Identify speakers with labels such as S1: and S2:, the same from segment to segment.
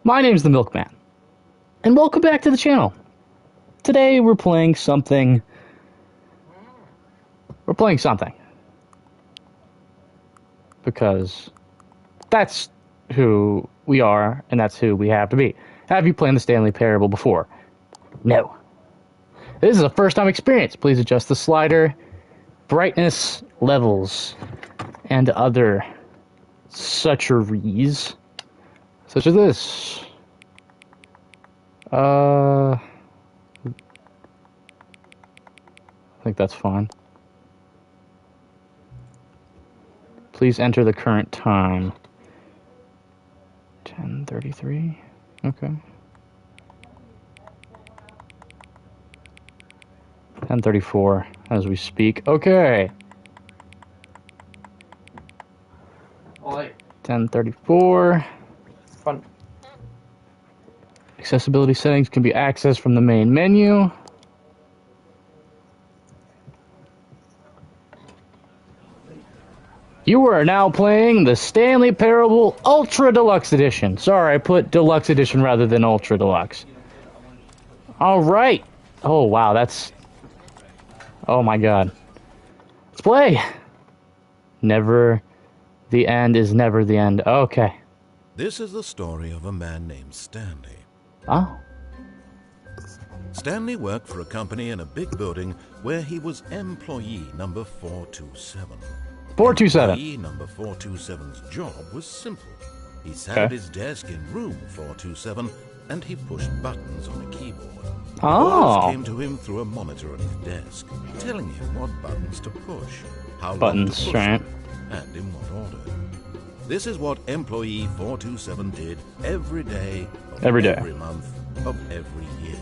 S1: My name's the Milkman, and welcome back to the channel. Today we're playing something. Because that's who we are, and that's who we have to be. Have you played the Stanley Parable before? No. This is a first-time experience. Please adjust the slider, brightness, levels, and other sucheries, such as this. I think that's fine. Please enter the current time. 10:33. Okay. 10:34 as we speak. Okay. 10:34.
S2: Fun.
S1: Accessibility settings can be accessed from the main menu. You are now playing the Stanley Parable Ultra Deluxe Edition. Sorry, I put Deluxe Edition rather than Ultra Deluxe. Alright. Oh, wow, that's... Oh, my God. Let's play. Never... The end is never the end. Okay.
S3: This is the story of a man named Stanley.
S1: Oh.
S3: Stanley worked for a company in a big building where he was employee number 427.
S1: 427.
S3: Employee number 427's job was simple. He sat
S1: Okay.
S3: at his desk in room 427 and he pushed buttons on a keyboard.
S1: Oh.
S3: Orders came to him through a monitor on his desk, telling him what buttons to push, how long
S1: Buttons,
S3: to push
S1: right.
S3: them, and in what order. This is what employee 427 did every day of
S1: Every day.
S3: every month of every year.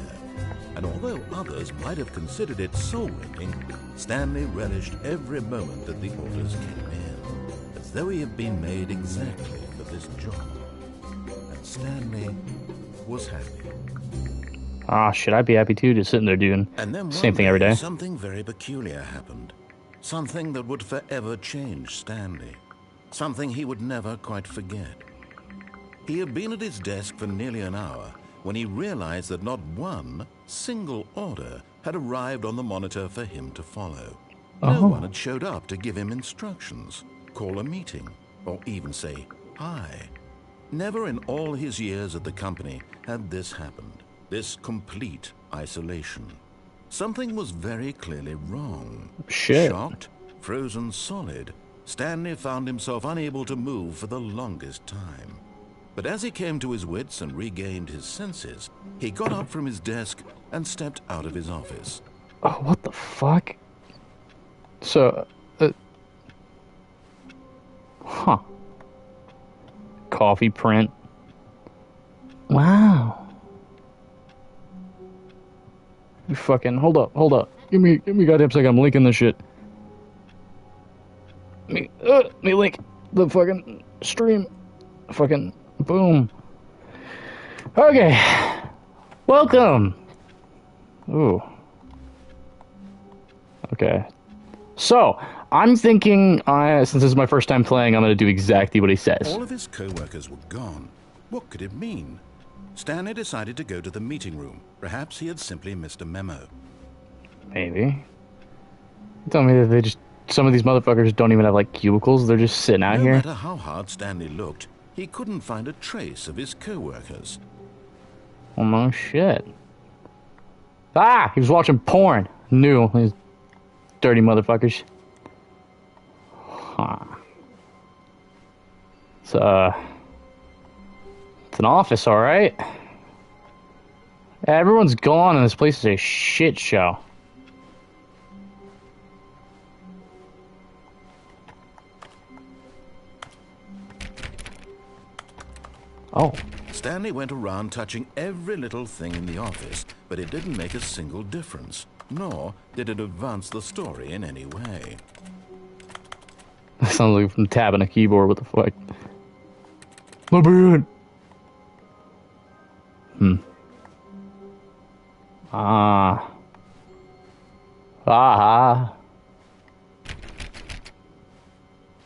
S3: And although others might have considered it soul-wrenching, Stanley relished every moment that the orders came in, as though he had been made exactly for this job. And Stanley was happy.
S1: Ah, shit, I'd be happy too, just sitting there doing
S3: And then
S1: same
S3: one
S1: thing every day.
S3: something very peculiar happened. Something that would forever change Stanley. Something he would never quite forget. He had been at his desk for nearly an hour when he realized that not one single order had arrived on the monitor for him to follow. No one had showed up to give him instructions, call a meeting, or even say hi. Never in all his years at the company had this happened, this complete isolation. Something was very clearly wrong.
S1: Shit.
S3: Shocked, frozen solid, Stanley found himself unable to move for the longest time. But as he came to his wits and regained his senses, he got up from his desk and stepped out of his office.
S1: Oh, what the fuck? So, huh. Coffee print. Wow. You fucking, hold up. Give me a goddamn second, I'm linking this shit. Me link the fucking stream. Fucking, boom. Okay. Welcome. Ooh. Okay. So, I'm thinking, since this is my first time playing, I'm going to do exactly what he says.
S3: All of his co-workers were gone. What could it mean? Stanley decided to go to the meeting room. Perhaps he had simply missed a memo.
S1: Maybe. You tell me that some of these motherfuckers don't even have, like, cubicles? They're just sitting out
S3: No
S1: here?
S3: matter how hard Stanley looked, he couldn't find a trace of his co-workers.
S1: Oh, no shit. Ah! He was watching porn. Knew. These dirty motherfuckers. Huh. It's an office, alright? Everyone's gone and this place is a shit show. Oh.
S3: Stanley went around touching every little thing in the office, but it didn't make a single difference, nor did it advance the story in any way.
S1: That sounds like from tapping a keyboard. What the fuck? My bad. Ah. Ah.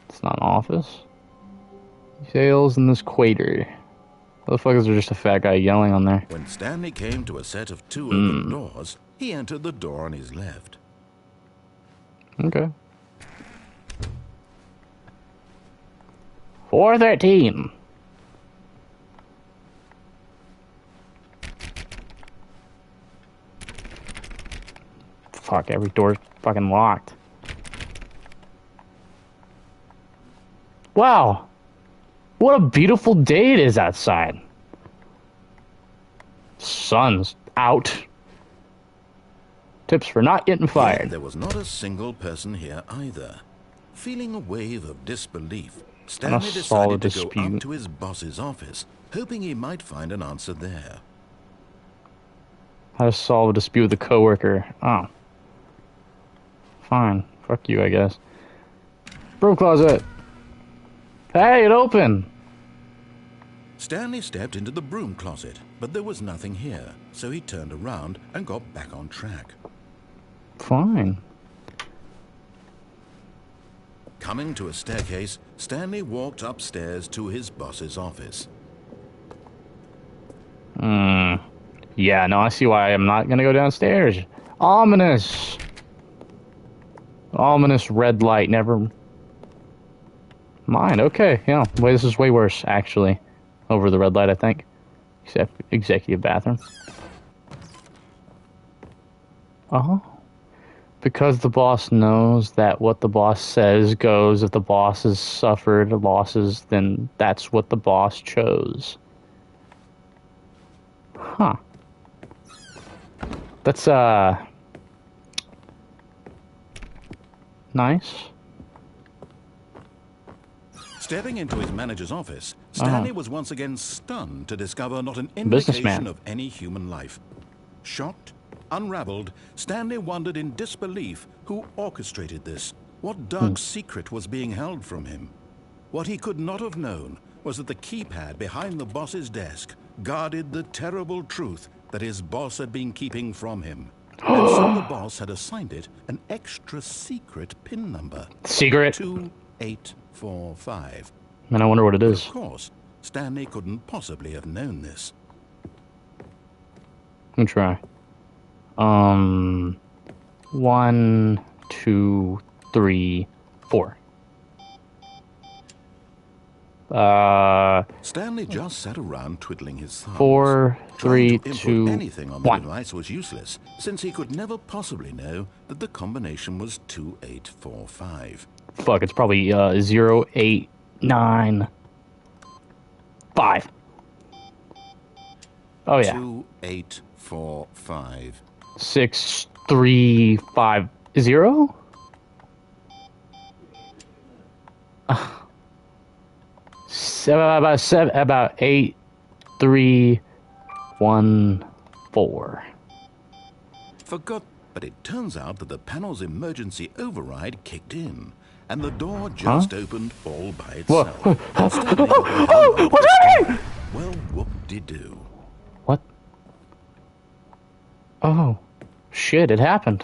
S1: It's not an office. Sales in this quater. Motherfuckers are just a fat guy yelling on there.
S3: When Stanley came to a set of 2 open doors, he entered the door on his left.
S1: Okay. 413. Fuck, every door's fucking locked. Wow. What a beautiful day it is outside. Sun's out. Tips for not getting fired.
S3: Yet there was not a single person here either. Feeling a wave of disbelief, Stanley decided to go up to his boss's office, hoping he might find an answer there.
S1: How to solve a dispute with a coworker. Oh. Fine. Fuck you, I guess. Broom closet. Hey, it opened.
S3: Stanley stepped into the broom closet, but there was nothing here, so he turned around and got back on track.
S1: Fine.
S3: Coming to a staircase, Stanley walked upstairs to his boss's office.
S1: Yeah, no, I see why I'm not gonna go downstairs. Ominous. Ominous red light, never mind. Okay, yeah. Wait, this is way worse, actually. Over the red light, I think. Except executive bathroom. Uh-huh. Because the boss knows that what the boss says goes. If the boss has suffered losses, then that's what the boss chose. Huh. That's, nice.
S3: Stepping into his manager's office, Stanley was once again stunned to discover not an indication of any human life. Shocked, unraveled, Stanley wondered in disbelief who orchestrated this. What dark secret was being held from him? What he could not have known was that the keypad behind the boss's desk guarded the terrible truth that his boss had been keeping from him. And so the boss had assigned it an extra secret PIN number.
S1: Secret?
S3: 2845.
S1: Man, I wonder what it is.
S3: Of course, Stanley couldn't possibly have known this.
S1: Let me try. 1, 2, 3, 4.
S3: Stanley just sat around twiddling his thumbs.
S1: 4, 3,
S3: Trying to
S1: 2,
S3: input anything on the
S1: 1.
S3: device was useless, since he could never possibly know that the combination was 2845.
S1: Fuck, it's probably 0, 8, 9, 5. Oh yeah.
S3: 2845.
S1: 6, 3, 5, 0? About 8, 3, 1, 4.
S3: Forgot, but it turns out that the panel's emergency override kicked in, and the door just opened all by itself. What's happening? Well, whoop-de-doo.
S1: What? Oh, shit, it happened.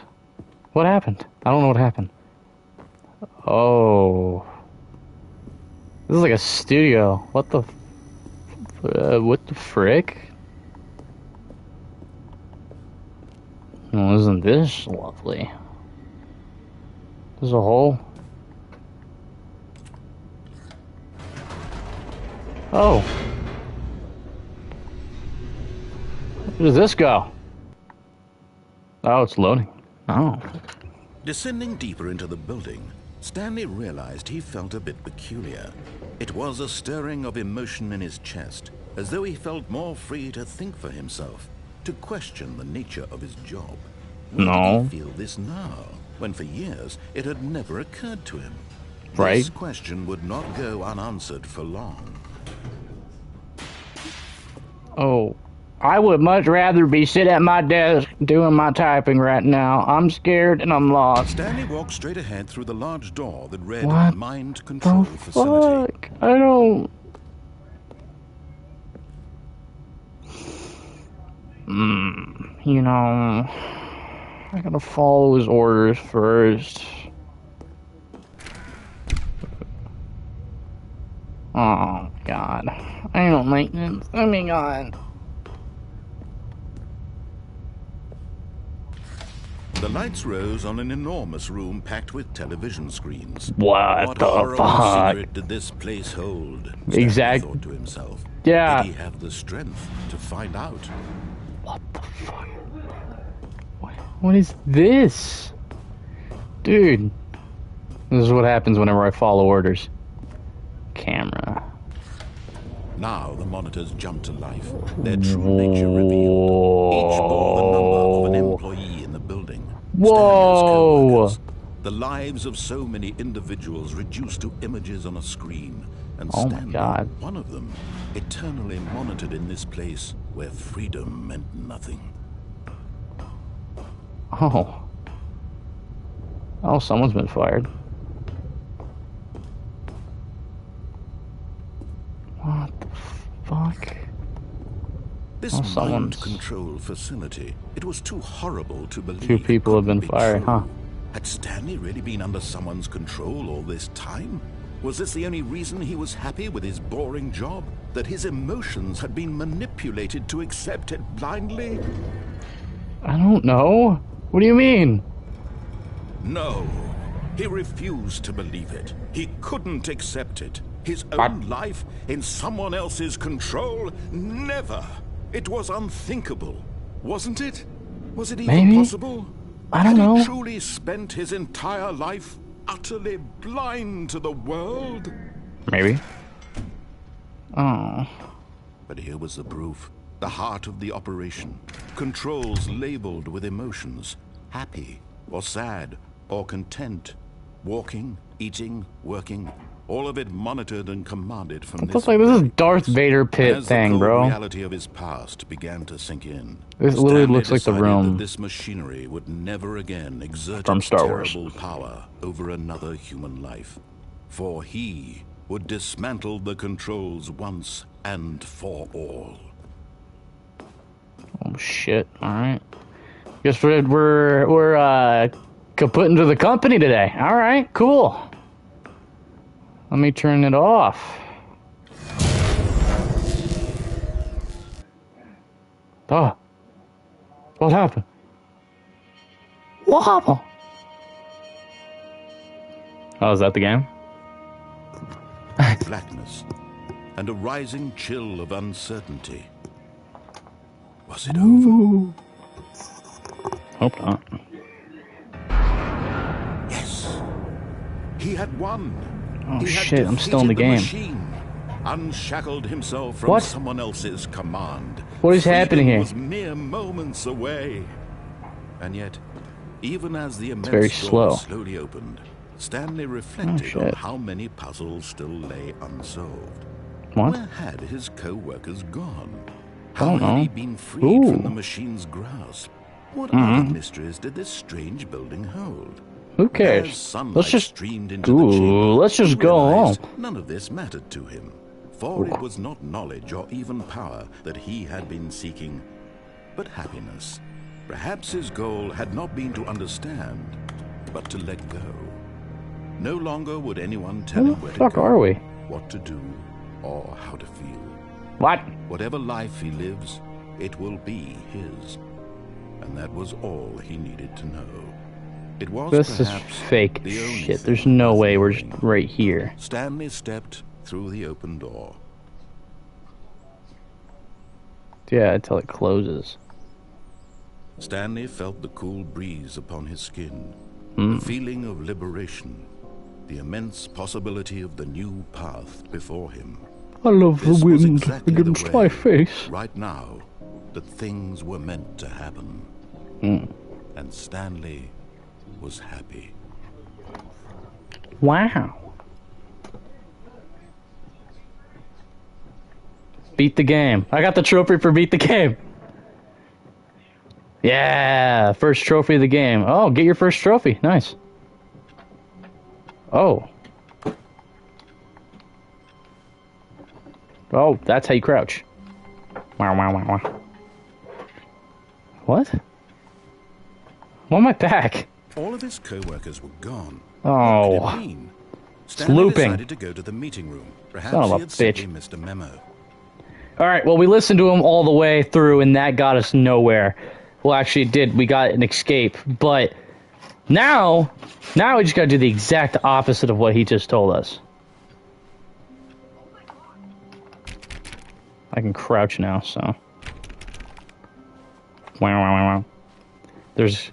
S1: What happened? I don't know what happened. Oh. This is like a studio. What the frick? Well, isn't this lovely? There's a hole. Oh. Where does this go? Oh, it's loading. Oh.
S3: Descending deeper into the building, Stanley realized he felt a bit peculiar. It was a stirring of emotion in his chest, as though he felt more free to think for himself, to question the nature of his job. Why did he feel this now, when for years it had never occurred to him?
S1: Right.
S3: This question would not go unanswered for long.
S1: Oh. I would much rather be sitting at my desk doing my typing right now. I'm scared and I'm lost.
S3: Stanley walked straight ahead through the large door that read
S1: What
S3: Mind Control
S1: the
S3: Facility.
S1: fuck? I don't... You know... I gotta follow his orders first. Oh, God. I I don't like this. Oh my god.
S3: The lights rose on an enormous room packed with television screens.
S1: What the
S3: horrible
S1: fuck?
S3: secret did this place hold?
S1: Exact-
S3: Stanley thought to himself.
S1: Yeah.
S3: Did he have the strength to find out?
S1: What the fuck? What is this? Dude. This is what happens whenever I follow orders. Camera.
S3: Now the monitors jumped to life, their true nature revealed. Each bore the number of an employee in the building.
S1: Whoa!
S3: Stanley's co-workers, the lives of so many individuals reduced to images on a screen. And
S1: Oh my
S3: Stanley,
S1: God.
S3: one of them, eternally monitored in this place where freedom meant nothing.
S1: Oh. Oh, someone's been fired. What the fuck?
S3: This
S1: Oh, someone's-
S3: mind control facility, it was too horrible to believe.
S1: Two people have been
S3: couldn't be
S1: fired,
S3: true.
S1: huh?
S3: Had Stanley really been under someone's control all this time? Was this the only reason he was happy with his boring job? That his emotions had been manipulated to accept it blindly?
S1: I don't know. What do you mean?
S3: No. He refused to believe it. He couldn't accept it. His own
S1: What?
S3: life in someone else's control? Never. It was unthinkable. Wasn't it? Was it even
S1: Maybe?
S3: possible?
S1: I don't
S3: Had
S1: know.
S3: he truly spent his entire life utterly blind to the world?
S1: Maybe. Oh.
S3: But here was the proof. The heart of the operation. Controls labeled with emotions. Happy, or sad, or content. Walking, eating, working. All of it monitored and commanded from
S1: It looks like this is
S3: very
S1: Darth
S3: place.
S1: Vader pit
S3: As
S1: thing,
S3: the cold
S1: bro.
S3: reality of his past began to sink in.
S1: This literally
S3: Stanley
S1: looks like the
S3: decided
S1: room
S3: that this machinery would never again exert
S1: from
S3: its
S1: Star Wars.
S3: terrible power over another human life. For he would dismantle the controls once and for all.
S1: Oh shit! All right. Guess we're kaput into the company today. All right, cool. Let me turn it off. Oh, what happened? What happened? Oh, is that the game?
S3: Blackness and a rising chill of uncertainty. Was it over?
S1: Ooh. Hope not.
S3: Yes. He had won.
S1: Oh
S3: He had
S1: shit! I'm still in the
S3: defeated
S1: game.
S3: machine, unshackled himself from
S1: What?
S3: someone else's command.
S1: What is happening here?
S3: Was mere moments away. And yet, even as the immense
S1: very
S3: door
S1: slow.
S3: slowly opened, Stanley reflected on
S1: shit.
S3: how many puzzles still lay unsolved.
S1: What?
S3: Where had his co-workers gone?
S1: I
S3: How
S1: don't
S3: had he
S1: know.
S3: been freed from
S1: Ooh.
S3: the machine's grasp? What other mysteries did this strange building hold?
S1: Who
S3: As
S1: cares?
S3: sunlight
S1: Let's just.
S3: streamed into the
S1: Ooh,
S3: chamber,
S1: let's just
S3: he
S1: go home.
S3: realized none of this mattered to him, for it was not knowledge or even power that he had been seeking, but happiness. Perhaps his goal had not been to understand, but to let go. No longer would anyone tell
S1: Where
S3: him
S1: the
S3: where to
S1: fuck
S3: go,
S1: are we?
S3: what to do, or how to feel.
S1: What?
S3: Whatever life he lives, it will be his. And that was all he needed to know. It was
S1: This is
S3: perhaps
S1: fake
S3: the only
S1: shit.
S3: thing
S1: There's no
S3: worth
S1: way we're
S3: knowing.
S1: right here.
S3: Stanley stepped through the open door.
S1: Yeah, until it closes.
S3: Stanley felt the cool breeze upon his skin,
S1: Hmm.
S3: the feeling of liberation, the immense possibility of the new path before him.
S1: I love
S3: This was exactly the way,
S1: face.
S3: right now, that things were meant to happen.
S1: Hmm.
S3: And Stanley was happy.
S1: Wow. Beat the game. I got the trophy for beat the game. Yeah, first trophy of the game. Oh, get your first trophy. Nice. Oh. Oh, that's how you crouch. Wow, wow, wow, wow. What? I'm on my back.
S3: All of his co-workers were gone.
S1: Oh.
S3: What did it mean? Stanley
S1: looping.
S3: decided to go to the meeting room. Perhaps
S1: Son of
S3: he
S1: a
S3: had simply
S1: bitch.
S3: missed a memo.
S1: Alright, well, we listened to him all the way through, and that got us nowhere. Well, actually, it did. We got an escape. But now we just gotta do the exact opposite of what he just told us. I can crouch now, so... Wow. There's...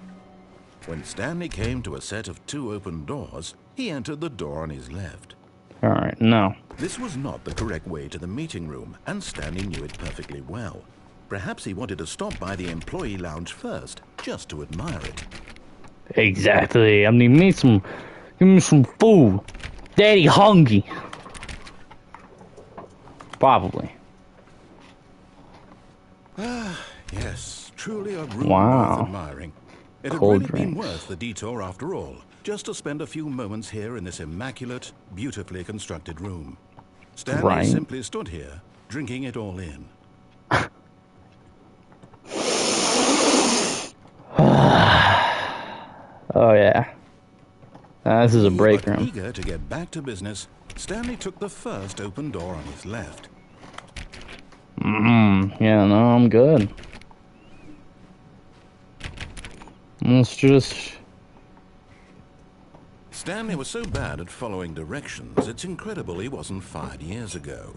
S3: When Stanley came to a set of 2 open doors, he entered the door on his left.
S1: Alright, no.
S3: This was not the correct way to the meeting room, and Stanley knew it perfectly well. Perhaps he wanted to stop by the employee lounge first, just to admire it.
S1: Exactly. I mean, give me some food. Daddy hungry. Probably.
S3: Yes, truly a room
S1: Wow.
S3: worth admiring. It had
S1: Cold
S3: really been
S1: drinks.
S3: worth the detour after all, just to spend a few moments here in this immaculate, beautifully constructed room. Stanley
S1: Right.
S3: simply stood here, drinking it all in.
S1: Oh, yeah. This is a break
S3: But
S1: room.
S3: eager to get back to business, Stanley took the first open door on his left.
S1: Yeah, no, I'm good. Let's just...
S3: Stanley was so bad at following directions, it's incredible he wasn't fired years ago.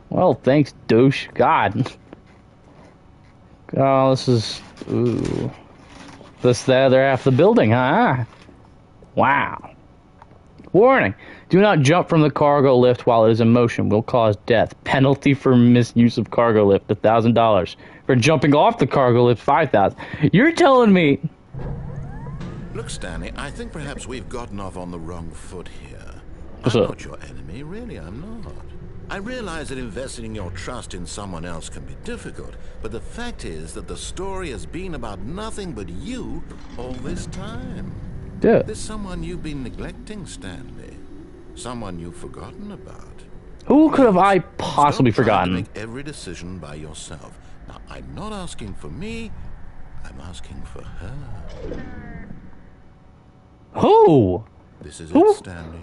S1: Well, thanks, douche. God. Oh, this is... Ooh. This the other half of the building, huh? Wow. Warning. Do not jump from the cargo lift while it is in motion. Will cause death. Penalty for misuse of cargo lift, $1,000. For jumping off the cargo lift, $5,000. You're telling me...
S3: Look, Stanley, I think perhaps we've gotten off on the wrong foot here.
S1: What's
S3: I'm
S1: up?
S3: not your enemy, really, I'm not. I realize that investing your trust in someone else can be difficult, but the fact is that the story has been about nothing but you all this time.
S1: Yeah.
S3: There's someone you've been neglecting, Stanley. Someone you've forgotten about.
S1: Who could have I possibly
S3: Stop trying to
S1: forgotten?
S3: make every decision by yourself. Now, I'm not asking for me, I'm asking for her.
S1: Who?
S3: This is
S1: Who?
S3: it, Stanley.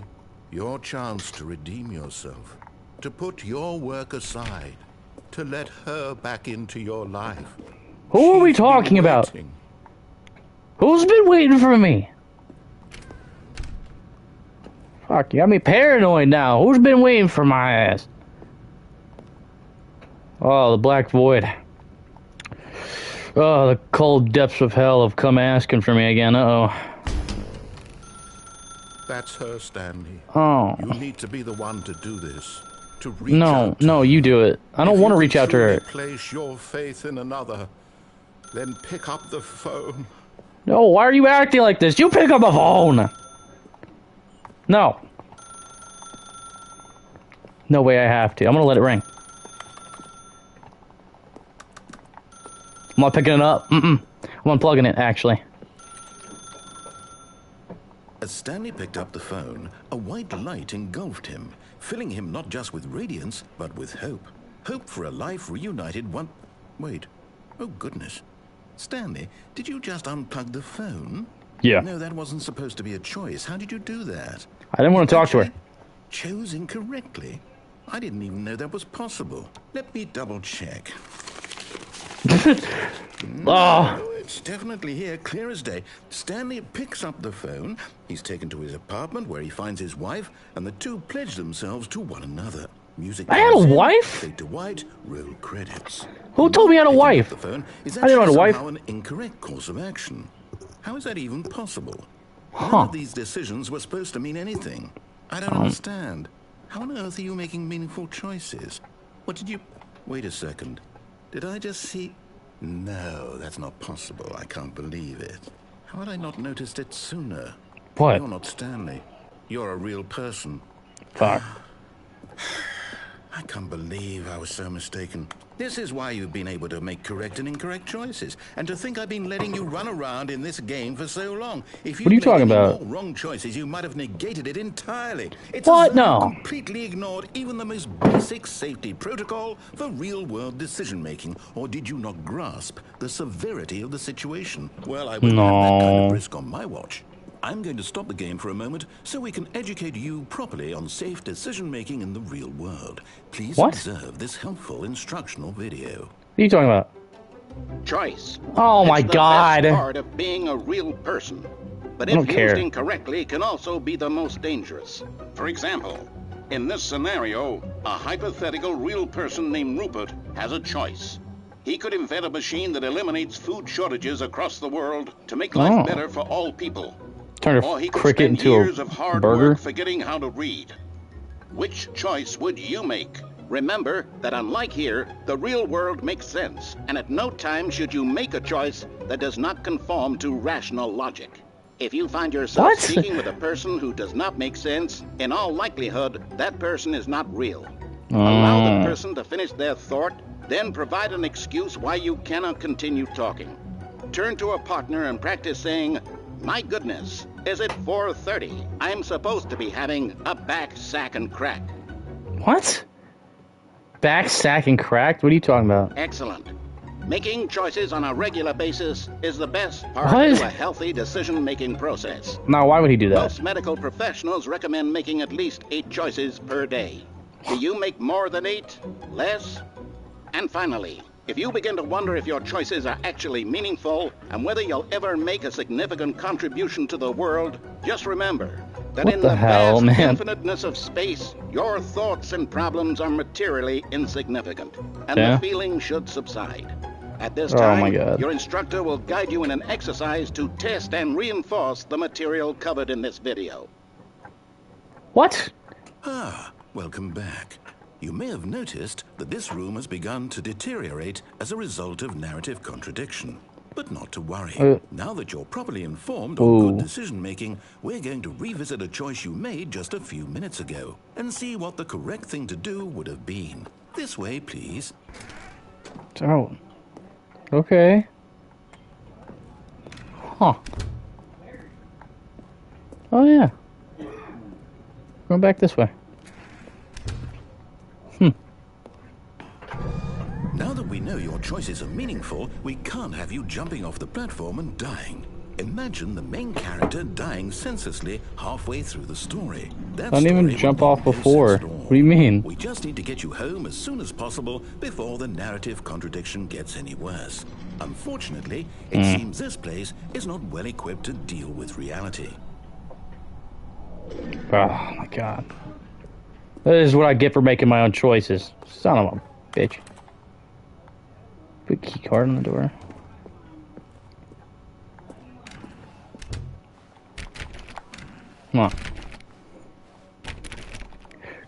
S3: Your chance to redeem yourself. To put your work aside. To let her back into your life.
S1: Who are we
S3: She's been
S1: talking about?
S3: waiting.
S1: Who's been waiting for me? Fuck, you got me paranoid now. Who's been waiting for my ass? Oh, the black void. Oh, the cold depths of hell have come asking for me again. Uh-oh.
S3: That's her, Stanley.
S1: Oh.
S3: You need to be the one to do this. To reach
S1: No,
S3: out to
S1: no,
S3: her.
S1: you do it. I don't
S3: If
S1: want to
S3: you
S1: reach out to her.
S3: truly place your faith in another, then pick up the phone.
S1: No, why are you acting like this? You pick up a phone! No. No way I have to. I'm gonna let it ring. I'm not picking it up. I'm unplugging it, actually.
S3: As Stanley picked up the phone, a white light engulfed him, filling him not just with radiance, but with hope. Hope for a life reunited one... Wait. Oh, goodness. Stanley, did you just unplug the phone?
S1: Yeah.
S3: No, that wasn't supposed to be a choice. How did you do that?
S1: I didn't want to talk to her.
S3: Actually, chose incorrectly? I didn't even know that was possible. Let me double check.
S1: Oh,
S3: Oh, it's definitely here, clear as day. Stanley picks up the phone. He's taken to his apartment where he finds his wife, and the two pledge themselves to one another. Music.
S1: I had a
S3: comes in,
S1: wife?
S3: Fade to white. Roll credits.
S1: Who told me I had a
S3: Picking up
S1: wife?
S3: The phone is
S1: I didn't know I had a
S3: actually
S1: wife.
S3: somehow an incorrect course of action. How is that even possible?
S1: Huh.
S3: None of these decisions were supposed to mean anything. I don't understand. How on earth are you making meaningful choices? What did you... Wait a second. Did I just see... No, that's not possible. I can't believe it. How had I not noticed it sooner?
S1: What?
S3: You're not Stanley. You're a real person.
S1: Fuck.
S3: I can't believe I was so mistaken. This is why you've been able to make correct and incorrect choices. And to think I've been letting you run around in this game for so long. If
S1: What are you talking
S3: made any
S1: about?
S3: more wrong choices, you might have negated it entirely. It's
S1: What?
S3: as though
S1: No.
S3: you completely ignored even the most basic safety protocol for real-world decision-making. Or did you not grasp the severity of the situation? Well, I wouldn't have that kind
S1: No.
S3: of risk on my watch. I'm going to stop the game for a moment so we can educate you properly on safe decision-making in the real world. Please observe this helpful instructional video.
S1: What are you talking about?
S2: Choice.
S1: Oh my God.
S2: It's the best part of being a real person. But if used incorrectly, can also be the most dangerous. For example, in this scenario, a hypothetical real person named Rupert has a choice. He could invent a machine that eliminates food shortages across the world to make life better for all people.
S1: Turn
S2: Or he
S1: a
S2: could
S1: cricket
S2: spend
S1: into
S2: years
S1: a
S2: of hard
S1: burger.
S2: work forgetting how to read. Which choice would you make? Remember that unlike here, the real world makes sense, and at no time should you make a choice that does not conform to rational logic. If you find yourself speaking with a person who does not make sense, in all likelihood, that person is not real. Allow the person to finish their thought, then provide an excuse why you cannot continue talking. Turn to a partner and practice saying, "My goodness, is it 4:30? I'm supposed to be having a back sack and crack."
S1: What? Back sack and cracked? What are you talking about?
S2: Excellent. Making choices on a regular basis is the best part of a healthy decision-making process.
S1: Now, why would he do that?
S2: Most medical professionals recommend making at least 8 choices per day. Do you make more than 8? Less? And finally, if you begin to wonder if your choices are actually meaningful and whether you'll ever make a significant contribution to the world, just remember that in the vast infiniteness of space, your thoughts and problems are materially insignificant, and the feeling should subside. At this time, your instructor will guide you in an exercise to test and reinforce the material covered in this video.
S1: What?
S3: Ah, welcome back. You may have noticed that this room has begun to deteriorate as a result of narrative contradiction. But not to worry. Now that you're properly informed on good decision-making, we're going to revisit a choice you made just a few minutes ago and see what the correct thing to do would have been. This way, please.
S1: Oh. Okay. Huh. Oh, yeah. Going back this way.
S3: Now that we know your choices are meaningful, we can't have you jumping off the platform and dying. Imagine the main character dying senselessly halfway through the story.
S1: I didn't even jump off before. What do you mean?
S3: We just need to get you home as soon as possible before the narrative contradiction gets any worse. Unfortunately, it seems this place is not well equipped to deal with reality.
S1: Oh my God. This is what I get for making my own choices. Son of a bitch. Put key card on the door. Come on.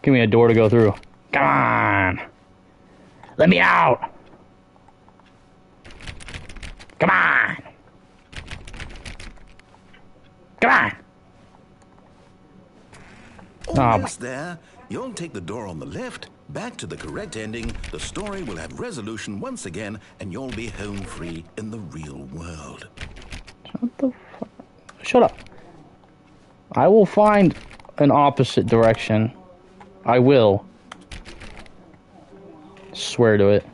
S1: Give me a door to go through. Come on. Let me out. Come on. Come on.
S3: Almost there. You'll take the door on the left, back to the correct ending, the story will have resolution once again, and you'll be home free in the real world.
S1: Shut the fuck. Shut up. I will find an opposite direction. I will. Swear to it.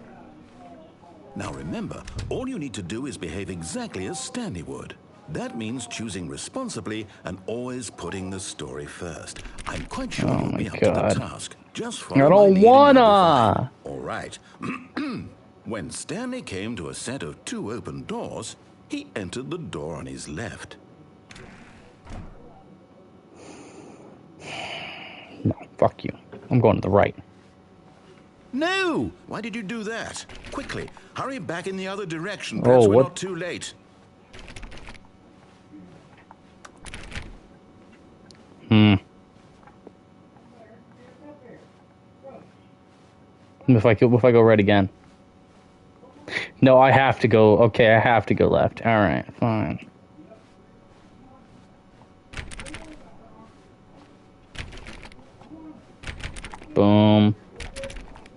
S3: Now remember, all you need to do is behave exactly as Stanley would. That means choosing responsibly and always putting the story first. I'm quite sure you'll be up to the task. Just follow
S1: I don't wanna.
S3: All right. When Stanley came to a set of 2 open doors, he entered the door on his left.
S1: No, fuck you. I'm going to the right.
S3: No! Why did you do that? Quickly, hurry back in the other direction. Perhaps we're not too late.
S1: If I go right again. No, I have to go. Okay, I have to go left. All right, fine. Boom.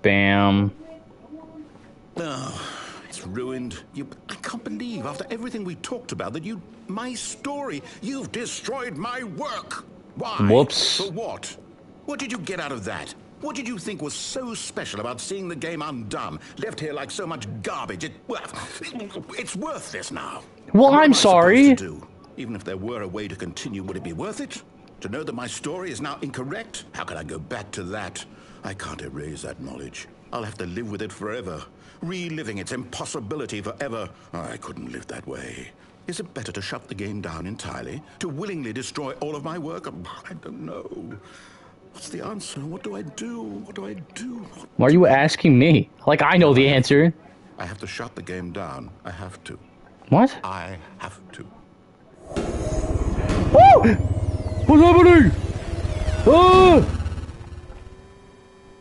S1: Bam.
S3: Oh, it's ruined. I can't believe after everything we talked about that my story, you've destroyed my work. Why?
S1: Whoops.
S3: For what? What did you get out of that? What did you think was so special about seeing the game undone, left here like so much garbage? It's worthless now.
S1: Well, I'm sorry.
S3: Even if there were a way to continue, would it be worth it? To know that my story is now incorrect? How can I go back to that? I can't erase that knowledge. I'll have to live with it forever, reliving its impossibility forever. I couldn't live that way. Is it better to shut the game down entirely? To willingly destroy all of my work? I don't know. What's the answer? What do I do? What do I do?
S1: Why are you asking me? Like, I know the answer.
S3: I have to shut the game down. I have to.
S1: What?
S3: I have to.
S1: Woo! What's happening? Oh!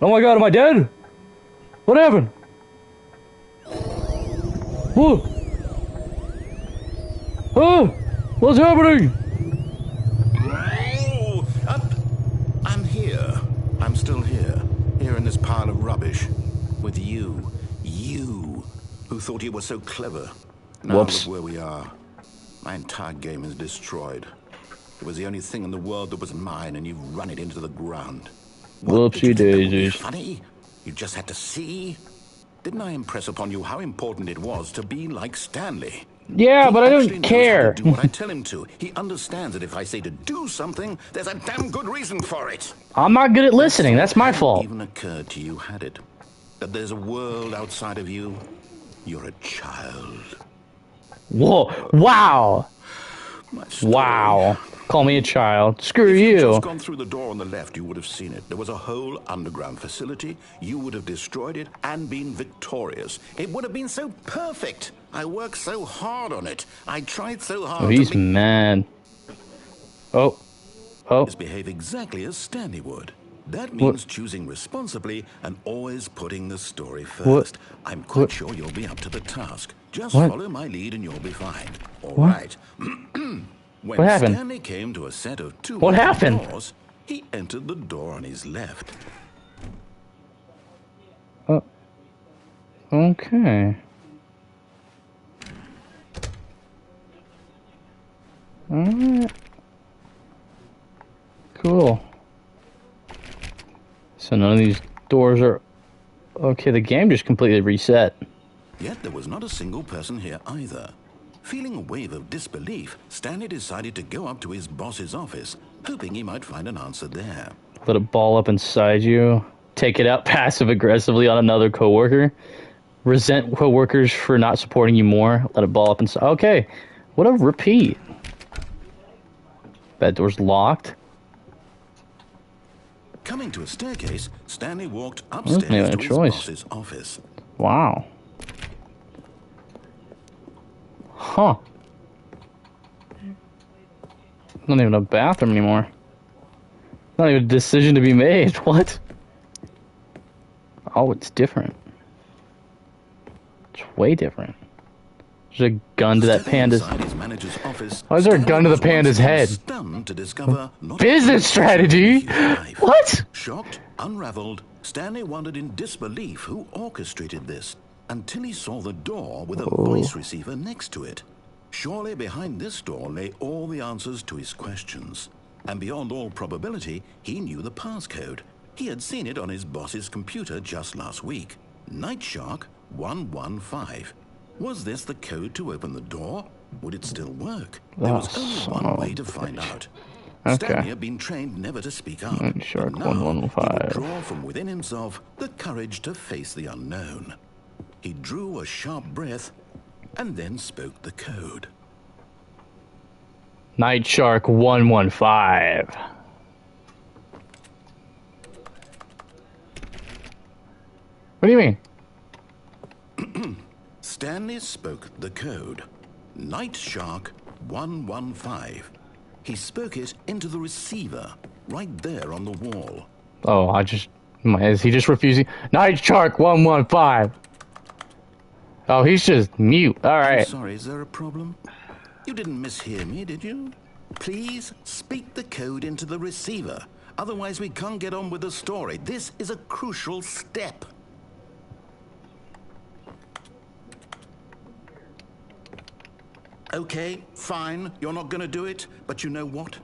S1: Oh my god, am I dead? What happened? Whoa! Oh! What's happening?
S3: Oh, I'm here. I'm still here. Here in this pile of rubbish. With you. You, who thought you were so clever. Now
S1: Whoops.
S3: look where we are. My entire game is destroyed. It was the only thing in the world that was mine, and you've run it into the ground. What, did you
S1: Whoopsie
S3: think that would be
S1: daisies.
S3: funny? You just had to see? Didn't I impress upon you how important it was to be like Stanley?
S1: Yeah, but I
S3: He
S1: don't
S3: actually knows
S1: care.
S3: how to do what I tell him to. He understands that if I say to do something, there's a damn good reason for it.
S1: I'm not good at listening. That's my fault.
S3: Even occurred to you, had it? That there's a world outside of you? You're a child.
S1: Whoa! Wow!
S3: My story.
S1: Wow! Call me a child. Screw
S3: If you'd
S1: you.
S3: just gone through the door on the left, you would have seen it. There was a whole underground facility. You would have destroyed it and been victorious. It would have been so perfect. I worked so hard on it. I tried so hard
S1: Oh, he's
S3: to
S1: mad. Oh. Oh.
S3: behave exactly as Stanley would. That means choosing responsibly and always putting the story first. I'm quite sure you'll be up to the task. Just follow my lead and you'll be fine. All right. When
S1: What happened?
S3: Stanley came to a set of two
S1: What happened?
S3: doors, he entered the door on his left.
S1: Okay. Alright. Cool. So none of these doors are... Okay, the game just completely reset.
S3: Yet there was not a single person here either. Feeling a wave of disbelief, Stanley decided to go up to his boss's office, hoping he might find an answer there.
S1: Let it ball up inside you. Take it out passive-aggressively on another coworker. Resent coworkers for not supporting you more. Let it ball up inside. Okay. What a repeat. That door's locked.
S3: Coming to a staircase, Stanley walked
S1: no
S3: upstairs to his
S1: choice.
S3: boss's office.
S1: Wow. Huh. Not even a bathroom anymore. Not even a decision to be made. What? Oh, it's different. It's way different. There's a gun to that
S3: Stepping
S1: panda's...
S3: inside his manager's office,
S1: Why is there a
S3: Stanley
S1: gun to the
S3: was once
S1: panda's
S3: again
S1: head?
S3: Stunned to discover not
S1: Business strategy? What?
S3: Shocked, unraveled, Stanley wondered in disbelief who orchestrated this, until he saw the door with a voice receiver next to it. Surely behind this door lay all the answers to his questions. And beyond all probability, he knew the passcode. He had seen it on his boss's computer just last week. Night Shark 115. Was this the code to open the door? Would it still work? There was only one way to find out. Stanley had been trained never to speak up.
S1: Night Shark
S3: But now he
S1: 115.
S3: would draw from within himself the courage to face the unknown. He drew a sharp breath and then spoke the code.
S1: Night Shark 115. What do you mean?
S3: Stanley spoke the code. Night Shark 115. He spoke it into the receiver, right there on the wall.
S1: Oh, is he just refusing? Night Shark 115. Oh, he's just mute. All
S3: I'm
S1: right.
S3: sorry, is there a problem? You didn't mishear me, did you? Please speak the code into the receiver. Otherwise, we can't get on with the story. This is a crucial step. Okay, fine, you're not gonna do it, but you know what?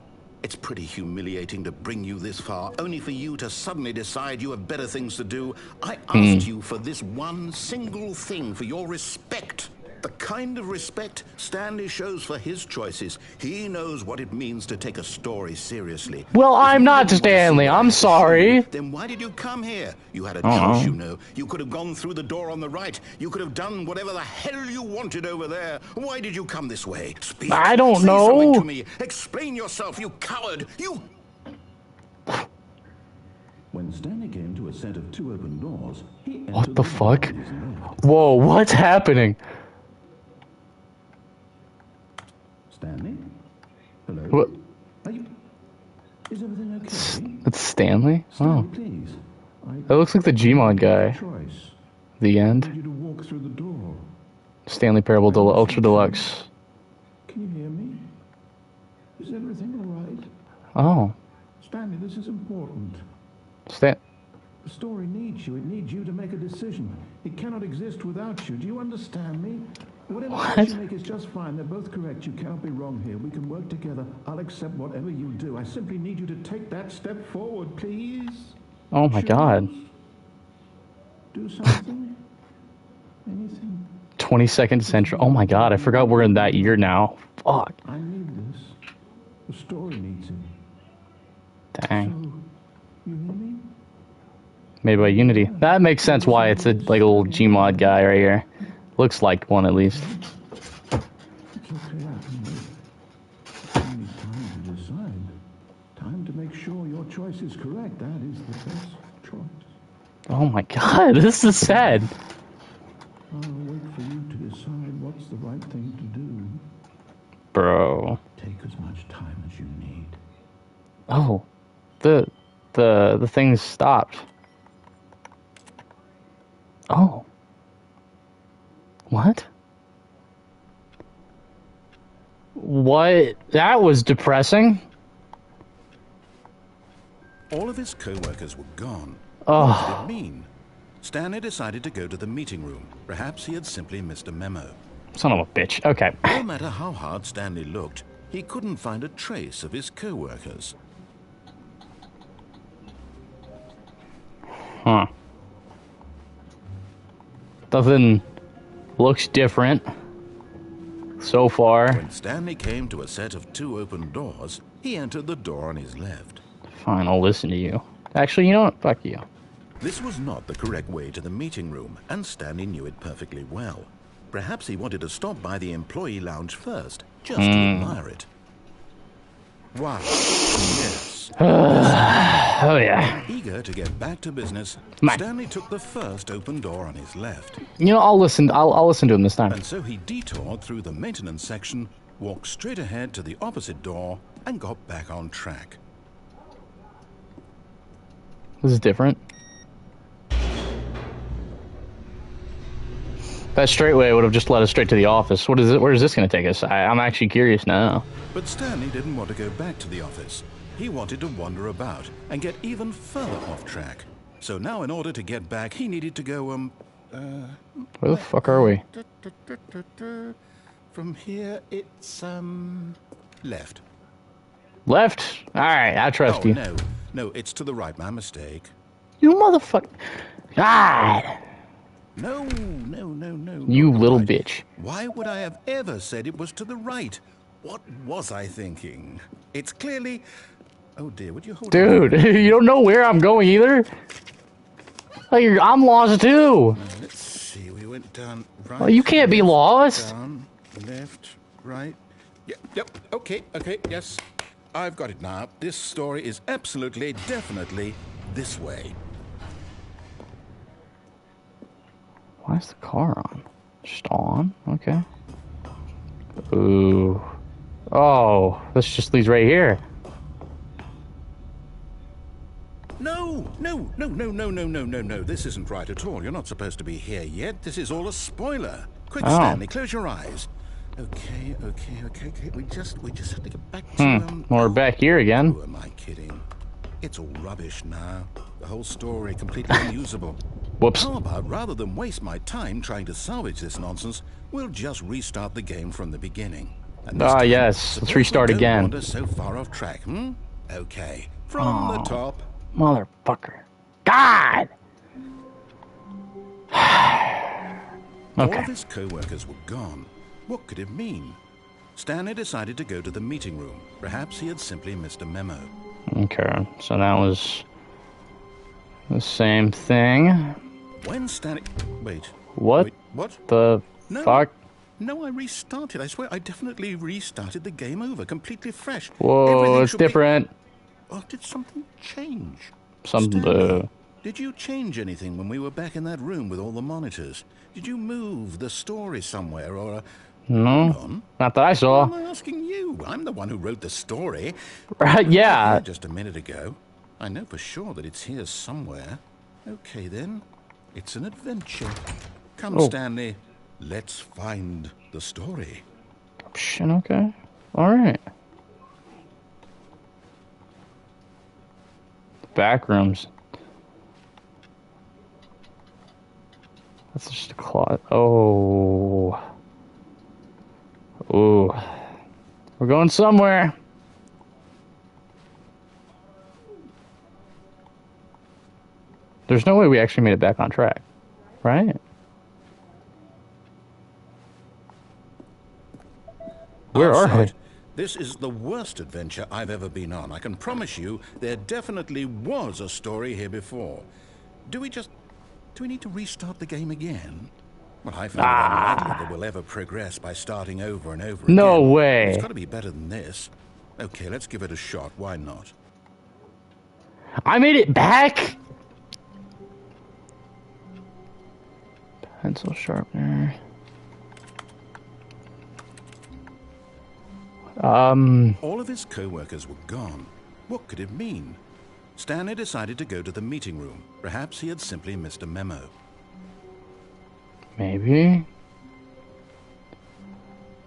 S3: It's pretty humiliating to bring you this far, only for you to suddenly decide you have better things to do. I asked you for this one single thing, for your respect. The kind of respect Stanley shows for his choices. He knows what it means to take a story seriously.
S1: Well,
S3: If
S1: I'm
S3: you
S1: not
S3: didn't want to see
S1: Stanley.
S3: what I
S1: I'm
S3: had to show
S1: sorry.
S3: you, then why did you come here? You had a choice, you know. You could have gone through the door on the right. You could have done whatever the hell you wanted over there. Why did you come this way? Speak.
S1: I don't
S3: Say something
S1: know.
S3: to me. Explain yourself, you coward. You... When Stanley came to a set of 2 open doors, he entered
S1: What the fuck?
S3: door on his left.
S1: Whoa, what's happening?
S3: Stanley? Hello?
S1: What?
S3: Are you... Is everything okay?
S1: It's Stanley?
S3: Stanley,
S1: Oh.
S3: please.
S1: That looks like the Gmod guy.
S3: Choice.
S1: The
S3: I
S1: end.
S3: need you to walk through the door.
S1: Stanley Parable Ultra Deluxe.
S3: Can you hear me? Is everything all right?
S1: Oh.
S3: Stanley, this is important.
S4: The story needs you. It needs you to make a decision. It cannot exist without you. Do you understand me? Whatever choice you make is just fine. They're both correct. You cannot be wrong here. We can work together. I'll accept whatever you do. I simply need you to take that step forward, please.
S1: Oh my god.
S4: Do something. Anything.
S1: 22nd century. Oh my god, I forgot we're in that year now. Fuck.
S4: I need this. The story needs it.
S1: Dang.
S4: So, you hear me?
S1: Made by Unity. That makes sense why it's a like a little Gmod guy right here. Looks like one at least.
S4: It's okay. I can wait. You need time to decide. Time to make sure your choice is correct. That is the best choice.
S1: Oh my god, this is sad.
S4: I'll wait for you to decide what's the right thing to do.
S1: Bro.
S4: Take as much time as you need.
S1: Oh. The thing stopped. Oh. What? What? That was depressing.
S3: All of his co-workers were gone.
S1: Oh.
S3: What did it mean? Stanley decided to go to the meeting room. Perhaps he had simply missed a memo.
S1: Son of a bitch. Okay.
S3: No matter how hard Stanley looked, he couldn't find a trace of his co-workers.
S1: Huh. Nothing looks different so far.
S3: When Stanley came to a set of 2 open doors, he entered the door on his left.
S1: Fine, I'll listen to you. Actually, you know what? Fuck you.
S3: This was not the correct way to the meeting room, and Stanley knew it perfectly well. Perhaps he wanted to stop by the employee lounge first, just to admire it. Wow. Yes.
S1: Oh yeah.
S3: Eager to get back to business,
S1: Mine.
S3: Stanley took the first open door on his left.
S1: You know, I'll listen. I'll listen to him this time.
S3: And so he detoured through the maintenance section, walked straight ahead to the opposite door, and got back on track.
S1: This is different. That straightway would have just led us straight to the office. What is it? Where is this going to take us? I'm actually curious now.
S3: But Stanley didn't want to go back to the office. He wanted to wander about and get even further off track. So now in order to get back, he needed to go,
S1: Where the fuck are we?
S3: From here, it's, left.
S1: Left? Alright, I trust
S3: Oh,
S1: you.
S3: no, it's to the right, my mistake.
S1: You motherfucker. God!
S3: No.
S1: You
S3: not
S1: little
S3: right.
S1: bitch.
S3: Why would I have ever said it was to the right? What was I thinking? It's clearly... Oh dear, would you hold
S1: Dude, you don't know where I'm going either? Like, I'm lost too.
S3: Let's see, we went down right...
S1: Well, you can't be
S3: left,
S1: lost.
S3: Down, left, right... Yep, okay, yes. I've got it now. This story is absolutely, definitely this way.
S1: Why is the car on? Just on? Okay. Ooh. Oh, this just leads right here.
S3: No. This isn't right at all. You're not supposed to be here yet. This is all a spoiler. Quick,
S1: Oh.
S3: Stanley, close your eyes. Okay. We just have to get back to,
S1: Well, we're back here again.
S3: Who am I kidding? It's all rubbish now. The whole story completely unusable.
S1: Whoops.
S3: How about, rather than waste my time trying to salvage this nonsense, we'll just restart the game from the beginning. And this time,
S1: Yes. Let's
S3: suppose
S1: restart
S3: we don't
S1: again.
S3: wander so far off track, Okay. From the top.
S1: Motherfucker. God!
S3: All
S1: Okay.
S3: of his co-workers were gone. What could it mean? Stanley decided to go to the meeting room. Perhaps he had simply missed a memo.
S1: Okay, so that was the same thing.
S3: When Stanley... Wait.
S1: What
S3: Wait, what?
S1: the
S3: No.
S1: fuck?
S3: No, I restarted. I swear, I definitely restarted the game over, completely fresh.
S1: Whoa,
S3: Everything
S1: it's
S3: should be-
S1: different.
S3: Oh, did something change?
S1: Some,
S3: Stanley, did you change anything when we were back in that room with all the monitors? Did you move the story somewhere or...
S1: No,
S3: Hold on.
S1: not that I saw.
S3: I'm asking you. I'm the one who wrote the story.
S1: Right, yeah.
S3: Here just a minute ago. I know for sure that it's here somewhere. Okay, then. It's an adventure. Come,
S1: Oh.
S3: Stanley. Let's find the story.
S1: Shit, okay. Alright. Back rooms. That's just a closet. Oh. Ooh. We're going somewhere. There's no way we actually made it back on track. Right? Where
S3: I'll
S1: are
S3: say
S1: we?
S3: it. This is the worst adventure I've ever been on. I can promise you there definitely was a story here before. Do we need to restart the game again? Well, I find it unlikely that we'll ever progress by starting over and over again.
S1: No way.
S3: It's got to be better than this. Okay, let's give it a shot. Why not?
S1: I made it back? Pencil sharpener.
S3: All of his co-workers were gone. What could it mean? Stanley decided to go to the meeting room. Perhaps he had simply missed a memo.
S1: Maybe.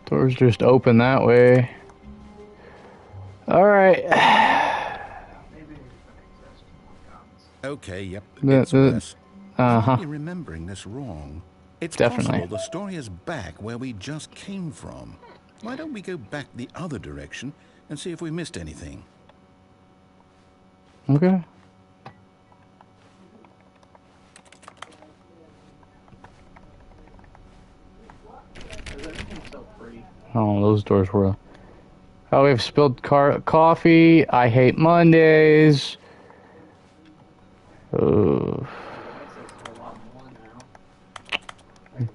S1: Doors just open that way. Alright.
S3: Okay, yep,
S1: The-
S3: it's
S1: the-
S3: worse.
S1: Uh-huh.
S3: You're remembering this wrong. It's
S1: Definitely.
S3: possible the story is back where we just came from. Why don't we go back the other direction and see if we missed anything?
S1: Okay. Oh, those doors were... Oh, we have spilled coffee. I hate Mondays.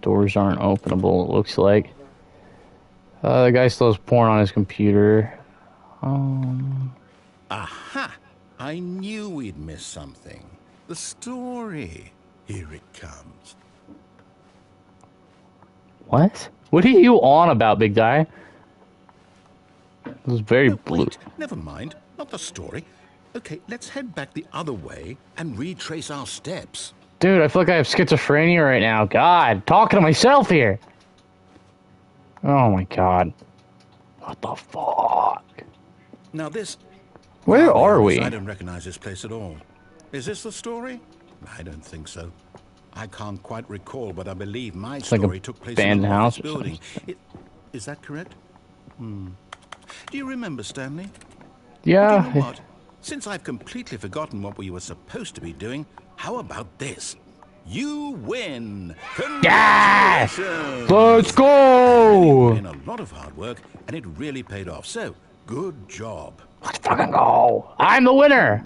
S1: Doors aren't openable, it looks like. The guy still has porn on his computer.
S3: Aha! I knew we'd missed something. The story. Here it comes.
S1: What? What are you on about, big guy? It was very
S3: No,
S1: blue.
S3: wait, never mind. Not the story. Okay, let's head back the other way and retrace our steps.
S1: Dude, I feel like I have schizophrenia right now. God, talking to myself here. Oh my god. What the fuck?
S3: Now this...
S1: Where
S3: I'll be
S1: are
S3: honest,
S1: we?
S3: I don't recognize this place at all. Is this the story? I don't think so. I can't quite recall, but I believe my
S1: like
S3: story
S1: a
S3: took place
S1: abandoned
S3: in an office
S1: house or
S3: building. Is that correct? Do you remember, Stanley?
S1: Yeah.
S3: You know what? Since I've completely forgotten what we were supposed to be doing, how about this? You win!
S1: Yes!
S3: Congratulations!
S1: Let's go!
S3: It's been a lot of hard work, and it really paid off. So, good job.
S1: Let's fucking go. I'm the winner.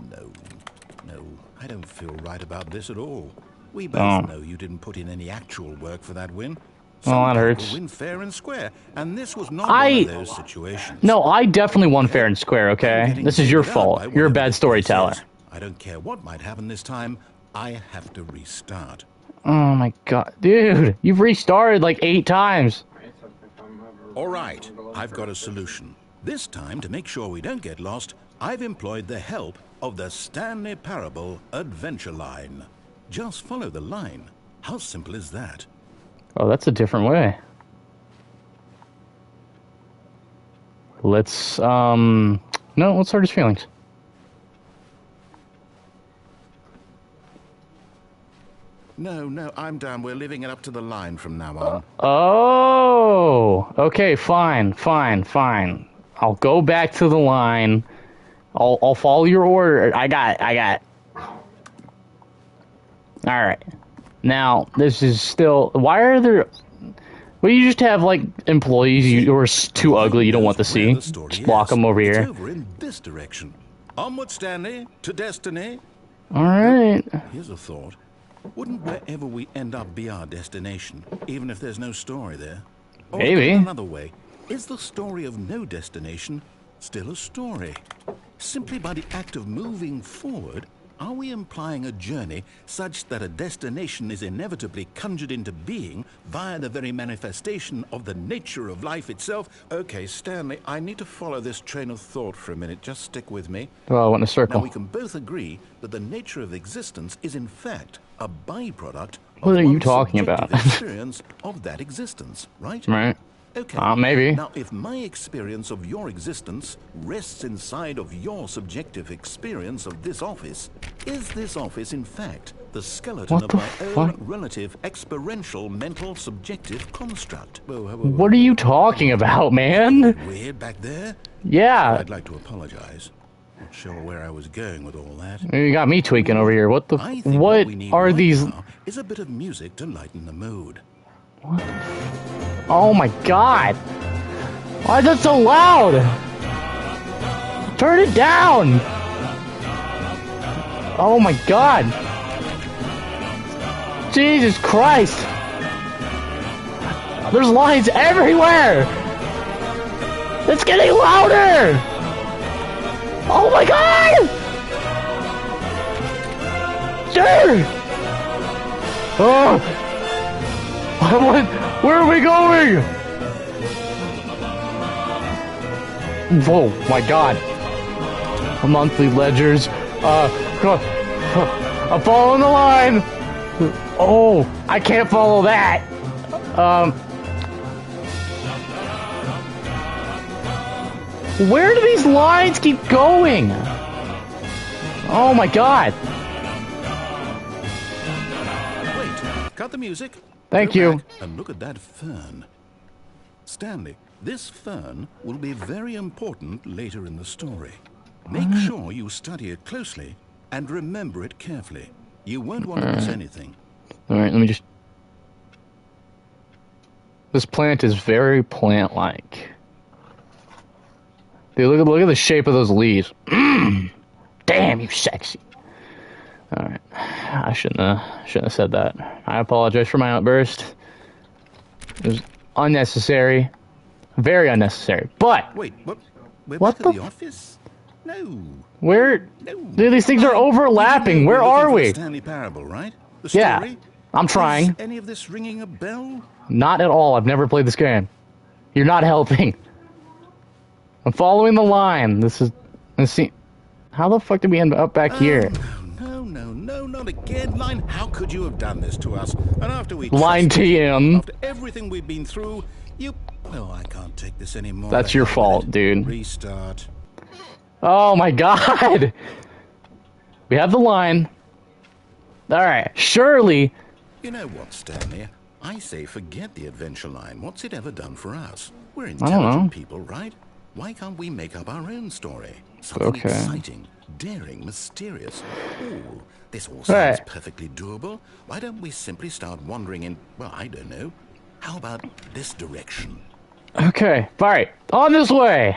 S3: No, I don't feel right about this at all. We both know you didn't put in any actual work for that win.
S1: Well, that
S3: Some
S1: hurts.
S3: people win fair and square, and this was not one of those situations.
S1: No, I definitely won fair and square, okay?
S3: Getting
S1: This is your
S3: figured out
S1: fault.
S3: by
S1: You're a
S3: whatever
S1: bad
S3: this
S1: storyteller.
S3: is. I don't care what might happen this time. I have to restart.
S1: Oh my god. Dude, you've restarted like 8 times.
S3: All right, I've got a solution. This time, to make sure we don't get lost, I've employed the help of the Stanley Parable Adventure Line. Just follow the line. How simple is that?
S1: Oh, that's a different way. Let's, no, let's hurt his feelings.
S3: No, I'm down. We're leaving it up to the line from now on.
S1: Oh, okay, fine. I'll go back to the line. I'll follow your order. I got it. All right. Now, this is still... Why are there... Well, you just have, like, employees who are too ugly you don't want to see. Just block them over here.
S3: It's over in this direction. Onward, Stanley, to destiny.
S1: Alright.
S3: Here's a thought. Wouldn't wherever we end up be our destination, even if there's no story there? Or
S1: Maybe.
S3: another way, is the story of no destination still a story? Simply by the act of moving forward, are we implying a journey such that a destination is inevitably conjured into being via the very manifestation of the nature of life itself? Okay, Stanley, I need to follow this train of thought for a minute. Just stick with me.
S1: Well, I went in a circle.
S3: Now, we can both agree that the nature of existence is, in fact, a byproduct
S1: What
S3: of
S1: are you
S3: one's
S1: talking
S3: subjective
S1: about?
S3: experience of that existence, right?
S1: Right.
S3: Okay.
S1: Maybe.
S3: Now, if my experience of your existence rests inside of your subjective experience of this office, is this office, in fact, the skeleton
S1: What
S3: of
S1: the
S3: my
S1: fuck?
S3: own relative experiential mental subjective construct? Whoa, whoa, whoa,
S1: What are you talking about, man?
S3: Weird back there?
S1: Yeah.
S3: I'd like to apologize. Not sure where I was going with all that.
S1: You got me tweaking over here. What the...
S3: I think
S1: What
S3: we need
S1: are
S3: right
S1: these...
S3: now is a bit of music to lighten the mood.
S1: Oh my god! Why is that so loud? Turn it down! Oh my god! Jesus Christ! There's lines everywhere! It's getting louder! Oh my god! Dude! Oh! What? Where are we going? Whoa, my god. Monthly ledgers. I'm following the line. Oh, I can't follow that. Where do these lines keep going? Oh my god.
S3: Wait, cut the music.
S1: Thank
S3: Go
S1: you.
S3: back and look at that fern. Stanley, this fern will be very important later in the story. Make sure you study it closely and remember it carefully. You won't want to miss anything.
S1: Alright, let me just... This plant is very plant-like. Dude, look at the shape of those leaves. Damn, you sexy. Alright. I shouldn't have said that. I apologize for my outburst. It was unnecessary. Very unnecessary. But
S3: Wait, what? We're
S1: What
S3: back at
S1: the
S3: the office? No.
S1: where
S3: No.
S1: dude, these things are overlapping. Where are we?
S3: Stanley Parable, right? The
S1: Yeah.
S3: story?
S1: I'm trying.
S3: Is any of this ringing a bell?
S1: Not at all. I've never played this game. You're not helping. I'm following the line. Let's see. How the fuck did we end up back here?
S3: No, not again. Line, how could you have done this to us? And after we
S1: Line
S3: trusted you,
S1: TM.
S3: after everything we've been through, you... No, I can't take this anymore.
S1: That's your fault, dude.
S3: Restart.
S1: Oh my god! We have the line. Alright, surely...
S3: You know what, Stanley? I say forget the adventure line. What's it ever done for us? We're
S1: I don't know.
S3: intelligent people, right? Why can't we make up our own story? Something
S1: Okay.
S3: exciting, daring, mysterious. Ooh, this all sounds
S1: Right.
S3: perfectly doable. Why don't we simply start wandering in, well, I don't know. How about this direction?
S1: Okay, alright. On this way!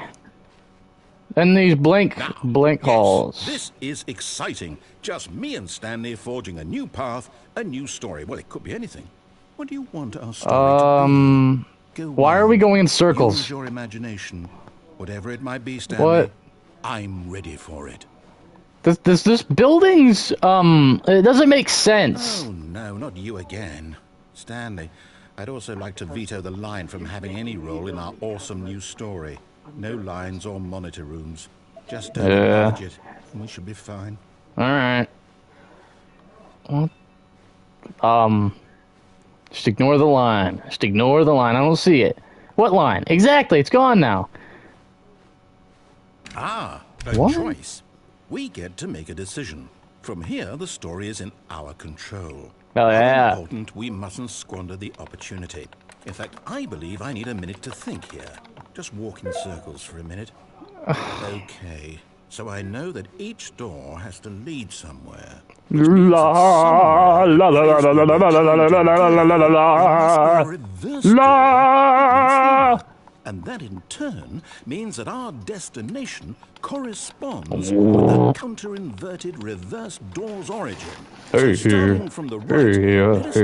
S1: And these blink
S3: Yes,
S1: holes.
S3: this is exciting. Just me and Stanley forging a new path, a new story. Well, it could be anything. What do you want our story to be? Go
S1: Why are we
S3: wild.
S1: going in circles?
S3: Use your imagination. Whatever it might be, Stanley.
S1: What?
S3: I'm ready for it.
S1: This building's, it doesn't make sense.
S3: Oh, no, not you again. Stanley, I'd also like to veto the line from having any role in our awesome new story. No lines or monitor rooms. Just don't acknowledge it, and we should be fine.
S1: Alright. What? Just ignore the line. Just ignore the line. I don't see it. What line? Exactly, it's gone now.
S3: Ah, a
S1: What?
S3: choice. We get to make a decision. From here, the story is in our control.
S1: Oh, yeah.
S3: How important, we mustn't squander the opportunity. In fact, I believe I need a minute to think here. Just walk in circles for a minute. Okay, so I know that each door has to lead somewhere.
S1: La la la la la la la la la la la la.
S3: And that in turn means that our destination corresponds with the counter-inverted reverse door's origin. So starting from the right, let us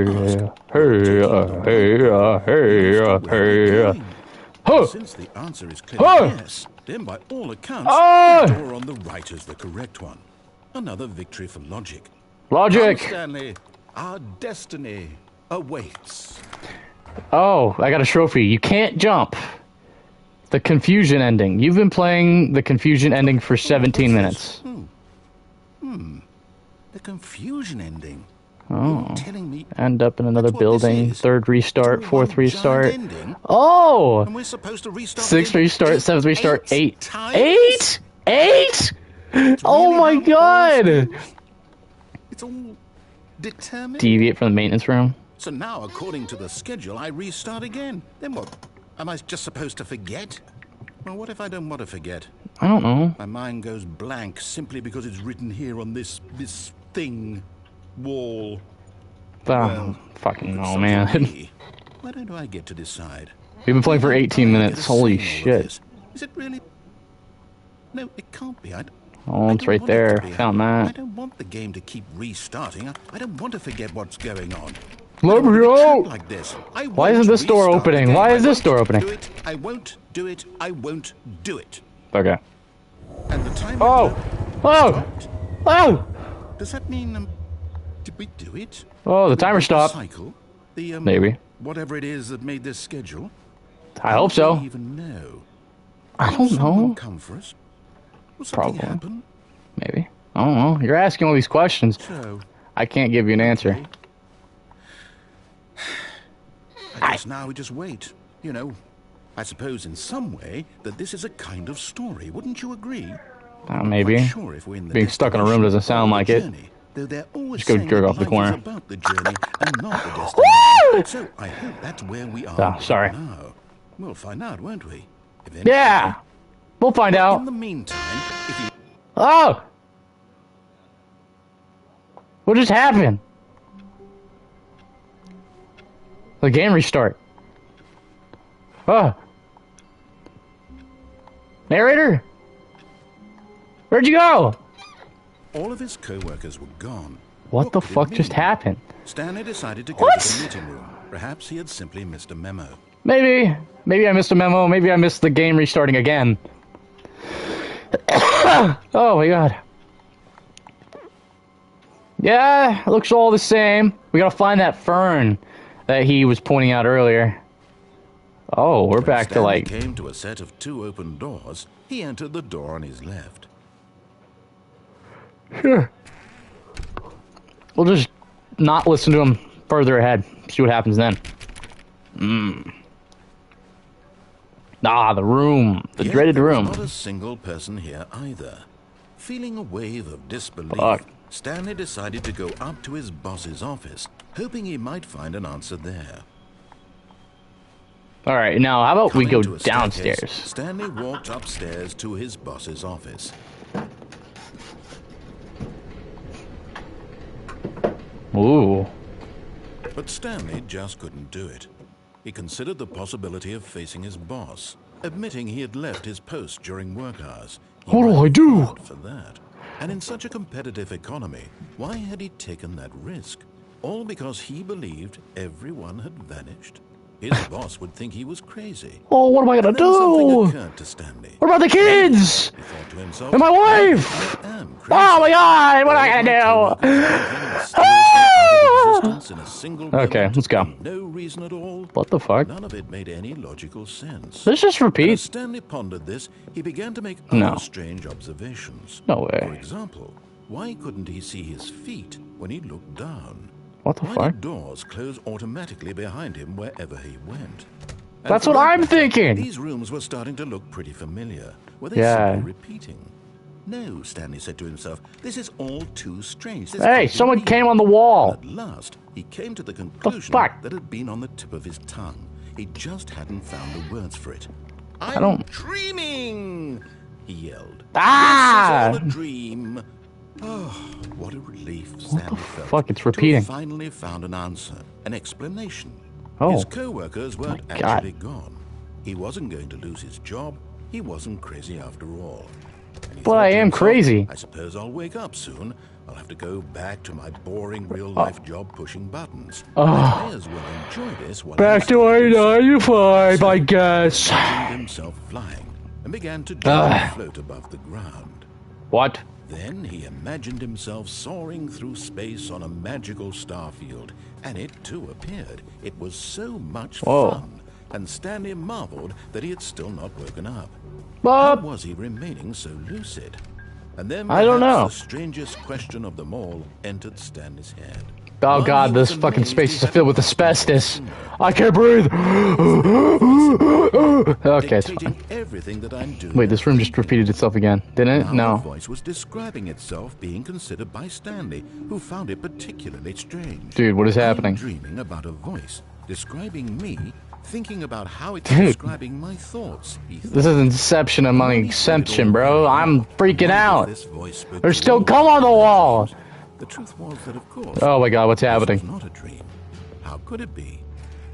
S3: ask, since the answer is clearly yes, then by all accounts, the door on the right is the correct one. Another victory for logic.
S1: Logic!
S3: Come, Stanley, our destiny awaits.
S1: Oh, I got a trophy. You can't jump. The confusion ending. You've been playing the confusion ending for 17 minutes.
S3: The confusion ending.
S1: Oh.
S3: Telling me
S1: End up in another building. Third restart, fourth restart.
S3: ending,
S1: Oh!
S3: and we're supposed to restart
S1: Sixth
S3: again
S1: restart, seventh restart, 8.
S3: times?
S1: 8? 8? Oh my god!
S3: It's all determined.
S1: Deviate from the maintenance room.
S3: So now, according to the schedule, I restart again. Then what? Am I just supposed to forget? Well, what if I don't want to forget?
S1: I don't know.
S3: My mind goes blank simply because it's written here on this thing, wall.
S1: Fucking
S3: Could
S1: no,
S3: something
S1: man.
S3: be? Why don't I get to decide?
S1: We've been playing for 18 minutes. Holy
S3: Saying all of
S1: shit.
S3: this. Is it really? No, it can't be.
S1: Oh,
S3: I
S1: it's
S3: don't
S1: right
S3: want it to
S1: there.
S3: be.
S1: Found
S3: I
S1: that.
S3: don't want the game to keep restarting. I don't want to forget what's going on.
S1: Let me out!
S3: Like this.
S1: Why isn't this door opening? Why is this door opening?
S3: Do it. I won't do it. I won't do it.
S1: Okay.
S3: And the time.
S1: Oh! Oh! Oh!
S3: Does that mean? Did we do it?
S1: Oh, the timer
S3: The
S1: stopped.
S3: cycle. The
S1: Maybe.
S3: whatever it is that made this schedule.
S1: I hope
S3: Do we
S1: so.
S3: even know?
S1: I
S3: Will
S1: don't
S3: someone
S1: know.
S3: come for us? Will something
S1: Probably.
S3: happen?
S1: Maybe. I don't know. You're asking all these questions.
S3: So,
S1: I can't give you an answer.
S3: I guess now we just wait. You know, I suppose in some way that this is a kind of story. Wouldn't you agree?
S1: Maybe.
S3: Quite sure if we're in the
S1: Being stuck in a room doesn't sound like it.
S3: journey, though they're always
S1: Just go
S3: saying
S1: jerk
S3: that
S1: off the
S3: life
S1: corner.
S3: is about the journey and not the destination. So I hope that's where we are
S1: sorry.
S3: now. We'll find out, won't we?
S1: Yeah! We'll find
S3: In
S1: out.
S3: the meantime, if you
S1: Oh! What just happened? The game restart. Oh. Narrator? Where'd you go?
S3: all of his co-workers were gone.
S1: What the
S3: could it
S1: fuck just
S3: mean?
S1: happened?
S3: Stanley decided to go
S1: What?
S3: to the meeting room. Perhaps he had simply missed a memo.
S1: Maybe I missed a memo. Maybe I missed the game restarting again. Oh my god. Yeah, it looks all the same. We gotta find that fern that he was pointing out earlier. Oh, we're
S3: When
S1: back to
S3: Stanley
S1: like...
S3: came to a set of 2 open doors, he entered the door on his left.
S1: Sure. We'll just not listen to him further ahead. See what happens then. Ah, the room. The
S3: Yet
S1: dreaded
S3: there was
S1: room.
S3: not a single person here either. Feeling a wave of disbelief,
S1: Fuck.
S3: Stanley decided to go up to his boss's office, hoping he might find an answer there.
S1: Alright, now how about we
S3: Coming
S1: go
S3: to a staircase,
S1: downstairs?
S3: Stanley walked upstairs to his boss's office.
S1: Ooh.
S3: But Stanley just couldn't do it. He considered the possibility of facing his boss, admitting he had left his post during work hours. He
S1: What do
S3: might
S1: I
S3: be
S1: do?
S3: fired for that. And in such a competitive economy, why had he taken that risk? All because he believed everyone had vanished? His boss would think he was crazy.
S1: Oh, what am I gonna
S3: And then something
S1: do?
S3: occurred to Stanley.
S1: What about the kids?
S3: He thought to himself,
S1: And my wife?
S3: I am crazy.
S1: Oh my god, what am I gonna do? Okay, let's go.
S3: No reason at all.
S1: What the fuck?
S3: None of it made any logical sense.
S1: Let's just
S3: And
S1: repeat.
S3: as Stanley pondered this, he began to make
S1: No.
S3: other strange observations.
S1: No
S3: For
S1: way.
S3: example, why couldn't he see his feet when he looked down?
S1: What the
S3: Why
S1: fuck?
S3: did doors close automatically behind him wherever he went? And
S1: That's
S3: for
S1: what
S3: that
S1: I'm
S3: matter,
S1: thinking.
S3: These rooms were starting to look pretty familiar. Were they
S1: Yeah.
S3: simply repeating? No, Stanley said to himself, this is all too strange. This
S1: Hey,
S3: can't be
S1: someone
S3: real.
S1: came on the wall.
S3: At last, he came to the conclusion
S1: fuck?
S3: that had been on the tip of his tongue. He just hadn't found the words for it.
S1: don't-
S3: dreaming! He yelled.
S1: Ah!
S3: This is all a dream. Oh, what a relief Stanley felt
S1: fuck, it's
S3: to
S1: repeating.
S3: have finally found an answer, an explanation.
S1: Oh.
S3: His co-workers weren't
S1: My God.
S3: actually gone. He wasn't going to lose his job. He wasn't crazy after all. And he
S1: But
S3: thought
S1: I
S3: to
S1: am
S3: himself,
S1: crazy.
S3: I suppose I'll wake up soon. I'll have to go back to my boring real-life job pushing buttons. I may as well enjoy this while
S1: Back
S3: I'm
S1: to
S3: still busy.
S1: 9 to 5, I
S3: So,
S1: guess.
S3: he imagined himself flying and began to gently float above the ground.
S1: What?
S3: Then he imagined himself soaring through space on a magical starfield, and it too appeared. It was so much
S1: Whoa.
S3: fun, and Stanley marveled that he had still not woken up. How
S1: Bob?
S3: was he remaining so lucid? And then
S1: I don't
S3: perhaps
S1: know.
S3: the strangest question of them all entered Stanley's head.
S1: Oh
S3: While
S1: god,
S3: he
S1: this
S3: was
S1: fucking
S3: amazed
S1: space
S3: he
S1: is
S3: hadn't
S1: filled with
S3: lost his
S1: asbestos.
S3: voice.
S1: I can't breathe. Okay, it's
S3: Dictating
S1: fine.
S3: everything that I'm doing.
S1: Wait, this room just repeated itself again, didn't it?
S3: Now
S1: No.
S3: the voice was describing itself being considered by Stanley, who found it particularly strange.
S1: Dude, what is happening?
S3: I'm dreaming about a voice describing me, thinking about how it's
S1: Dude.
S3: describing my thoughts. He thought.
S1: This is Inception among
S3: When he thought it
S1: Exception,
S3: all
S1: bro.
S3: over,
S1: I'm freaking
S3: I wondered
S1: out.
S3: if this voice spoke
S1: There's
S3: to
S1: still
S3: all
S1: cum on the wall.
S3: The truth was that, of course,
S1: Oh my god, what's
S3: this
S1: happening?
S3: was not a dream. How could it be?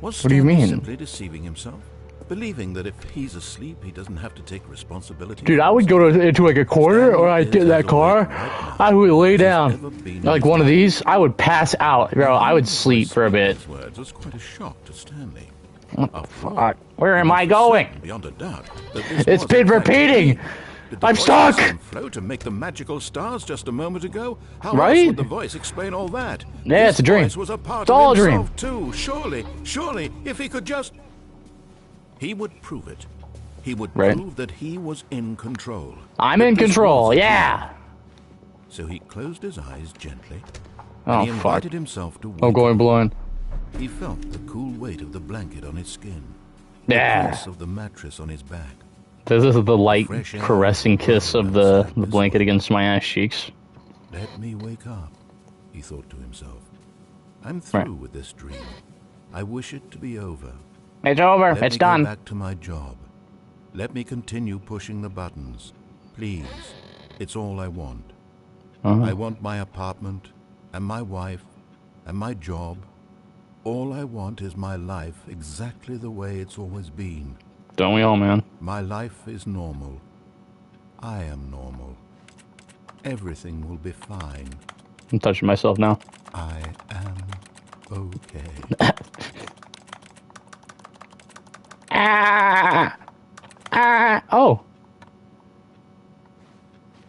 S3: Was
S1: What do you
S3: Stanley
S1: mean?
S3: simply deceiving himself? Believing that if he's asleep, he doesn't have to take responsibility.
S1: Dude,
S3: for
S1: I would go
S3: himself?
S1: into like a corner, or I'd get in that car. I would lay down. Like one of these, I would pass out, bro. I would sleep for a bit.
S3: Those words was quite a shock to Stanley.
S1: What the
S3: After all,
S1: fuck? Where am
S3: it
S1: I
S3: was
S1: going?
S3: certain beyond a doubt that this
S1: It's
S3: was
S1: been
S3: in fact
S1: repeating.
S3: a dream. Did the
S1: I'm
S3: voice
S1: stuck.
S3: listen float and make the magical stars just a moment ago? How
S1: Right?
S3: else would the voice explain all that?
S1: Yeah,
S3: This
S1: it's a dream.
S3: voice was a part
S1: It's all a
S3: of
S1: dream.
S3: himself too. Surely, if he could just... He would prove it. He would
S1: Right.
S3: prove that he was in control.
S1: I'm
S3: That
S1: in
S3: this
S1: control,
S3: was a
S1: yeah.
S3: dream. So he closed his eyes gently.
S1: Oh,
S3: and he
S1: fuck.
S3: invited himself to wake
S1: I'm going
S3: up.
S1: blind.
S3: He felt the cool weight of the blanket on his skin.
S1: Yeah.
S3: The press of the mattress on his back.
S1: This is the light,
S3: Fresh air
S1: caressing kiss
S3: blowing
S1: of the
S3: outside this
S1: blanket
S3: way.
S1: against my ass cheeks.
S3: Let me wake up, he thought to himself. I'm
S1: Right.
S3: through with this dream. I wish it to be over.
S1: It's over.
S3: Let
S1: It's
S3: me go
S1: done.
S3: back to my job. Let me continue pushing the buttons. Please. It's all I want. I want my apartment, and my wife, and my job. All I want is my life exactly the way it's always been.
S1: Don't we all, man?
S3: My life is normal. I am normal. Everything will be fine.
S1: I'm touching myself now.
S3: I am okay.
S1: Ah! Ah! Oh.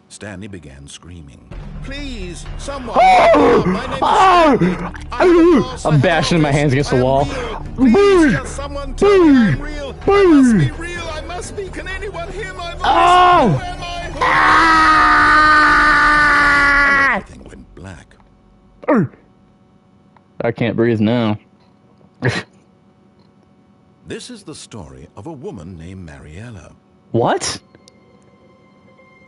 S3: Stanley began screaming. Please, someone!
S1: Oh!
S3: My name is
S1: Oh!
S3: Stanley. I'm the boss.
S1: I'm
S3: I
S1: bashing
S3: have
S1: my
S3: this.
S1: hands against the
S3: I am
S1: wall.
S3: real. Please,
S1: Boo!
S3: can someone tell me I'm real? I must be real. I must be. Can anyone hear my voice?
S1: Oh!
S3: Who am I? Who
S1: Ah!
S3: Everything went black.
S1: I can't breathe now.
S3: This is the story of a woman named Mariella.
S1: What?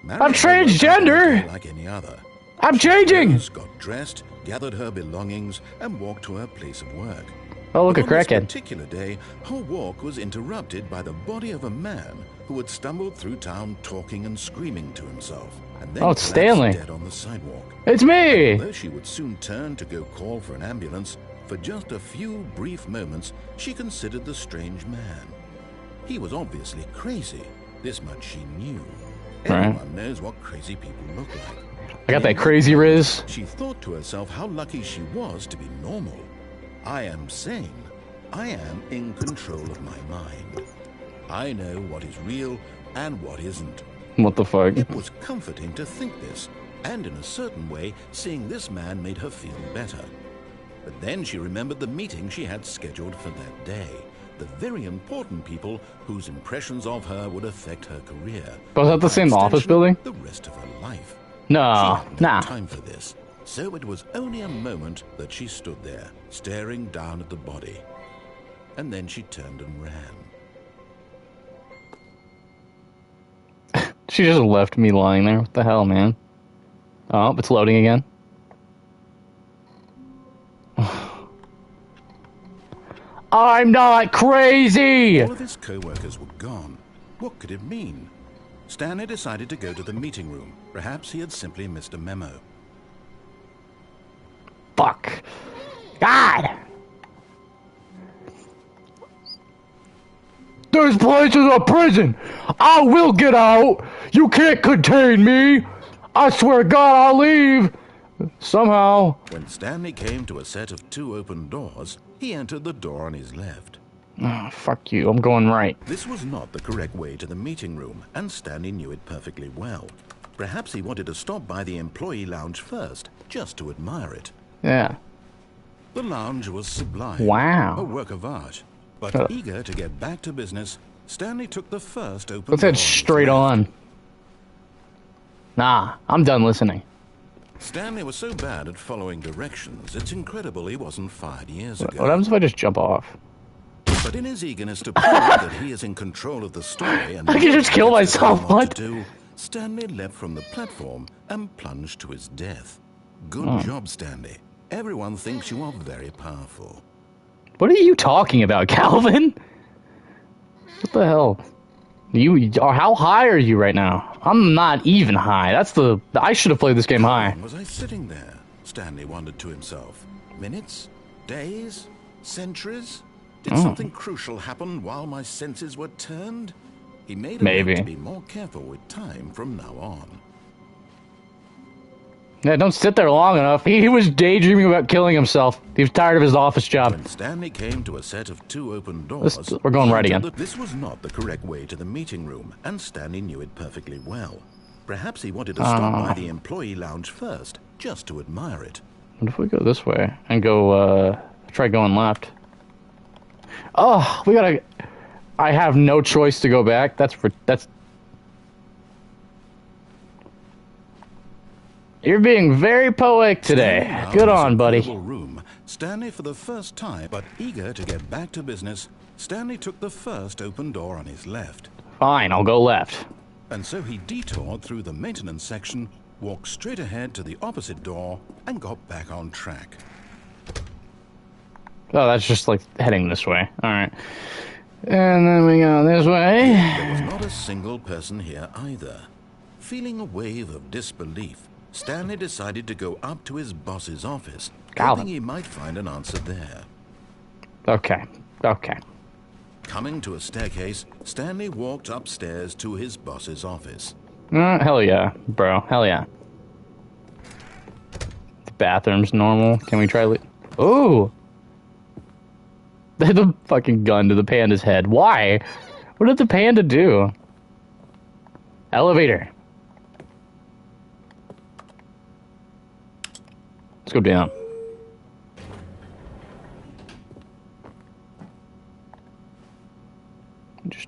S3: Mariella
S1: transgender!
S3: woke up like any other.
S1: I'm changing!
S3: Rose got dressed, gathered her belongings, and walked to her place of work.
S1: Oh, look, a
S3: But on this
S1: crackhead.
S3: particular day, her walk was interrupted by the body of a man who had stumbled through town talking and screaming to himself, and then
S1: Oh, it's
S3: collapsed
S1: Stanley.
S3: dead on the sidewalk.
S1: It's me!
S3: Though she would soon turn to go call for an ambulance, for just a few brief moments, she considered the strange man. He was obviously crazy. This much she knew.
S1: Right.
S3: Everyone knows what crazy people look like.
S1: I got that crazy riz.
S3: She thought to herself how lucky she was to be normal. I am sane. I am in control of my mind. I know what is real and what isn't.
S1: What the fuck?
S3: It was comforting to think this, and in a certain way, seeing this man made her feel better. But then she remembered the meeting she had scheduled for that day. The very important people whose impressions of her would affect her career.
S1: Was that the
S3: By
S1: same office
S3: extension,
S1: building?
S3: The rest of her life.
S1: No,
S3: She had no
S1: nah.
S3: time for this, so it was only a moment that she stood there, staring down at the body. And then she turned and ran.
S1: She just left me lying there. What the hell, man? Oh, it's loading again. I'm not crazy!
S3: All of his co-workers were gone. What could it mean? Stanley decided to go to the meeting room. Perhaps he had simply missed a memo.
S1: fuck. God! This place is a prison! I will get out! You can't contain me! I swear to God I'll leave! Somehow.
S3: When Stanley came to a set of 2 open doors, he entered the door on his left.
S1: Oh, fuck you, I'm going right.
S3: This was not the correct way to the meeting room, and Stanley knew it perfectly well. Perhaps he wanted to stop by the employee lounge first, just to admire it.
S1: Yeah.
S3: The lounge was sublime.
S1: Wow.
S3: A work of art. But eager to get back to business, Stanley took the first open
S1: Let's
S3: door.
S1: head straight on. Nah, I'm done listening.
S3: Stanley was so bad at following directions, it's incredible he wasn't fired years ago.
S1: What happens if I just jump off?
S3: But in his eagerness to prove that he is in control of the story and
S1: I can just kill myself, what?
S3: to do, Stanley leapt from the platform and plunged to his death. Good job, Stanley. Everyone thinks you are very powerful.
S1: What are you talking about, Calvin? What the hell? How high are you right now? I'm not even high. I should have played this game high.
S3: How long was I sitting there? Stanley wondered to himself. Minutes? Days? Centuries? Did something crucial happen while my senses were turned? He made a note to be more careful with time from now on.
S1: Yeah, don't sit there long enough. He was daydreaming about killing himself. He was tired of his office job.
S3: When Stanley came to a set of 2 open doors...
S1: We're going right again.
S3: This was not the correct way to the meeting room, and Stanley knew it perfectly well. Perhaps he wanted to stop by the employee lounge first, just to admire it.
S1: What if we go this way and go, try going left? Oh, we gotta... I have no choice to go back. That's... You're being very poetic today. Good on, buddy.
S3: Room, Stanley, for the first time, but eager to get back to business, Stanley took the first open door on his left.
S1: Fine, I'll go left.
S3: And so he detoured through the maintenance section, walked straight ahead to the opposite door, and got back on track.
S1: Oh, that's just like heading this way. Alright. And then we go this way.
S3: There was not a single person here either. Feeling a wave of disbelief, Stanley decided to go up to his boss's office, hoping he might find an answer there.
S1: Okay.
S3: Coming to a staircase, Stanley walked upstairs to his boss's office.
S1: Hell yeah, bro. Hell yeah. The bathroom's normal. Can we try... Ooh! The fucking gun to the panda's head. Why? What did the panda do? Elevator. Let's go down. Just...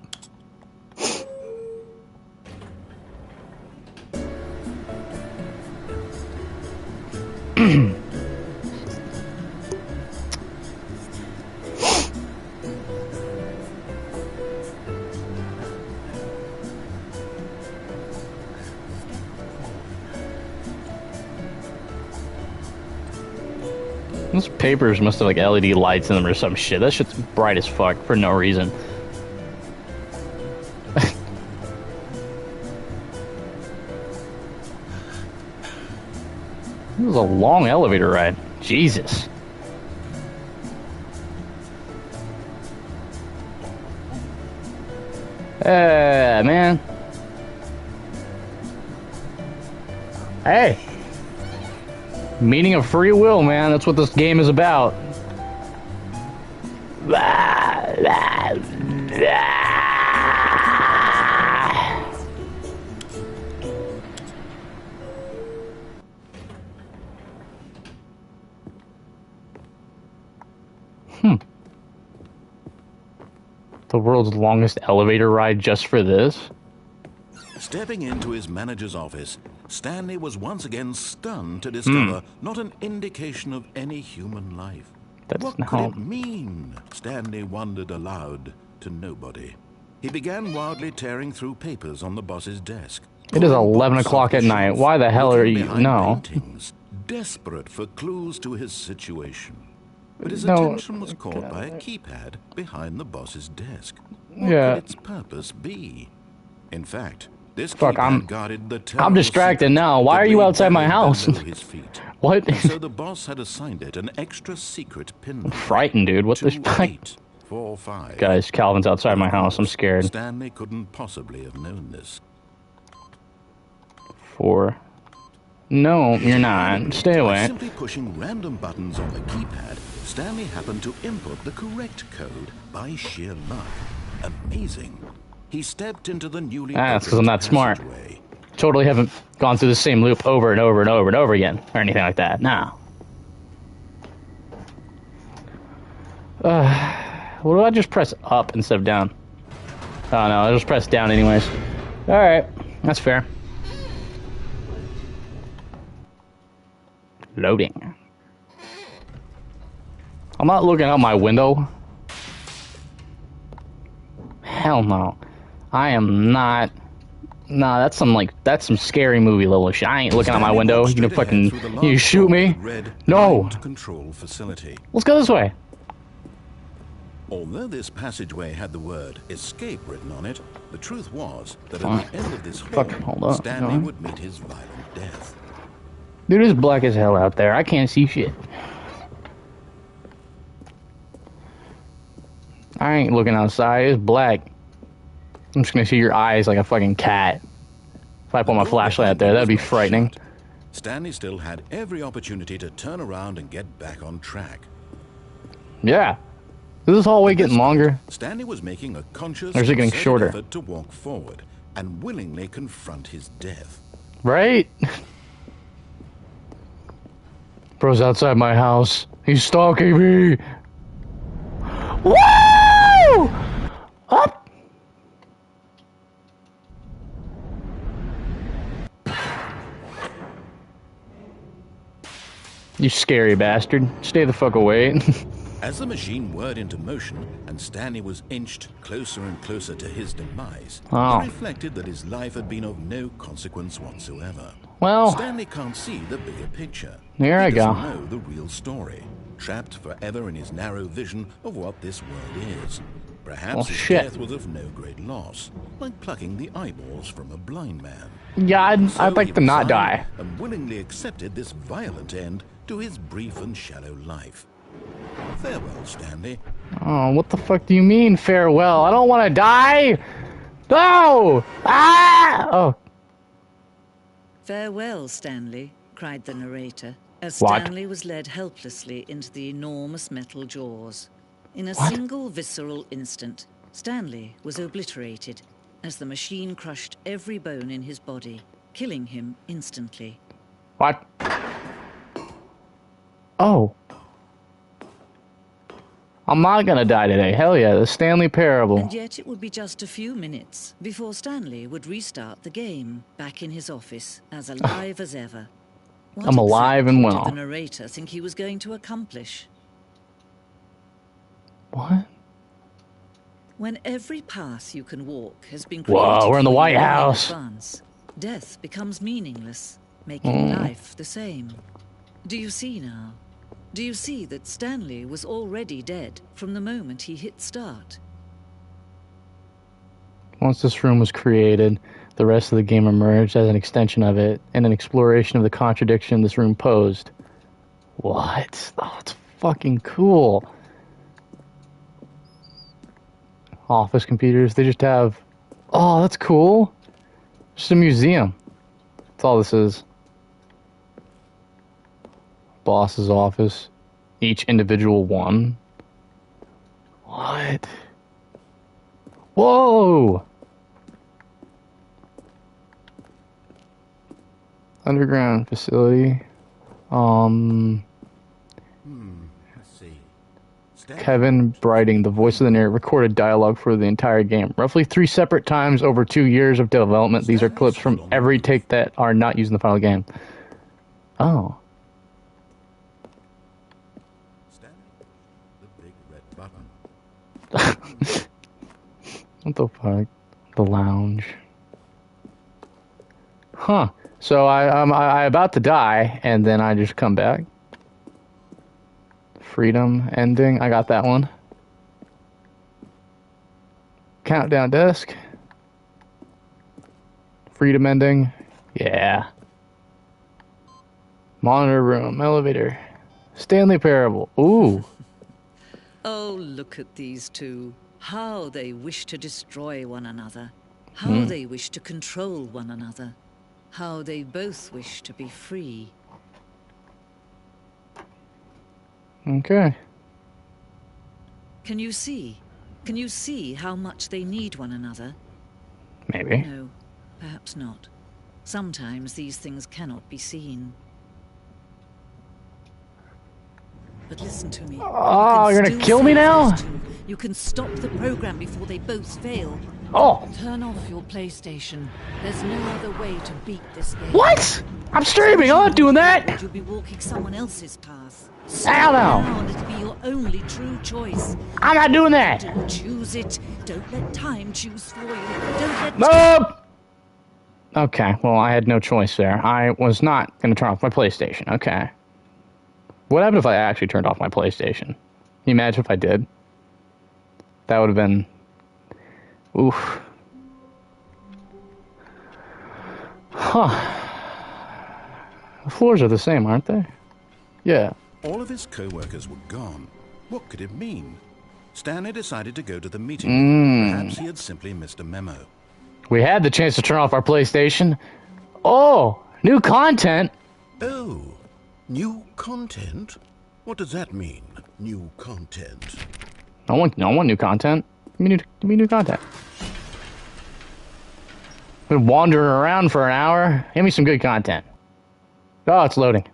S1: Those papers must have like LED lights in them or some shit. That shit's bright as fuck for no reason. This was a long elevator ride. Jesus. Man. Hey. Meaning of free will, man. That's what this game is about. The world's longest elevator ride just for this?
S3: Stepping into his manager's office, Stanley was once again stunned to discover not an indication of any human life. What could it mean? Stanley wondered aloud to nobody. He began wildly tearing through papers on the boss's desk.
S1: It is 11 o'clock at night. Why the hell are you... No.
S3: Paintings, desperate for clues to his situation. But his attention was caught by a keypad behind the boss's desk. What could its purpose be? In fact, This
S1: Fuck,
S3: keypad guarded the
S1: I'm
S3: terrible
S1: distracted
S3: secret
S1: now. Why
S3: that
S1: are you
S3: lay
S1: outside my
S3: buried
S1: house?
S3: below his feet.
S1: What?
S3: And so the boss had assigned it an extra secret pin
S1: I'm
S3: number.
S1: frightened, dude. What the fuck?
S3: 2845.
S1: Guys, Calvin's outside my
S3: Of
S1: house. I'm
S3: course,
S1: scared.
S3: Stanley couldn't possibly have known this.
S1: 4. No, you're not. Stay
S3: By
S1: away.
S3: simply pushing random buttons on the keypad, Stanley happened to input the correct code by sheer luck. Amazing. He stepped into the newly
S1: That's because I'm not smart.
S3: passageway.
S1: Totally haven't gone through the same loop over and over and over and over again, or anything like that. No. What do I just press up instead of down? Oh no, I just press down anyways. Alright, that's fair. Loading. I'm not looking out my window. Hell no. I am not. Nah, that's some scary movie level shit. I ain't looking out my window. You gonna fucking, you shoot me? No.
S3: Control facility.
S1: Let's go this way.
S3: Although this passageway had the word escape written on it, the truth was that at the end of this hall,
S1: Hold on.
S3: Stanley would meet his violent death.
S1: Dude, it's black as hell out there. I can't see shit. I ain't looking outside. It's black. I'm just gonna see your eyes like a fucking cat. If I put my flashlight out there, that'd be frightening.
S3: Stanley still had every opportunity to turn around and get back on track.
S1: Yeah. Is this hallway getting longer?
S3: Stanley was making a conscious
S1: Or is it getting
S3: concerted
S1: shorter?
S3: effort to walk forward and willingly confront his death.
S1: Right? Bro's outside my house. He's stalking me. Woo! Up! You scary bastard. Stay the fuck away.
S3: As the machine whirred into motion and Stanley was inched closer and closer to his demise,
S1: Oh.
S3: he reflected that his life had been of no consequence whatsoever.
S1: Well,
S3: Stanley can't see the bigger picture.
S1: There I
S3: he
S1: go.
S3: doesn't know the real story, trapped forever in his narrow vision of what this world is. Perhaps
S1: Well,
S3: his
S1: shit.
S3: death was of no great loss, like plucking the eyeballs from a blind man.
S1: yeah, I'd
S3: So
S1: like
S3: he
S1: to not
S3: resigned
S1: die.
S3: and willingly accepted this violent end to his brief and shallow life. Farewell, Stanley.
S1: Oh, what the fuck do you mean, farewell? I don't want to die! No! Ah! Oh,
S5: Farewell, Stanley, cried the narrator, as
S1: What?
S5: Stanley was led helplessly into the enormous metal jaws. In a
S1: What?
S5: single visceral instant, Stanley was obliterated as the machine crushed every bone in his body, killing him instantly.
S1: what? Oh. I'm not gonna die today. Hell yeah, the Stanley Parable.
S5: And yet it would be just a few minutes before Stanley would restart the game, back in his office, as alive as ever. What
S1: I'm alive and
S5: exactly
S1: well.
S5: did the narrator think he was going to accomplish?
S1: What?
S5: When every path you can walk has been
S1: Whoa,
S5: created
S1: we're in the
S5: for
S1: White
S5: you in
S1: House.
S5: advance, death becomes meaningless, making life the same. Do you see now? Do you see that Stanley was already dead from the moment he hit start?
S1: Once this room was created, the rest of the game emerged as an extension of it, and an exploration of the contradiction this room posed. What? Oh, it's fucking cool. Office computers, they just have... Oh, that's cool. Just a museum. That's all this is. Boss's office. Each individual one. What? Whoa! Underground facility.
S3: Let's see. Stanley
S1: Kevin Briding, the voice of the narrator, recorded dialogue for the entire game. Roughly 3 separate times over 2 years of development. These are clips from every take that are not used in the final game. Oh.
S3: Stanley pushed the big red button.
S1: What the fuck? The lounge. Huh. So I about to die, and then I just come back. Freedom ending. I got that one. Countdown desk. Freedom ending. Yeah. Monitor room, elevator. Stanley Parable. Ooh.
S5: Oh, look at these two. How they wish to destroy one another. How they wish to control one another. How they both wish to be free.
S1: Okay.
S5: Can you see? Can you see how much they need one another?
S1: Maybe.
S5: No, perhaps not. Sometimes these things cannot be seen. But listen to me.
S1: Oh, you're gonna
S5: still
S1: kill me
S5: save
S1: now?
S5: those two. You can stop the program before they both fail.
S1: Oh.
S6: Turn off your PlayStation. There's no other way to beat this game.
S1: What? I'm streaming. I'm not doing that.
S5: You'll be walking someone else's path.
S1: Hell no.
S5: Now it'll be your only true choice.
S1: I'm not doing that.
S5: Don't choose it. Don't let time choose for you. Don't let
S1: Nope. Okay, well, I had no choice there. I was not going to turn off my PlayStation. Okay. What happened if I actually turned off my PlayStation? Can you imagine if I did? That would have been... Oof. Huh. The floors are the same, aren't they? Yeah.
S3: All of his co-workers were gone. What could it mean? Stanley decided to go to the meeting. Perhaps he had simply missed a memo.
S1: We had the chance to turn off our PlayStation. Oh, new content.
S3: Oh, new content? What does that mean, new content?
S1: I want new content. Give me new content. Been wandering around for an hour. Give me some good content. Oh, it's loading.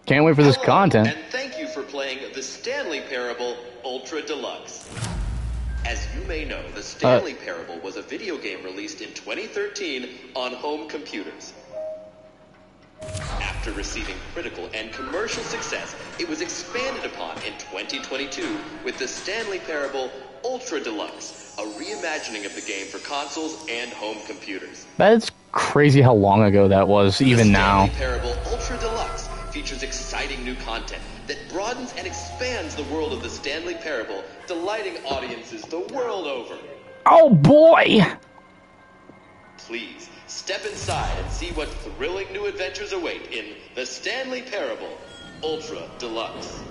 S1: Can't wait for this content.
S7: And thank you for playing the Stanley Parable Ultra Deluxe. As you may know, the Stanley Parable was a video game released in 2013 on home computers. After receiving critical and commercial success, it was expanded upon in 2022 with the Stanley Parable Ultra Deluxe, a reimagining of the game for consoles and home computers.
S1: That's crazy how long ago that was, even now.
S7: The Stanley Parable Ultra Deluxe features exciting new content that broadens and expands the world of the Stanley Parable, delighting audiences the world over.
S1: Oh boy!
S7: Please, step inside and see what thrilling new adventures await in the Stanley Parable Ultra Deluxe.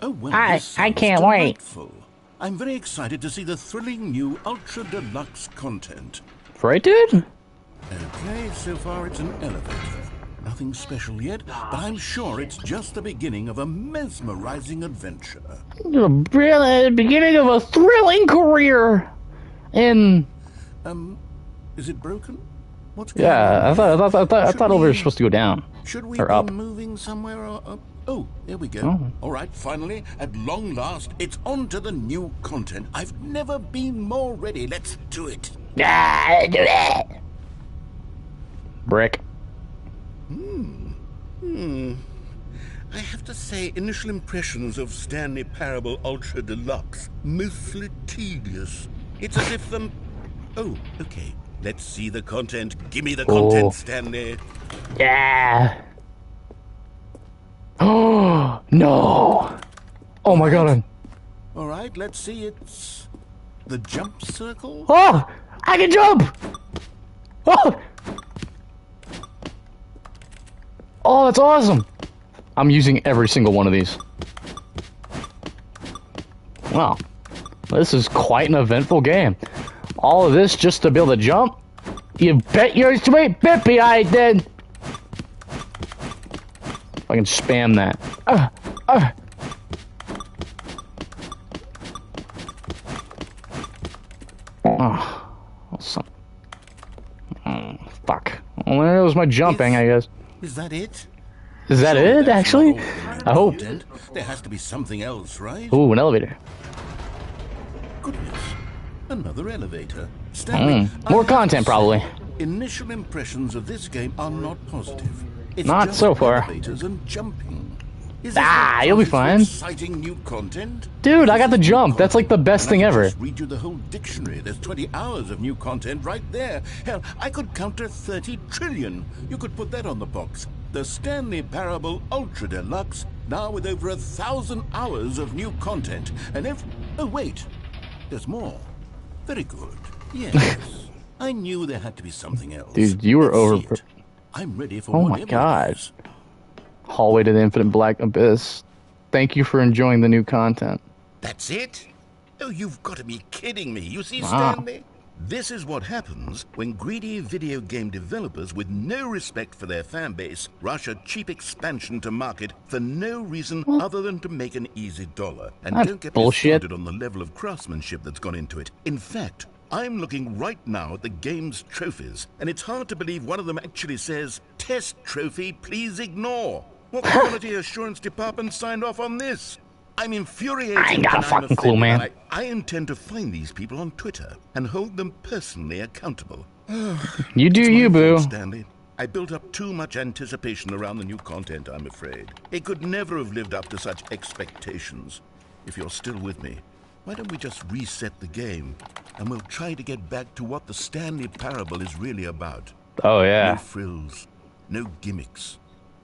S3: Oh, well,
S1: I
S3: this sounds
S1: can't wait.
S3: delightful. I'm very excited to see the thrilling new Ultra Deluxe content.
S1: Right, dude?
S3: Okay, so far it's an elevator. Nothing special yet, but I'm sure it's just the beginning of a mesmerizing adventure.
S1: The beginning of a thrilling career in...
S3: Is it broken? What's going on?
S1: Yeah, I thought we were
S3: we-
S1: supposed to go down.
S3: Should we
S1: Or
S3: be
S1: up.
S3: moving somewhere or up? Oh, there we go.
S1: Oh.
S3: All right, finally, at long last, it's on to the new content. I've never been more ready. Let's do it.
S1: Ah, do it! Brick.
S3: I have to say, initial impressions of Stanley Parable Ultra Deluxe, mostly tedious. It's as if Oh, okay. Let's see the content. Give me the content, Stanley.
S1: Yeah. Oh, no. Oh my god.
S3: All right, let's see. It's the jump circle.
S1: Oh, I can jump. Oh. Oh, that's awesome. I'm using every single one of these. Wow. This is quite an eventful game. All of this just to be able to jump? You bet your sweet bippy I did. If I can spam that. Oh, awesome. Fuck. Well, there was my jumping, I guess.
S3: Is that it?
S1: Is that
S3: Surely
S1: it,
S3: that's
S1: actually?
S3: not all the
S1: I hope.
S3: content. There has to be something else, right?
S1: Ooh, an elevator.
S3: Goodness. Another elevator. Stanley,
S1: More
S3: I have
S1: content,
S3: to
S1: probably.
S3: say, initial impressions of this game are not positive. It's
S1: Not
S3: just
S1: so far.
S3: elevators and jumping. Is this
S1: Ah,
S3: not
S1: you'll be
S3: positive for
S1: fine.
S3: Exciting new content.
S1: Dude, I got the
S3: This is new
S1: jump. That's like the
S3: content,
S1: best
S3: and
S1: thing
S3: I could
S1: ever.
S3: just read you the whole dictionary. There's 20 hours of new content right there. Hell, I could count to 30 trillion. You could put that on the box. The Stanley Parable Ultra Deluxe Now with over 1,000 hours of new content and oh wait, there's more. Very good. Yes. I knew there had to be something else.
S1: Dude, you were
S3: Let's
S1: over.
S3: see it. I'm ready for
S1: Oh my
S3: whatever it
S1: god.
S3: is.
S1: Hallway to the Infinite Black Abyss. Thank you for enjoying the new content.
S3: That's it? Oh, you've got to be kidding me. You see,
S1: Wow.
S3: Stanley? This is what happens when greedy video game developers with no respect for their fan base rush a cheap expansion to market for no reason other than to make an easy dollar. And
S1: That's
S3: don't get
S1: bullshit.
S3: me started on the level of craftsmanship that's gone into it. In fact, I'm looking right now at the game's trophies, and it's hard to believe one of them actually says, "Test trophy, please ignore." What quality assurance department signed off on this? I'm infuriated.
S1: I ain't got a
S3: and I'm
S1: fucking clue,
S3: offended,
S1: man.
S3: and I intend to find these people on Twitter and hold them personally accountable.
S1: You do
S3: It's
S1: you,
S3: my
S1: boo.
S3: fault, Stanley. I built up too much anticipation around the new content, I'm afraid. It could never have lived up to such expectations. If you're still with me, why don't we just reset the game, and we'll try to get back to what the Stanley Parable is really about.
S1: Oh,
S3: No
S1: yeah.
S3: frills, no gimmicks.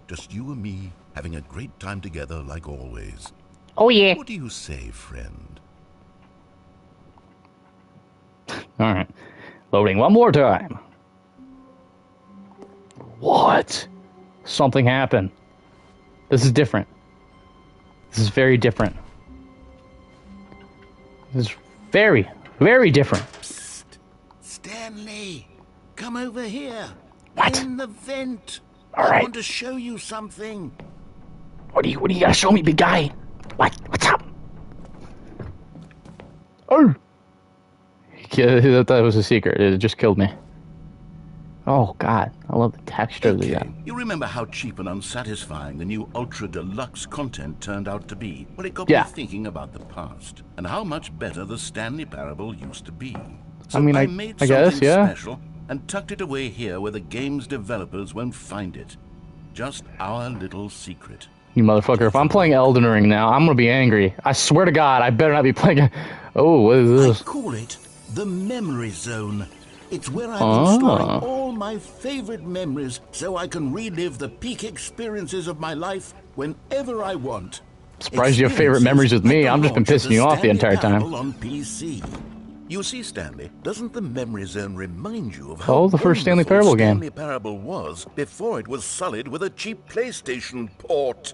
S3: Just you and me having a great time together like always.
S1: Oh, yeah.
S3: What do you say, friend?
S1: Alright. Loading one more time. What? Something happened. This is different. This is very different. This is very, very different.
S3: Psst. Stanley, come over here.
S1: What?
S3: In the vent.
S1: All
S3: I
S1: right.
S3: want to show you something.
S1: What do you gotta show me, big guy? What's up? Oh! Yeah, that was a secret. It just killed me. Oh, God. I love the texture of the
S3: Okay,
S1: game.
S3: you remember how cheap and unsatisfying the new Ultra Deluxe content turned out to be? Well, it got
S1: Yeah.
S3: me thinking about the past and how much better the Stanley Parable used to be. So
S1: I mean, I
S3: made
S1: guess,
S3: something
S1: yeah.
S3: special and tucked it away here where the game's developers won't find it. Just our little secret.
S1: You motherfucker. If I'm playing Elden Ring now, I'm gonna be angry. I swear to God, I better not be playing. Oh, what is
S3: I
S1: this?
S3: call it the Memory Zone. It's where I'm
S1: Ah.
S3: storing all my favorite memories so I can relive the peak experiences of my life whenever I want.
S1: Surprised you have favorite memories with me.
S3: Experiences
S1: I've just been
S3: like the
S1: pissing you off the
S3: Stanley
S1: entire time.
S3: Parable on PC. You see, Stanley, doesn't the Memory Zone remind you of
S1: Oh,
S3: how
S1: the first Stanley
S3: wonderful
S1: Parable game.
S3: Stanley Parable was before it was sullied with a cheap PlayStation port?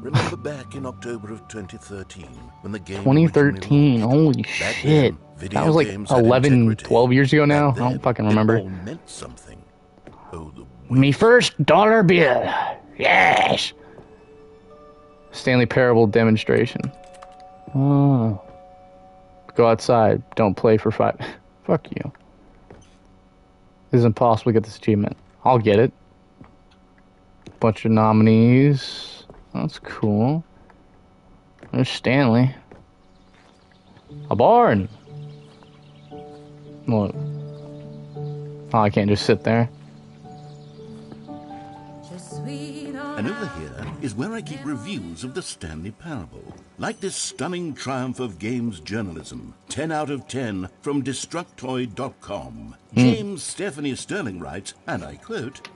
S3: Remember back in October of 2013 when the game
S1: 2013.
S3: originally
S1: Holy
S3: launched? Back
S1: shit.
S3: then, video
S1: That was like
S3: games had
S1: 11,
S3: integrity.
S1: 12 years ago now.
S3: Back
S1: I don't
S3: then,
S1: fucking
S3: it
S1: remember.
S3: all meant something. Oh, the
S1: Me first dollar bill. Yes. Stanley Parable demonstration. Oh. Go outside. Don't play for 5. Fuck you. It's impossible to get this achievement. I'll get it. Bunch of nominees. That's cool. There's Stanley. A barn. Look. Oh, I can't just sit there.
S3: And over here is where I keep reviews of the Stanley Parable. Like this stunning triumph of games journalism. 10 out of 10 from Destructoid.com. James Stephanie Sterling writes, and I quote,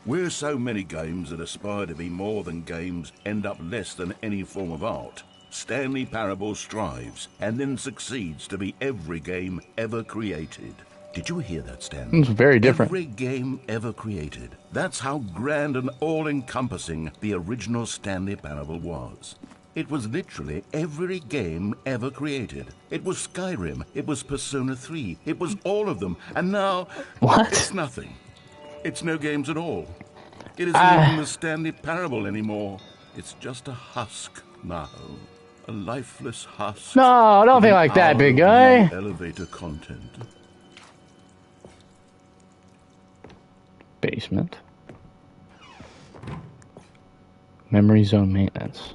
S3: "Where so many games that aspire to be more than games end up less than any form of art, Stanley Parable strives and then succeeds to be every game ever created." Did you hear that, Stanley?
S1: It's very different.
S3: Every game ever created. That's how grand and all-encompassing the original Stanley Parable was. It was literally every game ever created. It was Skyrim. It was Persona 3. It was all of them. And now,
S1: What?
S3: it's nothing. It's no games at all. It isn't even the Stanley Parable anymore. It's just a husk now. A lifeless husk.
S1: No, don't
S3: with
S1: think
S3: an
S1: like that,
S3: hour
S1: big
S3: of
S1: guy.
S3: new elevator content.
S1: Basement. Memory zone maintenance.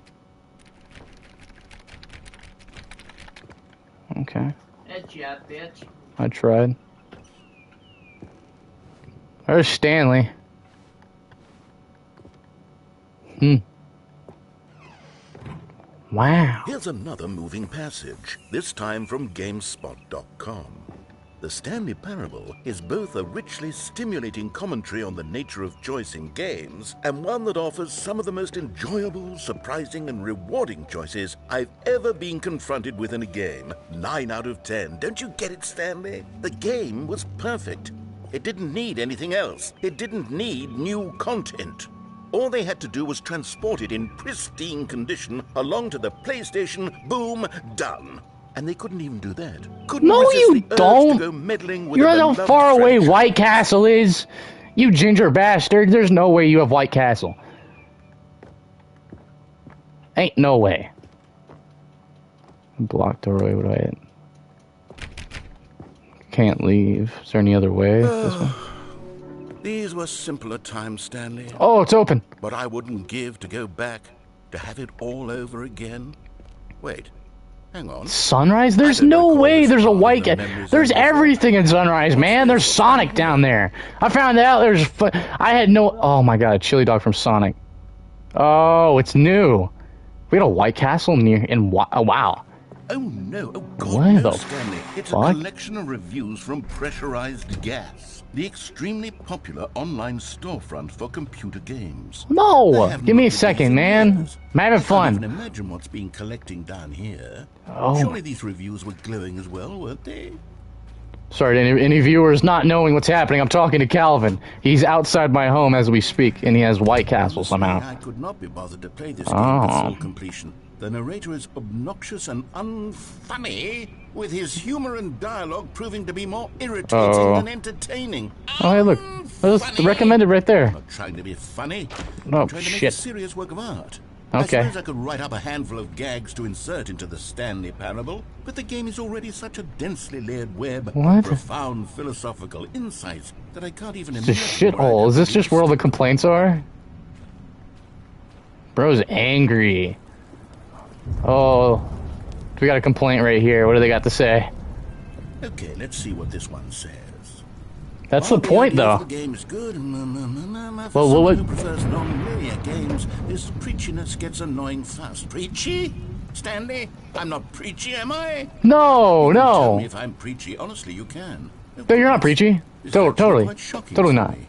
S1: Okay.
S8: Headshot, bitch.
S1: I tried. There's Stanley. Wow.
S3: Here's another moving passage, this time from GameSpot.com. The Stanley Parable is both a richly stimulating commentary on the nature of choice in games and one that offers some of the most enjoyable, surprising, and rewarding choices I've ever been confronted with in a game. 9 out of 10. Don't you get it, Stanley? The game was perfect. It didn't need anything else. It didn't need new content. All they had to do was transport it in pristine condition along to the PlayStation. Boom, done. And they couldn't even do that. Couldn't
S1: No,
S3: resist
S1: you
S3: the urge
S1: don't.
S3: to go meddling with
S1: You
S3: a
S1: know how
S3: beloved
S1: far away
S3: franchise.
S1: White Castle is? You ginger bastard. There's no way you have White Castle. Ain't no way. Block doorway, what do I hit? Can't leave. Is there any other way? This one?
S3: These were simpler times, Stanley.
S1: Oh, it's open.
S3: But I wouldn't give to go back, to have it all over again. Wait, hang on.
S1: Sunrise? There's
S3: I don't
S1: no
S3: recall
S1: way
S3: this
S1: there's a
S3: part in
S1: White
S3: the
S1: Castle.
S3: memories
S1: There's
S3: I have.
S1: everything in Sunrise, man. There's Sonic down there. I found out there's... I had no... Oh my god, a chili dog from Sonic. Oh, it's new. We got a White Castle near... Oh, wow.
S3: Oh no, oh God,
S1: Why
S3: no,
S1: the
S3: Stanley. It's
S1: fuck?
S3: a collection of reviews from Pressurized Gas, the extremely popular online storefront for computer games. I
S1: No!
S3: haven't
S1: Give me a
S3: looked at these
S1: second,
S3: in
S1: man.
S3: years.
S1: I'm having
S3: I can't even
S1: fun.
S3: imagine what's been collecting down here.
S1: Oh.
S3: Surely these reviews were glowing as well, weren't they?
S1: Sorry to any viewers not knowing what's happening. I'm talking to Calvin. He's outside my home as we speak, and he has White Castle
S3: Honestly,
S1: somehow.
S3: I could not be bothered to play this game to
S1: Oh.
S3: full completion. The narrator is obnoxious and unfunny, with his humor and dialogue proving to be more irritating than entertaining.
S1: Oh, hey, look. That's
S3: Unfunny.
S1: recommended right there.
S3: I'm not trying to be funny.
S1: Oh,
S3: I'm trying to make a
S1: shit.
S3: serious work of art.
S1: Okay.
S3: I suppose I could write up a handful of gags to insert into the Stanley Parable, but the game is already such a densely layered web
S1: What?
S3: of profound philosophical insights that I can't even
S1: It's a
S3: imagine.
S1: shithole. Is this just where all the complaints are? Bro's angry. Oh. We got a complaint right here. What do they got to say?
S3: Okay, let's see what this one says.
S1: That's
S3: While
S1: the point,
S3: idea
S1: though.
S3: of the game is good. For
S1: Well,
S3: someone
S1: what-
S3: who prefers non-linear games, this preachiness gets annoying fast. Preachy? Stanley? I'm not preachy, am I?
S1: No,
S3: Tell me
S1: no.
S3: if I'm preachy. Honestly, you can.
S1: No, you're not preachy.
S3: This is actually
S1: Totally.
S3: quite shocking
S1: Totally
S3: to
S1: not.
S3: me.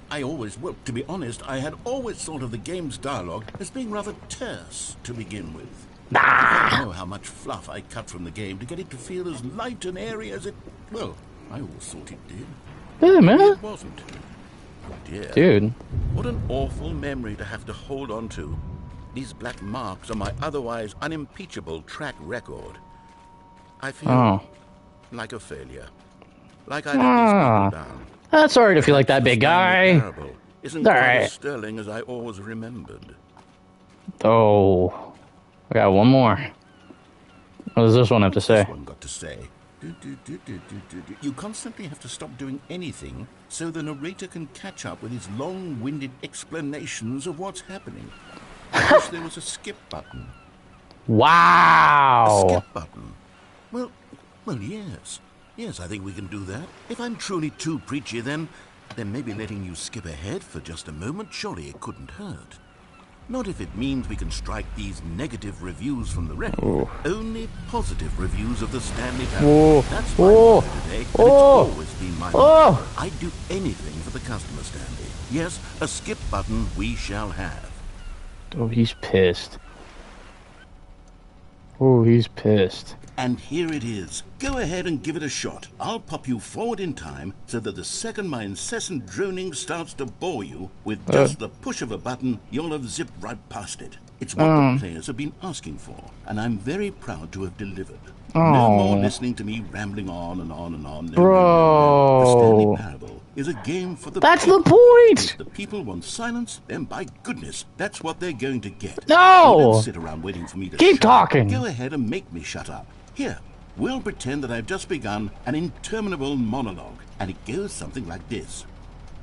S3: I always, well, to be honest, I had always thought of the game's dialogue as being rather terse to begin with. I don't know how much fluff I cut from the game to get it to feel as light and airy as it... Well, I always thought it did.
S1: Hey, man.
S3: It wasn't. Oh dear.
S1: Dude.
S3: What an awful memory to have to hold on to. These black marks are my otherwise unimpeachable track record. I feel
S1: Oh.
S3: like a failure. Like I let these people down.
S1: That's sorry to feel like that big
S3: Stanley
S1: guy.
S3: Parable isn't
S1: All
S3: quite
S1: right.
S3: as sterling as I always remembered.
S1: Oh. I got one more. What does this one have to say?
S3: This one got to say. You constantly have to stop doing anything so the narrator can catch up with his long-winded explanations of what's happening. I wish there was a skip button. A
S1: Wow.
S3: skip button? Well, yes. Yes, I think we can do that. If I'm truly too preachy, then maybe letting you skip ahead for just a moment, surely it couldn't hurt. Not if it means we can strike these negative reviews from the record.
S1: Ooh.
S3: Only positive reviews of the Stanley
S1: Whoa.
S3: Parable. That's my
S1: Whoa.
S3: motto today, and
S1: Whoa.
S3: it's always been my motto.
S1: Oh.
S3: I'd do anything for the customer, Stanley. Yes, a skip button we shall have.
S1: Oh, he's pissed. Oh, he's pissed.
S3: And here it is. Go ahead and give it a shot. I'll pop you forward in time so that the second my incessant droning starts to bore you, with just the push of a button, you'll have zipped right past it. It's what the players have been asking for, and I'm very proud to have delivered. No more listening to me rambling on and on and on. No,
S1: Bro.
S3: The Stanley Parable is a game for the
S1: That's
S3: people.
S1: the point.
S3: If the people want silence, then by goodness, that's what they're going to get.
S1: No.
S3: You don't sit around waiting for me to
S1: Keep
S3: shut up.
S1: talking.
S3: Go ahead and make me shut up. Here, we'll pretend that I've just begun an interminable monologue, and it goes something like this.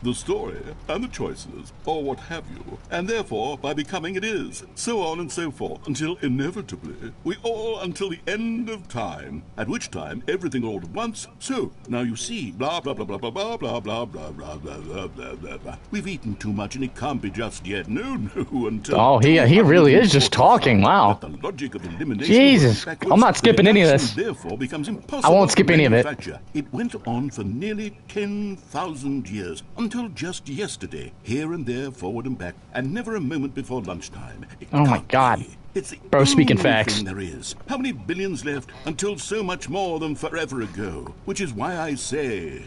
S8: the story, and the choices, or what have you, and therefore, by becoming it is, so on and so forth, until inevitably, we all until the end of time, at which time everything all at once, so, now you see, blah blah blah blah blah blah blah blah blah blah blah blah blah blah blah. We've eaten too much and it can't be just yet, no, until...
S1: Oh, he really is just talking, wow.
S8: The logic of elimination
S1: Jesus, I'm not skipping any of this.
S8: Therefore becomes impossible.
S1: I won't skip any of it.
S8: It went on for nearly 10,000 years, until just yesterday, here and there, forward and back, and never a moment before lunchtime.
S1: Oh my God.
S8: It's the
S1: Bro, speaking
S8: only
S1: facts.
S8: thing there is. How many billions left until so much more than forever ago? Which is why I say,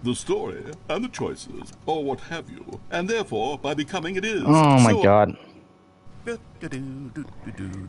S8: the story and the choices, or what have you, and therefore, by becoming it is.
S1: Oh my God.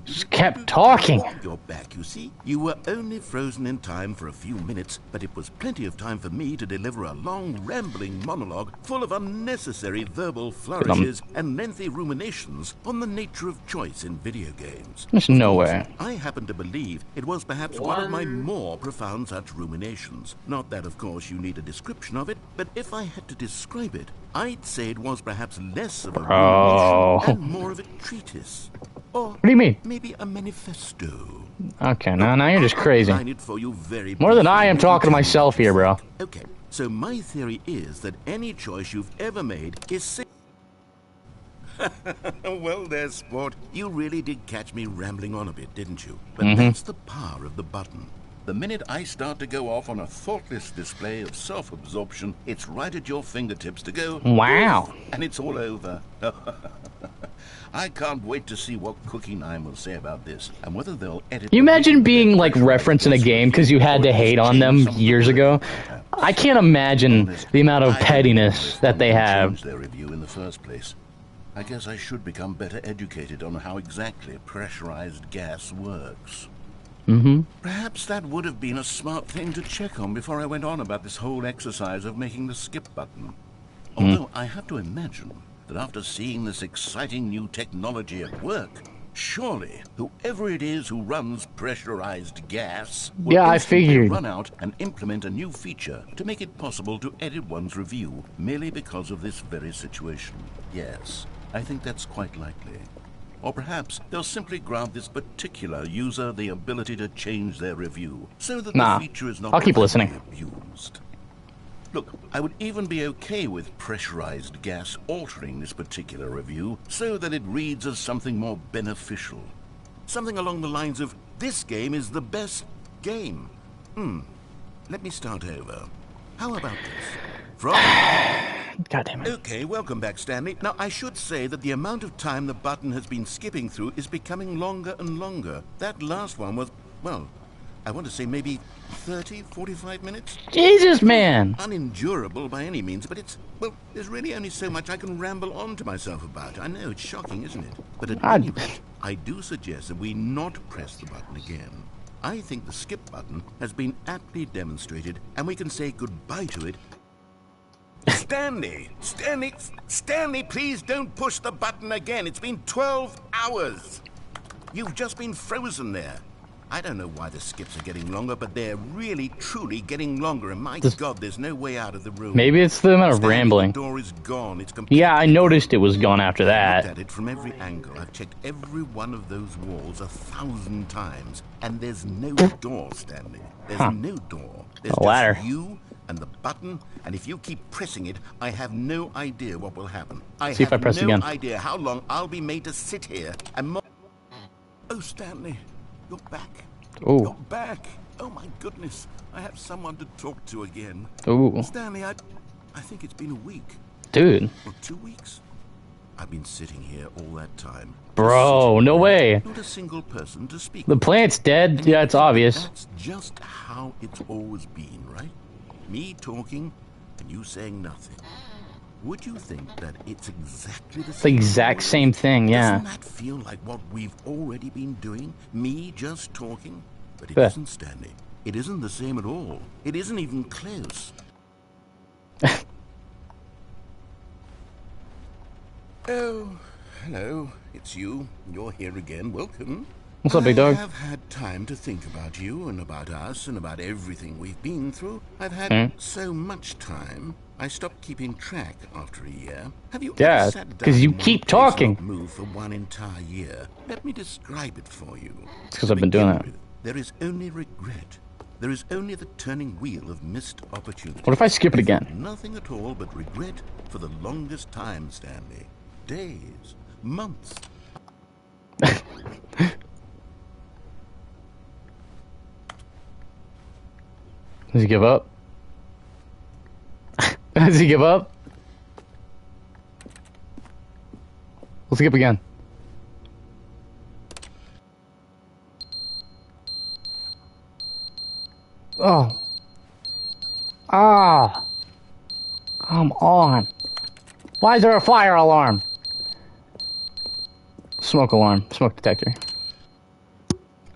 S1: Just kept talking.
S3: You're back, you see. You were only frozen in time for a few minutes, but it was plenty of time for me to deliver a long, rambling monologue full of unnecessary verbal flourishes and lengthy ruminations on the nature of choice in video games.
S1: There's no way.
S3: I happen to believe it was perhaps one of my more profound such ruminations. Not that, of course, you need a description of it, but if I had to describe it, I'd say it was perhaps less of a rumination and more of a treatise. Or
S1: what do you mean?
S3: Maybe a manifesto.
S1: Okay, now you're just crazy.
S3: More
S1: than I am talking to myself here, bro.
S3: Okay, so my theory is that any choice you've ever made is... Well there, sport. You really did catch me rambling on a bit, didn't you? But that's the power of the button. The minute I start to go off on a thoughtless display of self-absorption, it's right at your fingertips to go...
S1: Wow.
S3: And it's all over. I can't wait to see what Cookie 9 will say about this, and whether they'll edit...
S1: You imagine being, like, referenced in a game because you had to hate on them years ago? I can't imagine the amount of pettiness that they have.
S3: Their review in the first place. I guess I should become better educated on how exactly pressurized gas works. Perhaps that would have been a smart thing to check on before I went on about this whole exercise of making the skip button. Although I have to imagine that after seeing this exciting new technology at work, surely whoever it is who runs pressurized gas will
S1: I
S3: instantly
S1: figured.
S3: run out and implement a new feature to make it possible to edit one's review merely because of this very situation. Yes, I think that's quite likely. Or perhaps they'll simply grant this particular user the ability to change their review, so that the feature is not
S1: I'll keep listening.
S3: abused. Look, I would even be okay with pressurized gas altering this particular review so that it reads as something more beneficial. Something along the lines of, this game is the best game. Let me start over. How about this? From...
S1: God damn it.
S3: Okay, welcome back, Stanley. Now, I should say that the amount of time the button has been skipping through is becoming longer and longer. That last one was, well, I want to say maybe 30, 45 minutes?
S1: Jesus, man!
S3: Unendurable by any means, but it's, well, there's really only so much I can ramble on to myself about. I know, it's shocking, isn't it? But at any rate, I do suggest that we not press the button again. I think the skip button has been aptly demonstrated, and we can say goodbye to it. Stanley, please don't push the button again. It's been 12 hours. You've just been frozen there. I don't know why the skips are getting longer, but they're really, truly getting longer. And my God, there's no way out of the room.
S1: Maybe it's the amount of
S3: Stanley,
S1: rambling.
S3: The door is gone. It's
S1: Yeah, I noticed it was gone after
S3: I looked
S1: that.
S3: at it from every angle. I've checked every one of those walls 1,000 times, and there's no door, Stanley. There's no door. There's
S1: A ladder.
S3: just you and the button, and if you keep pressing it, I have no idea what will happen. I
S1: See if I
S3: have
S1: press
S3: no
S1: again.
S3: idea how long I'll be made to sit here and Oh, Stanley, you're back.
S1: Ooh.
S3: You're back. Oh my goodness, I have someone to talk to again.
S1: Ooh.
S3: Stanley, I think it's been a week.
S1: Dude.
S3: Or 2 weeks. I've been sitting here all that time.
S1: Bro, no way.
S3: Not a single person to speak
S1: The
S3: with.
S1: plant's dead. Yeah, it's obvious.
S3: That's just how it's always been, right? Me talking and you saying nothing. Would you think that it's exactly the
S1: It's the
S3: same?
S1: exact same thing, yeah.
S3: Doesn't that feel like what we've already been doing? Me just talking? But it
S1: Yeah.
S3: isn't, Stanley. It isn't the same at all. It isn't even close. Oh, hello. It's you. You're here again. Welcome.
S1: What's up, big dog?
S3: I have had time to think about you and about us and about everything we've been through. I've had so much time. I stopped keeping track after a year. Have you
S1: Yeah,
S3: ever sat down
S1: because you
S3: in one
S1: keep
S3: place and
S1: talking.
S3: not moved for one entire year? Let me describe it for you.
S1: It's because I've been doing that.
S3: There is only regret. There is only the turning wheel of missed opportunity.
S1: What if I skip it again?
S3: Nothing at all but regret for the longest time, Stanley. Days, months.
S1: Does he give up? Does he give up? Let's skip again. Oh. Ah. Come on. Why is there a fire alarm? Smoke alarm. Smoke detector.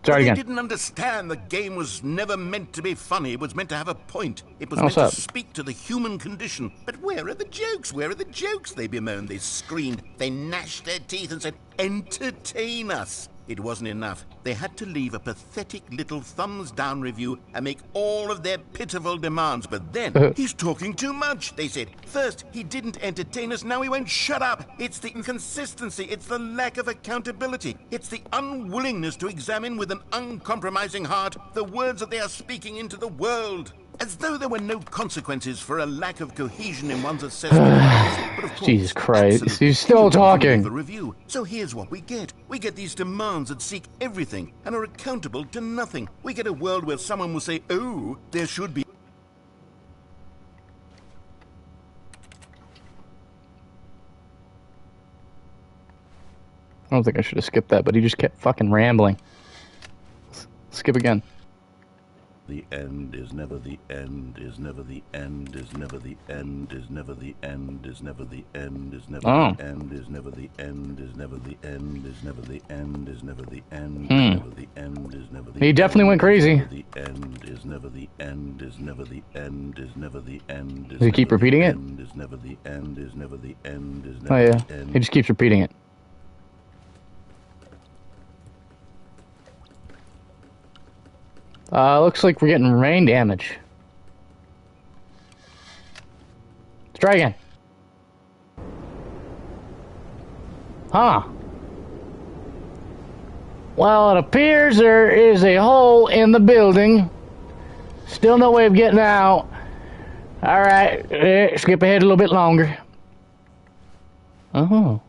S1: Try it again.
S3: They didn't understand the game was never meant to be funny. It was meant to have a point. It was
S1: What's
S3: meant
S1: up?
S3: to speak to the human condition. But where are the jokes? Where are the jokes? They bemoaned, they screamed, they gnashed their teeth and said, entertain us. It wasn't enough. They had to leave a pathetic little thumbs-down review and make all of their pitiful demands. But then, he's talking too much, they said. First, he didn't entertain us, now he won't shut up. It's the inconsistency, it's the lack of accountability. It's the unwillingness to examine with an uncompromising heart the words that they are speaking into the world. As though there were no consequences for a lack of cohesion in one's assessment of others. But of course,
S1: Jesus Christ,
S3: absolutely,
S1: he's still
S3: you can
S1: talking.
S3: remove the review. So here's what we get. We get these demands that seek everything and are accountable to nothing. We get a world where someone will say, oh, there should be...
S1: I don't think I should have skipped that, but he just kept fucking rambling. Skip again.
S3: The end is never the end, is never the end, is never the end, is never the end, is never the end, is never the end, is never the end, is never the end, is never the end, is never the end, never the end, is never the
S1: He definitely went crazy.
S3: The end is never the end, is never the end, is never the end.
S1: Does he keep repeating it?
S3: Is never the end, is never the end, is
S1: Oh
S3: never
S1: yeah,
S3: the end.
S1: he just keeps repeating it. Looks like we're getting rain damage. Let's try again. Huh. Well, it appears there is a hole in the building. Still no way of getting out. Alright, skip ahead a little bit longer. Oh.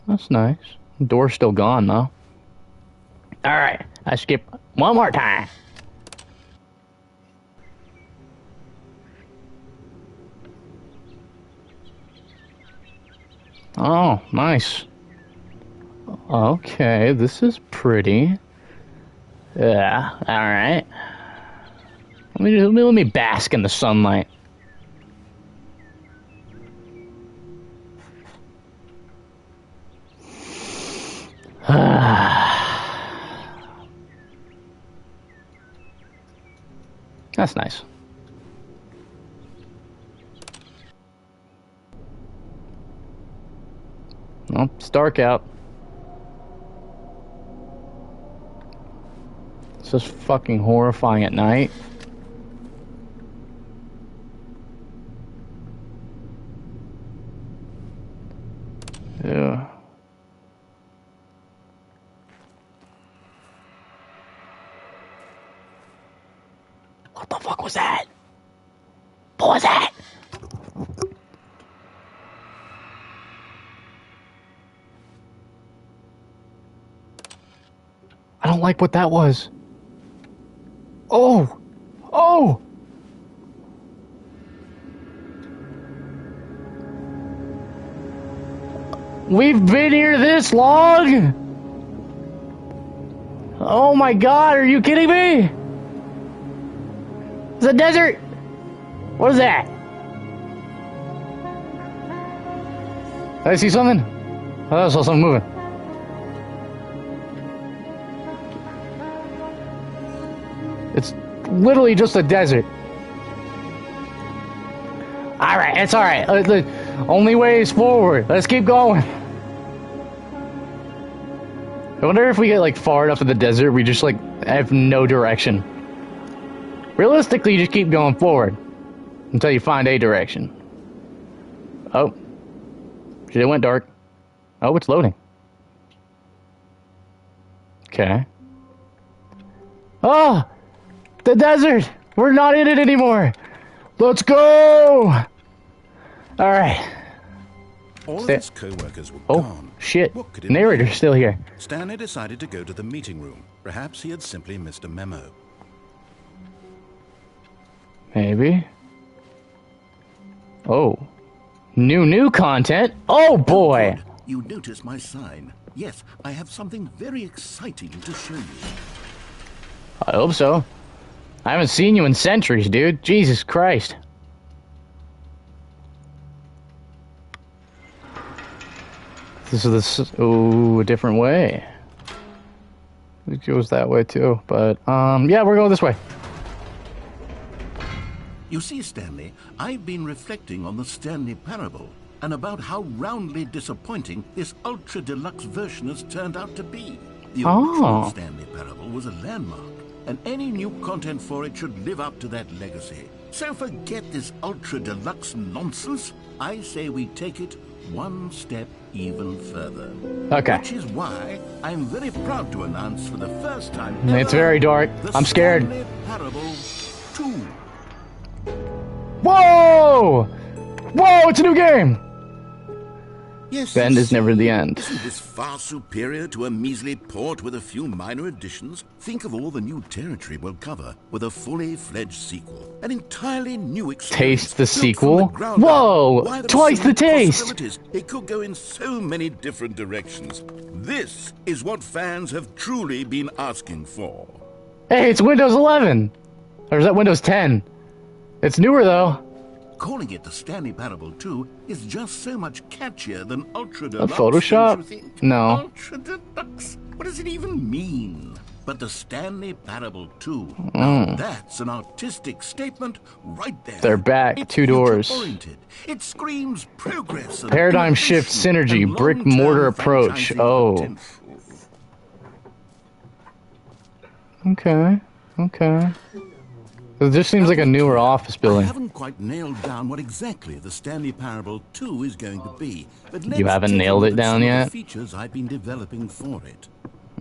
S1: That's nice. The door's still gone, though. Alright, I skip one more time. Oh, nice. Okay, this is pretty. Yeah, alright. Let me bask in the sunlight. That's nice. Well, it's dark out. It's just fucking horrifying at night. Yeah. What the fuck was that? What was that? I don't like what that was. Oh! Oh! We've been here this long? Oh my god, are you kidding me? It's a desert! What is that? Did I see something? I thought I saw something moving. It's literally just a desert. Alright, it's alright. The only way is forward. Let's keep going. wonder if we get like far enough in the desert, we just like have no direction. Realistically, you just keep going forward until you find a direction. Oh, shit! It went dark. Oh, it's loading. Okay. Oh, the desert. We're not in it anymore. Let's go. All right.
S3: All of his co-workers were
S1: Oh,
S3: gone.
S1: shit.
S3: What could it
S1: Narrator's
S3: mean?
S1: still here.
S3: Stanley decided to go to the meeting room. Perhaps he had simply missed a memo.
S1: Maybe. Oh. New content? Oh, boy.
S3: Good. You notice my sign. Yes, I have something very exciting to show you.
S1: I hope so. I haven't seen you in centuries, dude. Jesus Christ. This is this. Oh, a different way. It goes that way too, but yeah, we're going this way.
S3: You see, Stanley, I've been reflecting on the Stanley parable and about how roundly disappointing this ultra deluxe version has turned out to be. The original Stanley parable was a landmark, and any new content for it should live up to that legacy. So forget this ultra deluxe nonsense. I say we take it one step even further.
S1: Okay.
S3: Which is why I'm very proud to announce for the first time
S1: It's
S3: ever,
S1: very dark.
S3: the
S1: I'm scared.
S3: Stanley Parable 2.
S1: Whoa! Whoa, it's a new game!
S3: Yes,
S1: The end is never the end.
S3: Isn't this far superior to a measly port with a few minor additions? Think of all the new territory we'll cover with a fully fledged sequel. An entirely new experience.
S1: Taste the
S3: built from
S1: sequel?
S3: the ground
S1: Whoa!
S3: up. Why, there are
S1: Twice
S3: so
S1: the
S3: many
S1: taste!
S3: possibilities. It could go in so many different directions. This is what fans have truly been asking for.
S1: Hey, it's Windows 11! Or is that Windows 10? It's newer, though.
S3: Calling it the Stanley Parable 2 is just so much catchier than Ultra
S1: A
S3: Deluxe.
S1: Photoshop?
S3: don't you think?
S1: No.
S3: Ultra Deluxe? What does it even mean? But the Stanley Parable 2, now that's an artistic statement right there.
S1: They're back.
S3: It's
S1: 2 doors.
S3: future-oriented. It screams progress and
S1: Paradigm shift
S3: innovation
S1: synergy,
S3: and
S1: brick
S3: long-term
S1: mortar approach.
S3: franchising
S1: Oh.
S3: potential.
S1: Okay. It just seems like a newer office
S3: I
S1: building.
S3: haven't quite nailed down what exactly the Stanley Parable 2 is going to be, but let's
S1: You haven't
S3: take a
S1: nailed
S3: look
S1: it
S3: at
S1: down
S3: some of
S1: yet?
S3: the features I've been developing for it.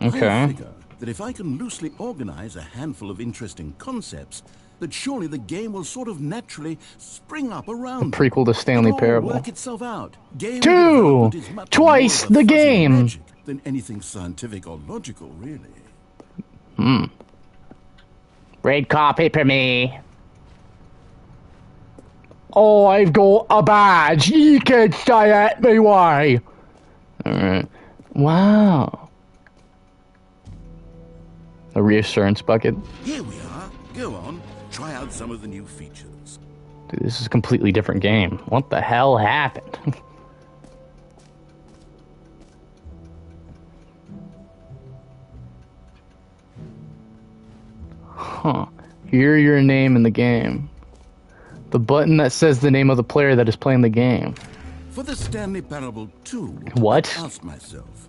S1: Okay.
S3: I figure that if I can loosely organize a handful of interesting concepts, that surely the game will sort of naturally spring up around.
S1: Prequel to Stanley
S3: It'll all
S1: Parable.
S3: work itself out. Game
S1: 2!
S3: development is much
S1: Twice
S3: more of a
S1: the
S3: fuzzy
S1: game!
S3: magic than anything scientific or logical, really.
S1: Red carpet for me. Oh, I've got a badge. You can stay at me way. Alright. Wow. A reassurance bucket.
S3: Here we are. Go on. Try out some of the new features.
S1: Dude, this is a completely different game. What the hell happened? Huh. Hear your name in the game. The button that says the name of the player that is playing the game.
S3: For the Stanley Parable 2,
S1: What?
S3: I asked myself,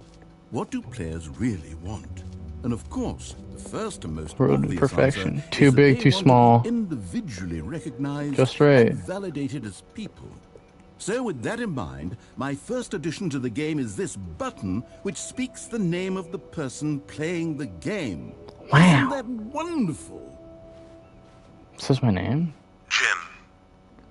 S3: what do players really want? And of course, the first and most
S1: Road to
S3: obvious
S1: perfection.
S3: answer
S1: Too
S3: is that
S1: big,
S3: they
S1: too
S3: want to
S1: small.
S3: be individually recognized
S1: Just right.
S3: and validated as people. So with that in mind, my first addition to the game is this button which speaks the name of the person playing the game.
S1: Wow.
S3: Isn't that wonderful?
S1: Says my name?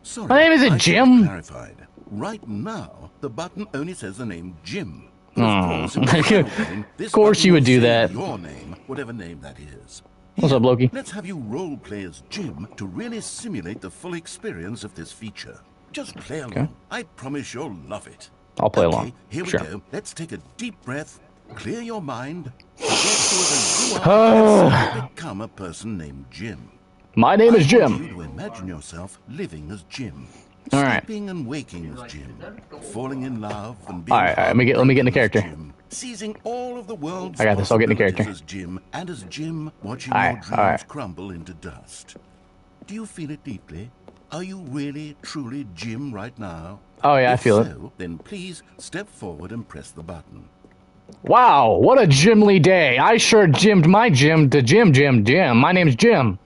S3: Sorry,
S1: My name isn't
S3: I should have
S1: Jim.
S3: clarified. Right now, the button only says the name Jim.
S1: Oh.
S3: But of course, in the final game, this
S1: Of course
S3: button
S1: you would
S3: will
S1: do
S3: say
S1: that.
S3: Your name, whatever name that is.
S1: What's up, Loki?
S3: Let's have you role play as Jim to really simulate the full experience of this feature. Just play along.
S1: Okay.
S3: I promise you'll love it.
S1: I'll play
S3: Okay,
S1: along.
S3: Here we
S1: Sure.
S3: go. Let's take a deep breath, clear your mind, forget whoever you are, and become a person named Jim.
S1: My name is
S3: I
S1: Jim.
S3: want you to imagine yourself living as Jim.
S1: All right.
S3: Sleeping and waking as Jim. Falling in love and being
S1: All right, let me get in the
S3: heartbroken as
S1: character.
S3: Jim. Seizing all of the world's
S1: I got this, I'll get in the
S3: possibilities
S1: character.
S3: as Jim, and as Jim watching
S1: All
S3: your
S1: right,
S3: dreams
S1: all right.
S3: crumble into dust. Do you feel it deeply? Are you really, truly Jim right now?
S1: Oh yeah, I
S3: If
S1: feel it.
S3: so, then please step forward and press the button.
S1: Wow, what a Jimly day. I sure gymmed my gym to Jim. My name's Jim.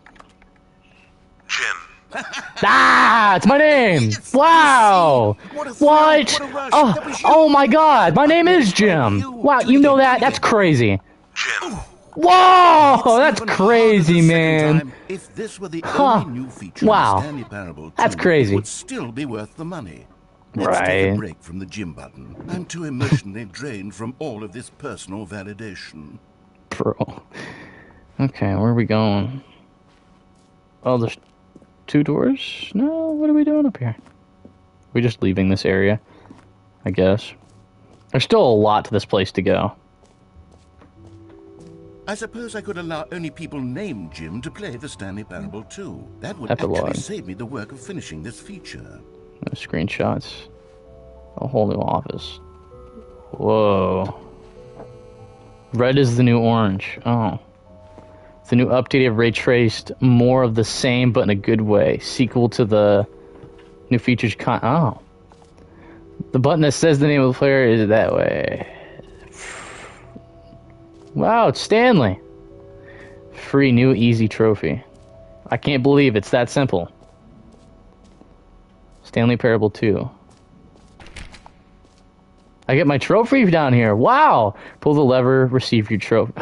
S9: Jim.
S1: Ah, it's my name. Wow. What? Oh my God, my name is Jim. Wow, you know that? That's crazy.
S9: Jim.
S1: Whoa, that's crazy, man.
S3: If this were the only new feature
S1: Wow.
S3: in Stanley Parable 2,
S1: That's crazy.
S3: it would still be worth the money. Let's take a
S1: Right.
S3: break from the gym button. I'm too emotionally drained from all of this personal validation.
S1: Bro. Okay, where are we going? Oh, there's 2 doors? No, what are we doing up here? We're just leaving this area, I guess. There's still a lot to this place to go.
S3: I suppose I could allow only people named Jim to play the Stanley Parable 2. That would
S1: Epilogue.
S3: actually save me the work of finishing this feature.
S1: No screenshots. A whole new office. Whoa. Red is the new orange. Oh. The new updated ray traced, more of the same but in a good way. Sequel to the new features oh. The button that says the name of the player is that way. Wow, it's Stanley. Free new easy trophy. I can't believe it's that simple. Stanley Parable 2. I get my trophy down here. Wow! Pull the lever, receive your trophy.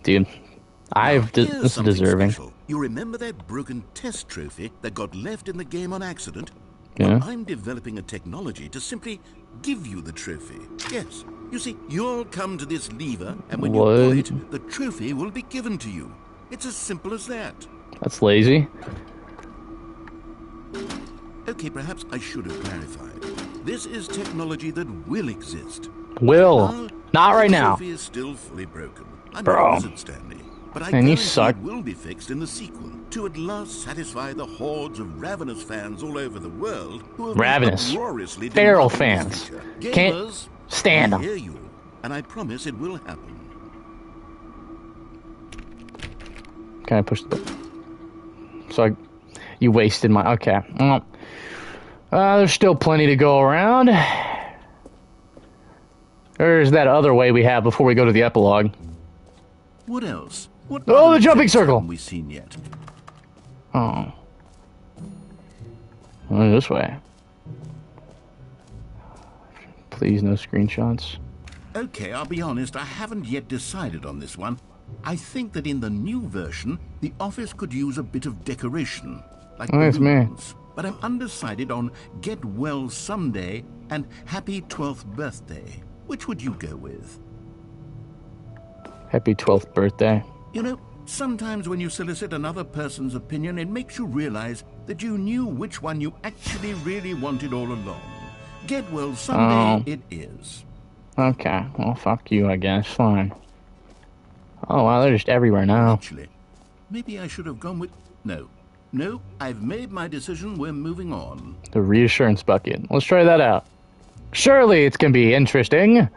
S1: Dude, this is
S3: something
S1: deserving.
S3: special. You remember that broken test trophy that got left in the game on accident?
S1: Yeah.
S3: Well, I'm developing a technology to simply give you the trophy. Yes. You see, you'll come to this lever, and when
S1: What?
S3: you pull it, the trophy will be given to you. It's as simple as that.
S1: That's lazy.
S3: Okay, perhaps I should have clarified. This is technology that will exist.
S1: Will.
S3: Now,
S1: Not right
S3: the
S1: now.
S3: trophy is still fully broken. I'm
S1: Bro.
S3: not a wizard, Stanley. But I
S1: Man, you
S3: guarantee
S1: suck.
S3: it will be fixed in the sequel to at last satisfy the hordes of ravenous fans all over the world who have
S1: Ravenous.
S3: been uproariously
S1: Feral
S3: demanding this
S1: fans.
S3: feature.
S1: Can't
S3: Gamers,
S1: stand
S3: I
S1: 'em.
S3: hear you, and I promise it will happen.
S1: Can I push the button? So you wasted my... Okay. Well, there's still plenty to go around. There's that other way we have before we go to the epilogue.
S3: What else? What
S1: Oh,
S3: other
S1: the jumping
S3: effects
S1: circle!
S3: haven't we seen yet?
S1: Oh. Well, this way. Please, no screenshots.
S3: Okay, I'll be honest, I haven't yet decided on this one. I think that in the new version, the office could use a bit of decoration, like
S1: Oh, that's me.
S3: balloons. But I'm undecided on Get Well Someday and Happy 12th Birthday. Which would you go with?
S1: Happy 12th birthday.
S3: You know, sometimes when you solicit another person's opinion, it makes you realize that you knew which one you actually really wanted all along. Get Well Someday it is.
S1: Okay, well, fuck you, I guess. Fine. Oh, wow, they're just everywhere now.
S3: Actually, maybe I should have gone with... No, I've made my decision. We're moving on.
S1: The reassurance bucket. Let's try that out. Surely it's gonna be interesting.
S3: A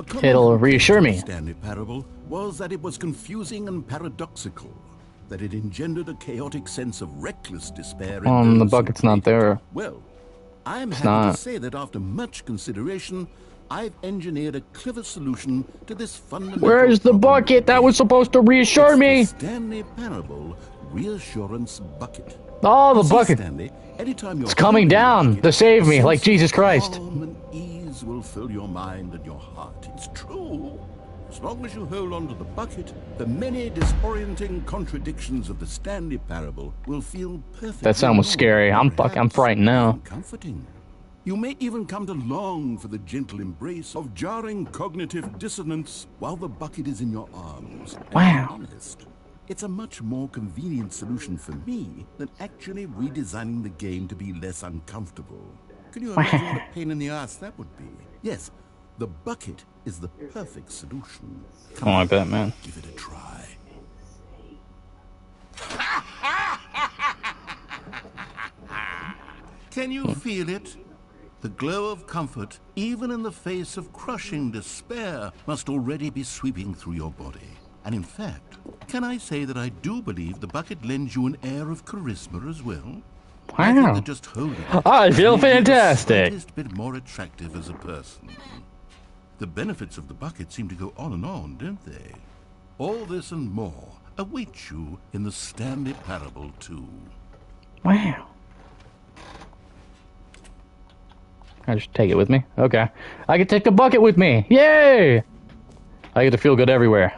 S3: common
S1: It'll
S3: complaint
S1: reassure
S3: of
S1: me.
S3: the Stanley Parable was that it was confusing and paradoxical, that it engendered a chaotic sense of reckless despair in
S1: The
S3: those who
S1: bucket's not
S3: played it.
S1: there.
S3: Well, I'm happy
S1: not.
S3: to say that after much consideration, I've engineered a clever solution to this fundamental
S1: Where's the
S3: problem.
S1: bucket that was supposed to reassure
S3: It's
S1: me?
S3: the Stanley Parable Reassurance Bucket.
S1: Oh, the
S3: You see,
S1: bucket.
S3: Stanley, anytime you're
S1: It's coming
S3: holding the
S1: down
S3: bucket,
S1: to save me,
S3: a
S1: like
S3: sense
S1: Jesus
S3: of
S1: Christ.
S3: calm and ease will fill your mind and your heart. It's true. As long as you hold on to the bucket, the many disorienting contradictions of the Stanley Parable will feel perfectly
S1: That sound was
S3: normal,
S1: scary. I'm
S3: perhaps
S1: frightened now.
S3: even comforting. You may even come to long for the gentle embrace of jarring cognitive dissonance while the bucket is in your arms. And to be
S1: Wow.
S3: honest, it's a much more convenient solution for me than actually redesigning the game to be less uncomfortable. Can you imagine what a pain in the ass that would be? Yes, the bucket is the perfect solution. Come
S1: Oh, I
S3: on,
S1: bet, man.
S3: give it a try. Can you feel it? The glow of comfort, even in the face of crushing despair, must already be sweeping through your body. And in fact, can I say that I do believe the bucket lends you an air of charisma as well? I think
S1: Wow.
S3: that just holding it
S1: I feel
S3: makes you the
S1: fantastic.
S3: slightest bit more attractive as a person. The benefits of the bucket seem to go on and on, don't they? All this and more awaits you in the Stanley Parable 2.
S1: Wow. I just take it with me? Okay. I can take the bucket with me! Yay! I get to feel good everywhere.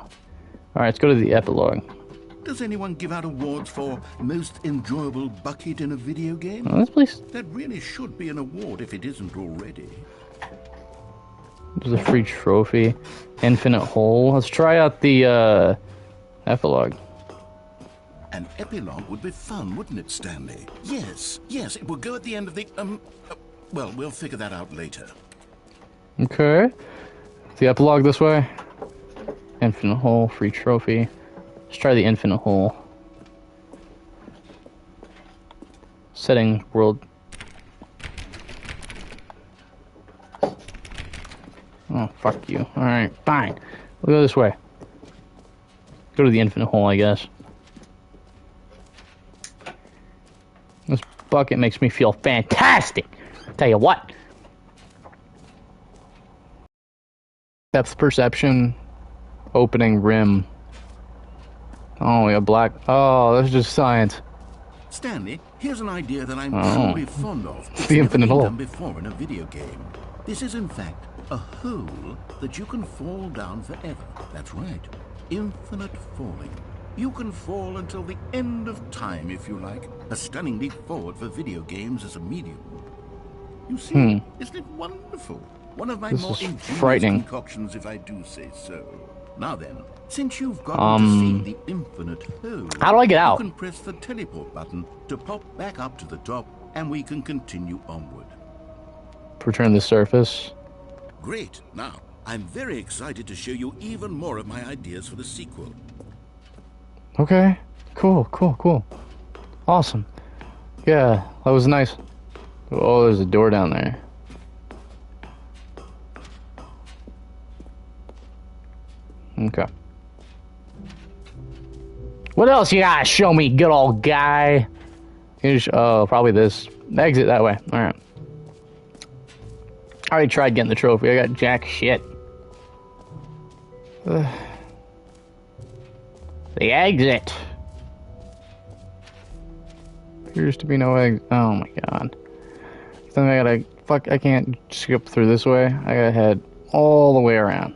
S1: Alright, let's go to the epilogue.
S3: Does anyone give out awards for most enjoyable bucket in a video game?
S1: Let's please.
S3: That really should be an award if it isn't already.
S1: There's a free trophy. Infinite hole. Let's try out the epilogue.
S3: An epilogue would be fun, wouldn't it, Stanley? Yes, it will go at the end of the, well, we'll figure that out later.
S1: Okay. The epilogue this way. Infinite hole, free trophy. Let's try the infinite hole. Setting world. Oh, fuck you. Alright, fine. We'll go this way. Go to the infinite hole, I guess. This bucket makes me feel fantastic. Tell you what. Depth perception. Opening rim. Oh, we got black. Oh, that's just science.
S3: Stanley, here's an idea that I'm truly fond of. It's
S1: the infinite hole.
S3: done before in a video game. This is, in fact, a hole that you can fall down forever. That's right. Infinite falling. You can fall until the end of time, if you like. A stunning leap forward for video games as a medium. You see, isn't it wonderful? One of my more ingenious concoctions, if I do say so. Now then, since you've gotten to see the infinite hole,
S1: how do I get out?
S3: You can press the teleport button to pop back up to the top, and we can continue onward.
S1: Return to the surface.
S3: Great. Now, I'm very excited to show you even more of my ideas for the sequel.
S1: Okay. Cool. Awesome. Yeah, that was nice. Oh, there's a door down there. Okay. What else you gotta show me, good old guy? Oh, probably this. Exit that way. Alright. I already tried getting the trophy. I got jack shit. The exit. Appears to be no exit. Oh my god. Then I gotta... Fuck, I can't skip through this way. I gotta head all the way around.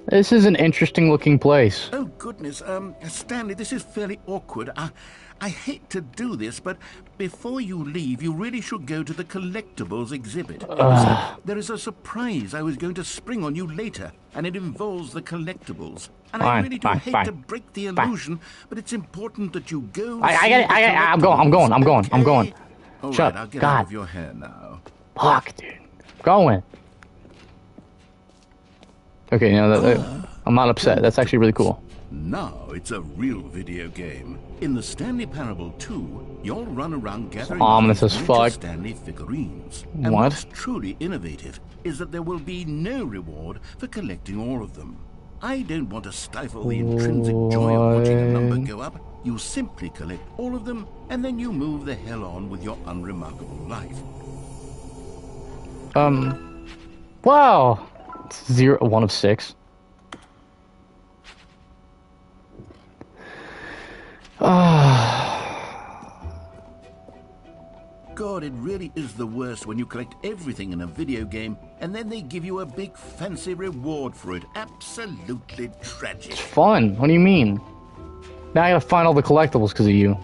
S1: This is an interesting looking place.
S3: Oh, goodness. Stanley, this is fairly awkward. I hate to do this, but before you leave, you really should go to the collectibles exhibit. There is a surprise I was going to spring on you later, and it involves the collectibles. And I really do hate to break the illusion, but it's important that you go.
S1: I get it. I'm going.
S3: All
S1: Shut
S3: right,
S1: up.
S3: I'll get
S1: God.
S3: out of your hair now.
S1: Fuck, dude. I'm going. Okay, you know, I'm not upset. That's actually really cool.
S3: Now it's a real video game. In the Stanley Parable 2, you'll run around gathering
S1: ominous as fuck.
S3: Stanley figurines. And
S1: What?
S3: what's truly innovative is that there will be no reward for collecting all of them. I don't want to stifle the intrinsic joy of watching a number go up. You simply collect all of them, and then you move the hell on with your unremarkable life.
S1: Wow. 1 of 6.
S3: God, it really is the worst when you collect everything in a video game and then they give you a big fancy reward for it. Absolutely tragic.
S1: It's fun. What do you mean? Now I gotta find all the collectibles because of you.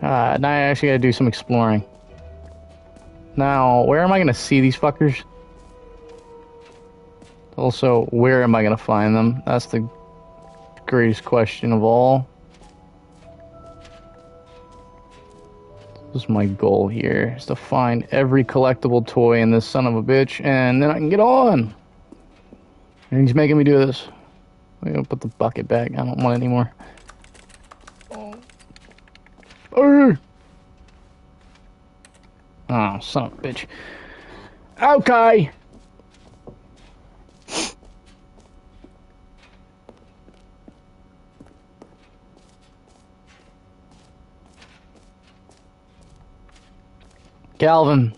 S1: Now I actually gotta do some exploring. Now, where am I gonna see these fuckers? Also, where am I gonna find them? That's the greatest question of all. This is my goal here, is to find every collectible toy in this son of a bitch, and then I can get on. And he's making me do this. I'm gonna put the bucket back. I don't want it anymore. Oh, son of a bitch. Okay. Calvin.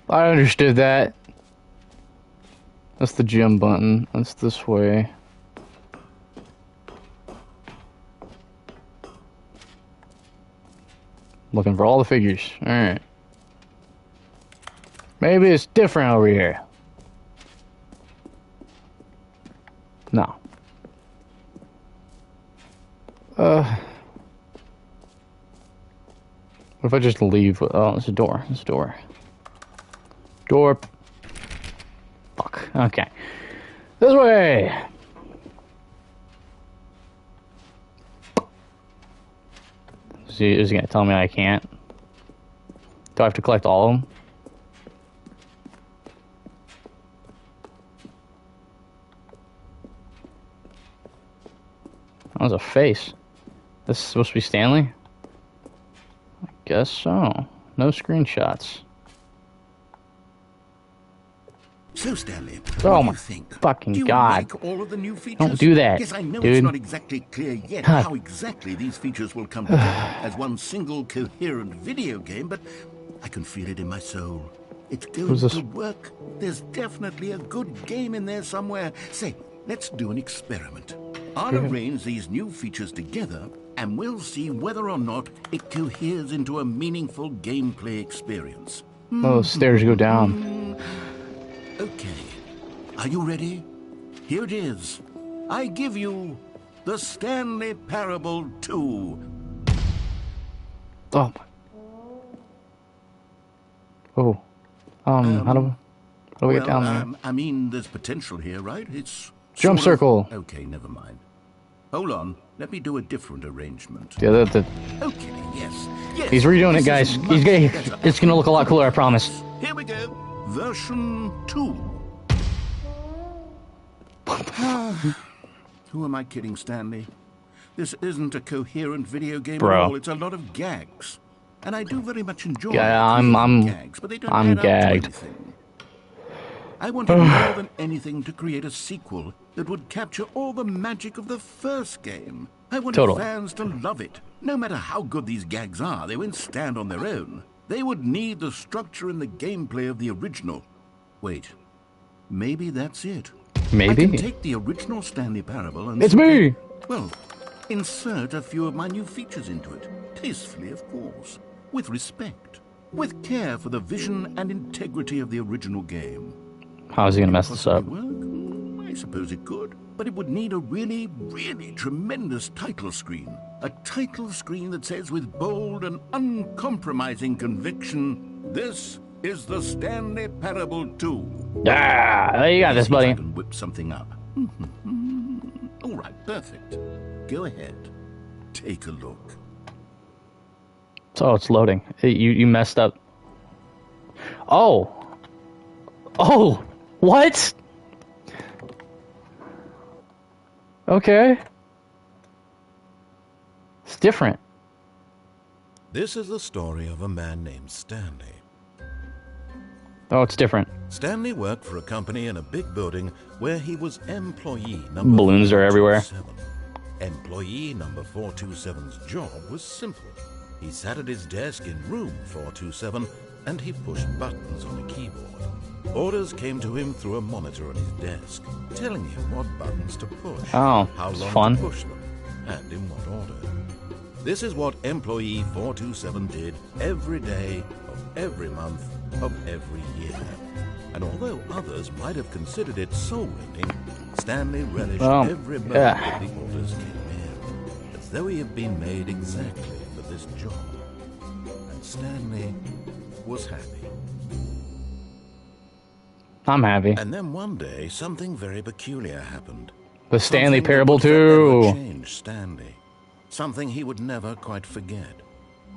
S1: I understood that. That's the gym button. That's this way. Looking for all the figures. Alright. Maybe it's different over here. No. What if I just leave? Oh, there's a door. There's a door. Door. Fuck. Okay. This way! See, is he gonna tell me I can't? Do I have to collect all of them? That was a face. This is supposed to be Stanley? I guess so. No screenshots.
S3: So, Stanley,
S1: Oh
S3: what do
S1: my
S3: you think?
S1: fucking
S3: do you
S1: God.
S3: like all of the new features?
S1: Don't do that,
S3: Yes, I know
S1: dude.
S3: it's not exactly clear yet how exactly these features will come together as one single coherent video game, but I can feel it in my soul. It's going to work. There's definitely a good game in there somewhere. Say, let's do an experiment. I'll arrange these new features together, and we'll see whether or not it coheres into a meaningful gameplay experience.
S1: Oh, those stairs go down.
S3: Okay. Are you ready? Here it is. I give you the Stanley Parable 2.
S1: Oh. Oh. How do we get down there?
S3: I mean, there's potential here, right? It's
S1: Jump circle.
S3: Okay, never mind. Hold on. Let me do a different arrangement.
S1: Yeah,
S3: Okay, yes.
S1: He's redoing it, guys.
S3: Better.
S1: It's gonna look a lot cooler, I promise.
S3: Here we go. Version 2. Who am I kidding, Stanley? This isn't a coherent video game at all. It's a lot of gags. And I do very much enjoy gags, but they don't add up to anything. I wanted more than anything to create a sequel that would capture all the magic of the first game. I wanted fans to love it. No matter how good these gags are, they won't stand on their own. They would need the structure and the gameplay of the original. Wait, maybe that's it.
S1: Maybe?
S3: I can take the original Stanley Parable and...
S1: It's me!
S3: Well, insert a few of my new features into it. Tastefully, of course. With respect. With care for the vision and integrity of the original game.
S1: How is he gonna mess this up?
S3: I suppose it could. But it would need a really, really tremendous title screen. A title screen that says with bold and uncompromising conviction, this is the Stanley Parable 2.
S1: Yeah, there you got this, buddy.
S3: I can whip something up. All right, perfect. Go ahead. Take a look.
S1: Oh, it's loading. You messed up. Oh. Oh. What? Okay. It's different.
S3: This is the story of a man named Stanley.
S1: Oh, it's different.
S3: Stanley worked for a company in a big building where he was employee number
S1: Balloons are everywhere.
S3: 427. Employee number 427's job was simple. He sat at his desk in room 427 and he pushed buttons on a keyboard. Orders came to him through a monitor on his desk, telling him what buttons to push,
S1: how
S3: long to push them, and in what order. This is what employee 427 did every day of every month of every year. And although others might have considered it soul-rending, Stanley relished every moment that the orders came in, as though he had been made exactly for this job. And Stanley was happy.
S1: I'm happy.
S3: And then one day, something very peculiar happened.
S1: The Stanley Parable 2.
S3: Changed Stanley. Something he would never quite forget.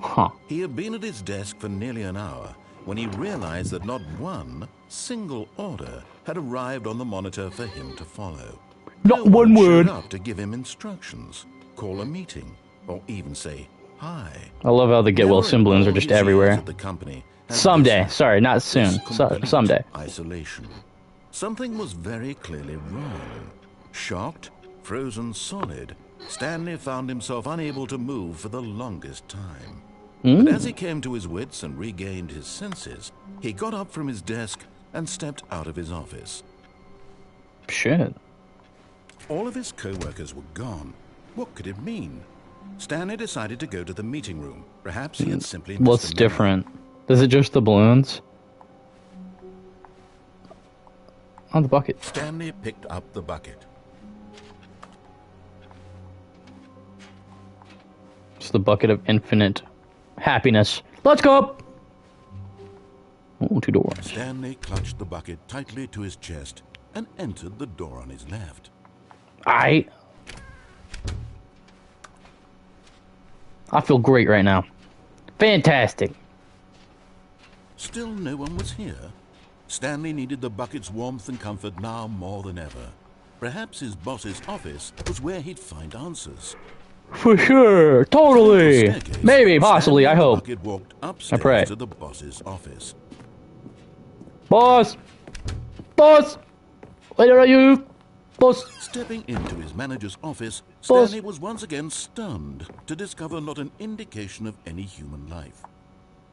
S1: Huh.
S3: He had been at his desk for nearly an hour when he realized that not one single order had arrived on the monitor for him to follow.
S1: Not one word.
S3: Showed up to give him instructions, call a meeting, or even say hi.
S1: I love how the get well symbols are just everywhere.
S3: The company
S1: someday. Sorry, not soon. Someday.
S3: Isolation. Something was very clearly wrong. Shocked, frozen solid, Stanley found himself unable to move for the longest time. But as he came to his wits and regained his senses, he got up from his desk and stepped out of his office.
S1: Shit.
S3: All of his co-workers were gone. What could it mean? Stanley decided to go to the meeting room. Perhaps he had simply missed
S1: What's
S3: the memo.
S1: different? Is it just the balloons? On the bucket.
S3: Stanley picked up the bucket.
S1: It's the bucket of infinite happiness. Let's go! Oh, 2 doors.
S3: Stanley clutched the bucket tightly to his chest and entered the door on his left.
S1: I feel great right now. Fantastic.
S3: Still no one was here. Stanley needed the bucket's warmth and comfort now more than ever. Perhaps his boss's office was where he'd find answers.
S1: For sure. Totally. Maybe, possibly, I hope.
S3: The bucket walked upstairs
S1: I pray.
S3: to the boss's office.
S1: Boss! Boss! Where are you? Boss!
S3: Stepping into his manager's office,
S1: Boss.
S3: Stanley was once again stunned to discover not an indication of any human life.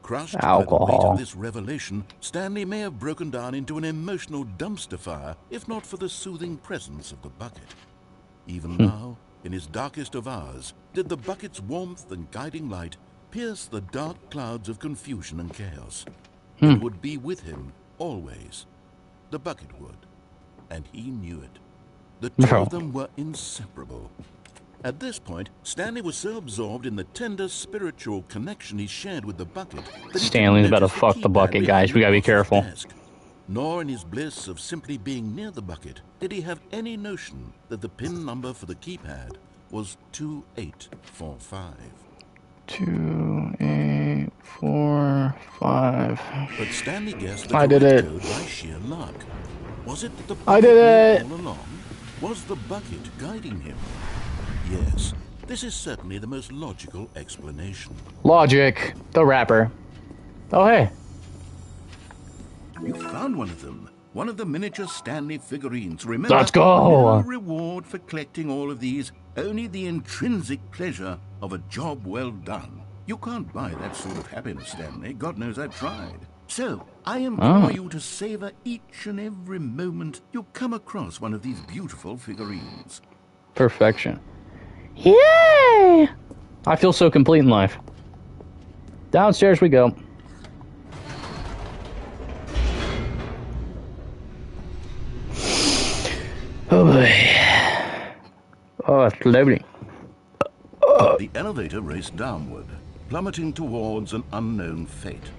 S3: Crushed by the weight
S1: Alcohol.
S3: of this revelation, Stanley may have broken down into an emotional dumpster fire if not for the soothing presence of the bucket. Even now, in his darkest of hours, did the bucket's warmth and guiding light pierce the dark clouds of confusion and chaos. It would be with him always. The bucket would, and he knew it. The two of them were inseparable. At this point, Stanley was so absorbed in the tender spiritual connection he shared with the bucket that he
S1: Stanley's
S3: didn't
S1: about to
S3: notice
S1: fuck the
S3: keypad
S1: bucket, guys. We gotta be
S3: behind the boss's
S1: careful.
S3: desk. Nor in his bliss of simply being near the bucket did he have any notion that the PIN number for the keypad was 2845.
S1: 2845.
S3: But Stanley guessed the
S1: I did
S3: correct
S1: it.
S3: code by sheer luck. Was it that the
S1: I
S3: bucket
S1: did
S3: knew
S1: it.
S3: all along? Was the bucket guiding him? Yes, this is certainly the most logical explanation.
S1: Logic. The rapper. Oh, hey.
S3: You found one of them. One of the miniature Stanley figurines. Remember,
S1: Let's go.
S3: no reward for collecting all of these, only the intrinsic pleasure of a job well done. You can't buy that sort of happiness, Stanley. God knows I've tried. So, I implore you to savor each and every moment you come across one of these beautiful figurines.
S1: Perfection. Yay! I feel so complete in life. Downstairs we go. Oh boy. Oh, it's lovely.
S3: The elevator raced downward, plummeting towards an unknown fate.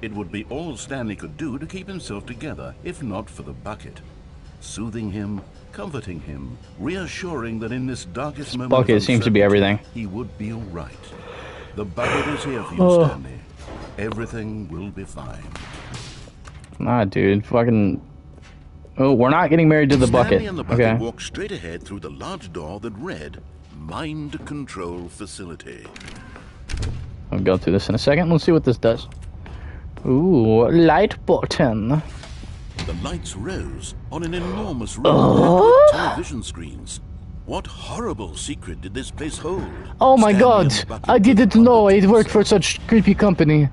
S3: It would be all Stanley could do to keep himself together, if not for the bucket. Soothing him, comforting him, reassuring that in this darkest moment
S1: bucket
S3: of
S1: seems to be
S3: uncertainty,
S1: everything.
S3: he would be all right. The bucket is here for you, Stanley. Everything will be fine.
S1: Nah, dude. Fucking... Oh, we're not getting married to the bucket.
S3: Stanley and the bucket
S1: Okay.
S3: walked straight ahead through the large door that read, Mind Control Facility.
S1: I'll go through this in a second. Let's see what this does. Ooh, light button.
S3: The lights rose on an enormous room with television screens. What horrible secret did this place hold?
S1: Oh my
S3: Stanley
S1: god,
S3: and the bucket
S1: I didn't
S3: wondered
S1: know
S3: to
S1: it worked for
S3: themselves.
S1: such creepy company.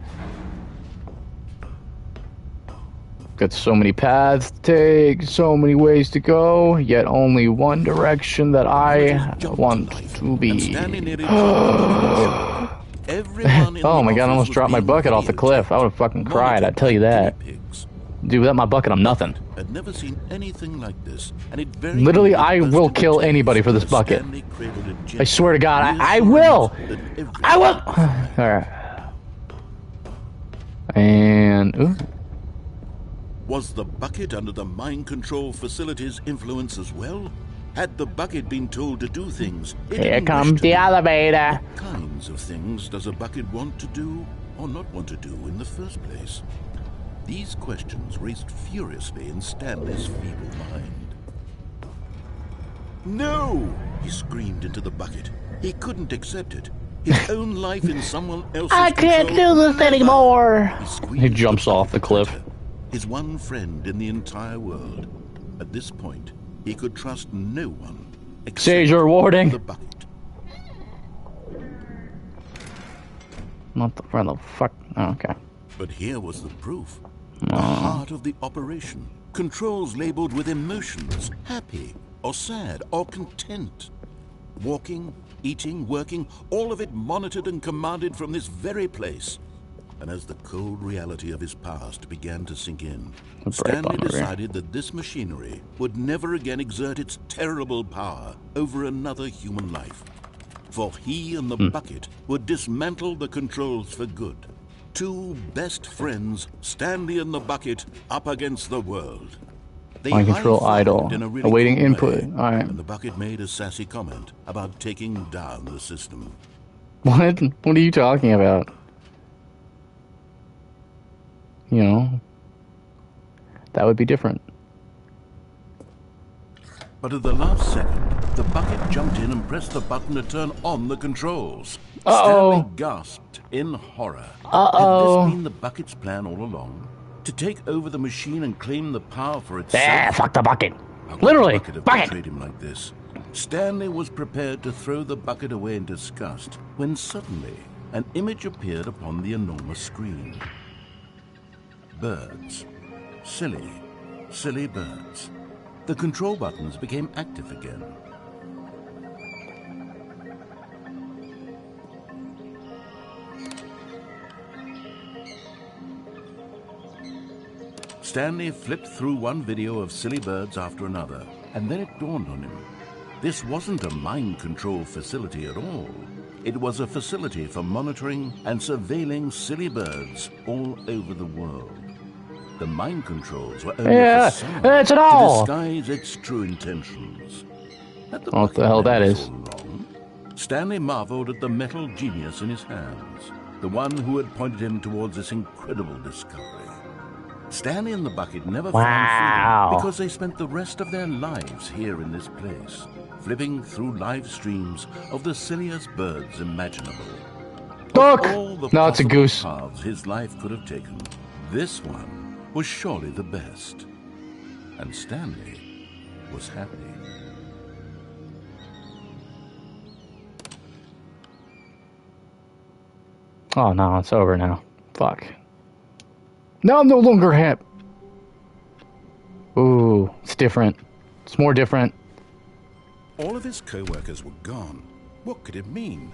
S1: Got so many paths to take, so many ways to go, yet only one direction that I want to be.
S3: Stanley nearly dropped Everyone in
S1: Oh
S3: the
S1: my god, I
S3: office
S1: almost
S3: was
S1: dropped my
S3: being
S1: bucket off the cliff. I would have fucking cried, I
S3: monitored
S1: tell you
S3: by
S1: that.
S3: guinea pigs.
S1: Dude, without my bucket, I'm nothing.
S3: I'd never seen anything like this, and it very
S1: Literally,
S3: clearly
S1: I will
S3: boasted
S1: kill
S3: the
S1: anybody
S3: taste
S1: for this
S3: that
S1: bucket.
S3: Stanley cradled it
S1: I
S3: gently,
S1: swear to God, I
S3: reassuring
S1: will!
S3: us that everything
S1: I will!
S3: would be fine.
S1: Alright. And... Ooh.
S3: Was the bucket under the mind control facility's influence as well? Had the bucket been told to do things it
S1: Here
S3: didn't
S1: comes
S3: wish to
S1: the
S3: do?
S1: elevator.
S3: What kinds of things does a bucket want to do or not want to do in the first place? These questions raced furiously in Stanley's feeble mind. No! He screamed into the bucket. He couldn't accept it. His own life in someone else's
S1: I can't
S3: control.
S1: do this
S3: Never.
S1: anymore.
S3: squeezed
S1: He jumps
S3: the
S1: off the
S3: bucket
S1: cliff.
S3: tighter. His one friend in the entire world. At this point, he could trust no one except
S1: Sage rewarding.
S3: the bucket.
S1: What the, where the fuck? Oh, okay.
S3: But here was the proof. The heart of the operation. Controls labeled with emotions, happy or sad or content. Walking, eating, working, all of it monitored and commanded from this very place. And as the cold reality of his past began to sink in, Stanley decided that this machinery would never again exert its terrible power over another human life. For he and the bucket would dismantle the controls for good. Two best friends, Stanley and the bucket, up against the world. They
S1: Mind control idle.
S3: really
S1: Awaiting
S3: cool
S1: input.
S3: way,
S1: Alright.
S3: and the bucket made a sassy comment about taking down the system.
S1: What? What are you talking about? You know, that would be different.
S3: But at the last second, the bucket jumped in and pressed the button to turn on the controls.
S1: Uh-oh.
S3: Stanley gasped in horror.
S1: Uh-oh.
S3: Had this been the bucket's plan all along? To take over the machine and claim the power for itself?
S1: Fuck the bucket.
S3: How could
S1: Literally,
S3: the bucket have betrayed him like this? Stanley was prepared to throw the bucket away in disgust when suddenly an image appeared upon the enormous screen. Birds. Silly, silly birds. The control buttons became active again. Stanley flipped through one video of silly birds after another, and then it dawned on him. This wasn't a mind control facility at all. It was a facility for monitoring and surveilling silly birds all over the world. The mind controls were only a facade
S1: that's it all.
S3: to disguise its true intentions.
S1: What the hell that is?
S3: Stanley marveled at the metal genius in his hands, the one who had pointed him towards this incredible discovery. Stanley and the bucket never found freedom because they spent the rest of their lives here in this place, flipping through live streams of the silliest birds imaginable.
S1: Duck!
S3: All the
S1: No, it's a goose.
S3: paths his life could have taken, this one was surely the best. And Stanley was happy.
S1: Oh no, it's over now. Fuck. Now I'm no longer happy. Ooh, it's different. It's more different.
S3: All of his co-workers were gone. What could it mean?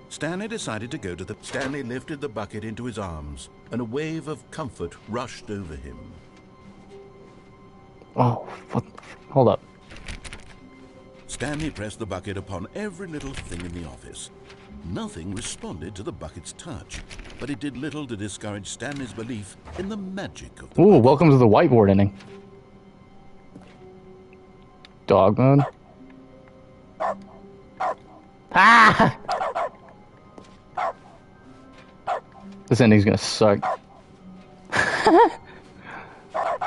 S3: Stanley decided to go to the... Stanley lifted the bucket into his arms, and a wave of comfort rushed over him.
S1: Oh, what? Hold up.
S3: Stanley pressed the bucket upon every little thing in the office. Nothing responded to the bucket's touch, but it did little to discourage Stanley's belief in the magic of the
S1: Ooh,
S3: bucket.
S1: welcome to the whiteboard ending. Dog mode. Ah! This ending's gonna suck.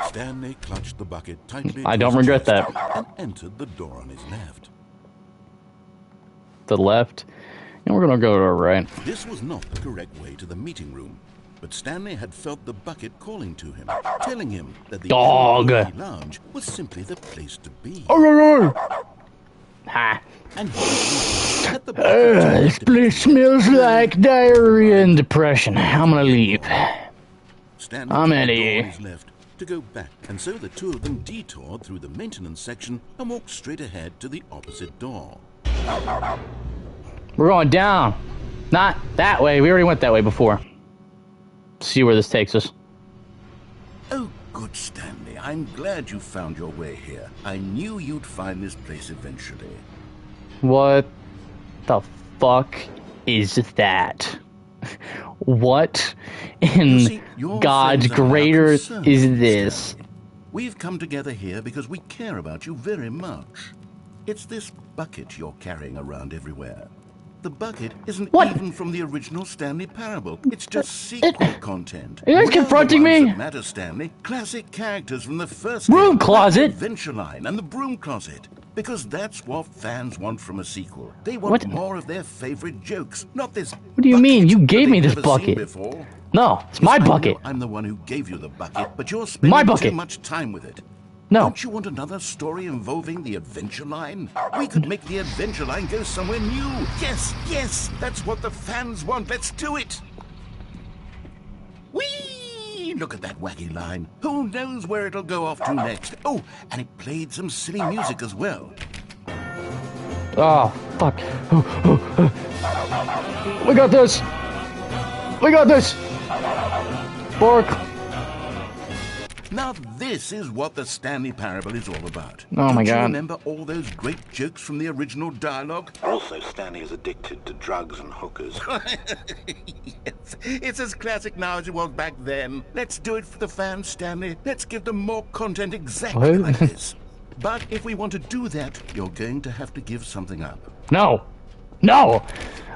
S3: Stanley clutched the bucket tightly.
S1: I
S3: to
S1: don't
S3: his
S1: regret
S3: chest
S1: that.
S3: and entered the door on his left.
S1: To the left. And we're gonna go to our right.
S3: This was not the correct way to the meeting room, but Stanley had felt the bucket calling to him, telling him that the
S1: Dog.
S3: employee lounge was simply the place to be.
S1: Ha!
S3: And he had the bucket
S1: This place smells like diarrhea and depression. I'm gonna leave.
S3: Stanley
S1: I'm
S3: took
S1: outta
S3: the door
S1: here.
S3: on his left to go back, and so the two of them detoured through the maintenance section and walked straight ahead to the opposite door.
S1: We're going down. Not that way. We already went that way before. See where this takes us.
S3: Oh, good, Stanley. I'm glad you found your way here. I knew you'd find this place eventually.
S1: What the fuck is that? What in
S3: You see, your
S1: God's
S3: friends and I are
S1: greater
S3: concerned,
S1: is this?
S3: Stanley. We've come together here because we care about you very much. It's this bucket you're carrying around everywhere. The bucket isn't
S1: What?
S3: even from the original Stanley Parable. It's just sequel content.
S1: Are you guys
S3: We're the
S1: confronting
S3: ones
S1: me?
S3: that matter, Stanley. Classic characters from the first
S1: Broom
S3: game,
S1: closet?
S3: like the Adventure Line and the Broom Closet. Because that's what fans want from a sequel. They want
S1: What?
S3: more of their favorite jokes, not this.
S1: What do you mean? You
S3: bucket
S1: gave
S3: that
S1: me
S3: they've
S1: this
S3: never seen
S1: bucket.
S3: before.
S1: No, it's my
S3: Yes, I know
S1: bucket.
S3: I'm the one who gave you the bucket, but you're spending
S1: My
S3: too
S1: bucket.
S3: much time with it.
S1: No.
S3: Don't you want another story involving the Adventure Line? We could make the Adventure Line go somewhere new. Yes, yes, that's what the fans want. Let's do it. Whee! Look at that wacky line. Who knows where it'll go off to next? Oh, and it played some silly music as well.
S1: Oh, fuck. We got this. We got this. Bork.
S3: Now this is what the Stanley Parable is all about.
S1: Oh my
S3: Don't you
S1: God.
S3: remember all those great jokes from the original dialogue?
S9: Also, Stanley is addicted to drugs and hookers.
S3: Yes, it's as classic now as it was back then. Let's do it for the fans, Stanley. Let's give them more content exactly
S1: What?
S3: like this. But if we want to do that, you're going to have to give something up.
S1: No. No.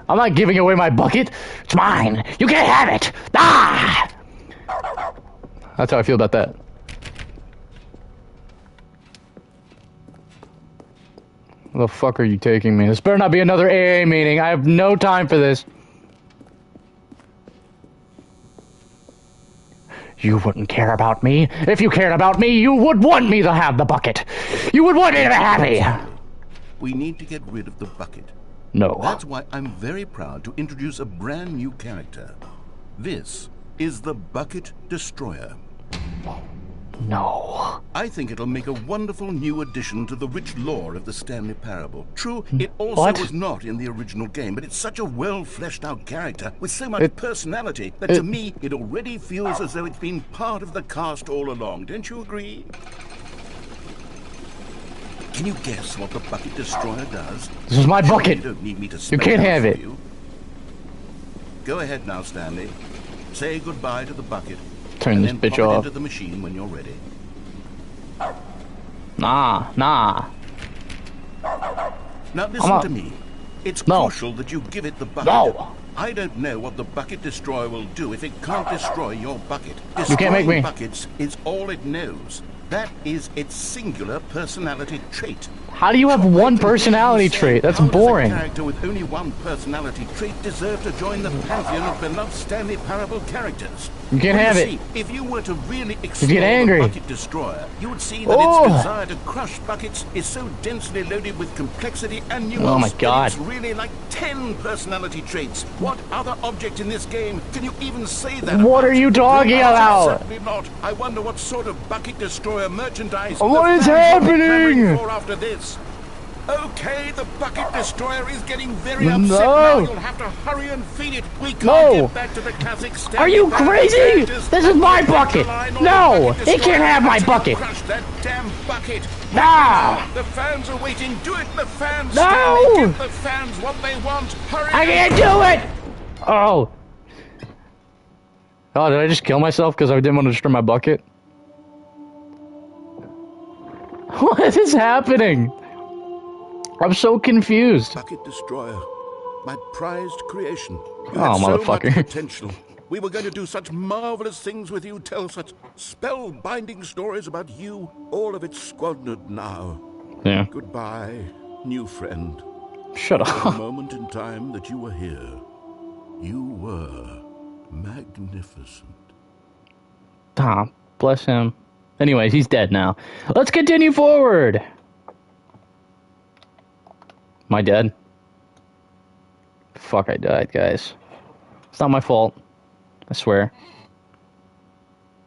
S1: I'm not giving away my bucket. It's mine. You can't have it. Ah! That's how I feel about that. Where the fuck are you taking me? This better not be another AA meeting. I have no time for this. You wouldn't care about me. If you cared about me, you would want me to have the bucket. You would want me to be happy.
S3: We need to get rid of the bucket.
S1: No.
S3: That's why I'm very proud to introduce a brand new character. This is the Bucket Destroyer.
S1: No.
S3: I think it'll make a wonderful new addition to the rich lore of the Stanley Parable. True, it also
S1: What?
S3: was not in the original game, but it's such a well-fleshed-out character with so much personality that to me, it already feels as though it's been part of the cast all along. Don't you agree? Can you guess what the Bucket Destroyer does?
S1: This is my bucket.
S3: You don't need me to
S1: You
S3: spell
S1: can't
S3: it out
S1: have
S3: for
S1: it.
S3: you. Go ahead now, Stanley. Say goodbye to the bucket.
S1: Turn
S3: and
S1: this
S3: then
S1: bitch
S3: pop it
S1: off.
S3: into the machine when you're ready.
S1: Nah.
S3: Now listen
S1: out.
S3: to me. It's
S1: No.
S3: crucial that you give it the bucket.
S1: No.
S3: I don't know what the Bucket Destroyer will do if it can't destroy your bucket.
S1: You can't make me.
S3: Destroying buckets is all it knows. That is its singular personality trait.
S1: How do you have one personality trait? That's
S3: How does
S1: boring.
S3: a character with only one personality trait deserve to join the pantheon of beloved Stanley Parable characters?
S1: You can't
S3: Well,
S1: have
S3: see,
S1: it.
S3: If you were to really explore
S1: get angry.
S3: the Bucket Destroyer, you would see that
S1: Oh.
S3: its desire to crush buckets is so densely loaded with complexity and nuance
S1: Oh my God.
S3: that it's really like 10 personality traits. What other object in this game can you even say that
S1: What
S3: about?
S1: are you talking
S3: No,
S1: about?
S3: Certainly not. I wonder what sort of Bucket Destroyer merchandise
S1: What
S3: the
S1: is
S3: fans will be
S1: happening?
S3: clamoring for after this. Okay, the Bucket Destroyer is getting very upset
S1: No.
S3: now. You'll have to hurry and feed it. We can't
S1: No.
S3: get back to the classic Stanley
S1: Are you
S3: Parable
S1: crazy?
S3: characters.
S1: This is my
S3: Get
S1: bucket.
S3: the line on
S1: No,
S3: the Bucket
S1: it can't
S3: Destroyer
S1: have my
S3: until you
S1: bucket.
S3: Crush that damn bucket.
S1: No.
S3: The fans are waiting. Do it, the fans.
S1: No.
S3: Stanley. Give the fans what they want. Hurry.
S1: I can't do it. Oh. Oh, did I just kill myself because I didn't want to destroy my bucket? What is happening? I'm so confused.
S3: Bucket Destroyer, my prized creation. You
S1: Oh,
S3: had so
S1: motherfucker.
S3: much potential. We were going to do such marvelous things with you, tell such spellbinding stories about you. All of it squandered now.
S1: Yeah.
S3: Goodbye, new friend.
S1: Shut
S3: The
S1: up.
S3: moment in time that you were here, you were magnificent.
S1: Ah, bless him. Anyways, he's dead now. Let's continue forward. Am I dead? Fuck, I died, guys. It's not my fault. I swear.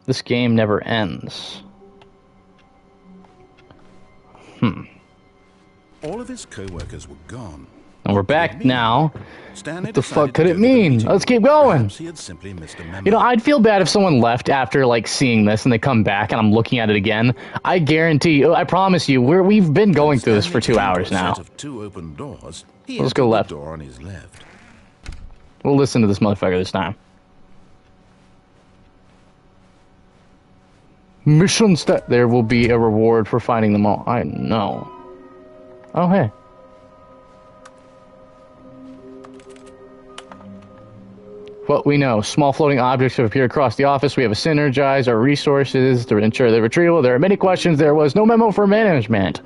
S1: This game never ends.
S3: All of his co-workers were gone.
S1: And we're back now.
S3: Stanley
S1: What the
S3: decided
S1: fuck could
S3: to
S1: it
S3: go to the
S1: mean?
S3: meeting.
S1: Let's keep going.
S3: Perhaps he had simply missed a memo.
S1: You know, I'd feel bad if someone left after, like, seeing this and they come back and I'm looking at it again. I guarantee you, I promise you, we've been going through this for 2 hours now.
S3: Set of two open doors. He
S1: Let's go
S3: entered the
S1: left.
S3: door on his left.
S1: We'll listen to this motherfucker this time. Mission step. There will be a reward for finding them all. I know. Oh, hey. What we know. Small floating objects have appeared across the office. We have to synergize our resources to ensure their retrieval. There are many questions. There was no memo for management.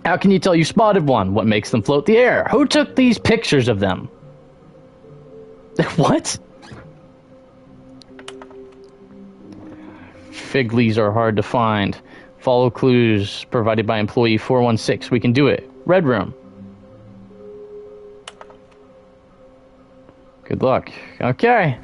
S1: How can you tell you spotted one? What makes them float the air? Who took these pictures of them? What? Fig leaves are hard to find. Follow clues provided by employee 416. We can do it. Red room. Good luck. Okay.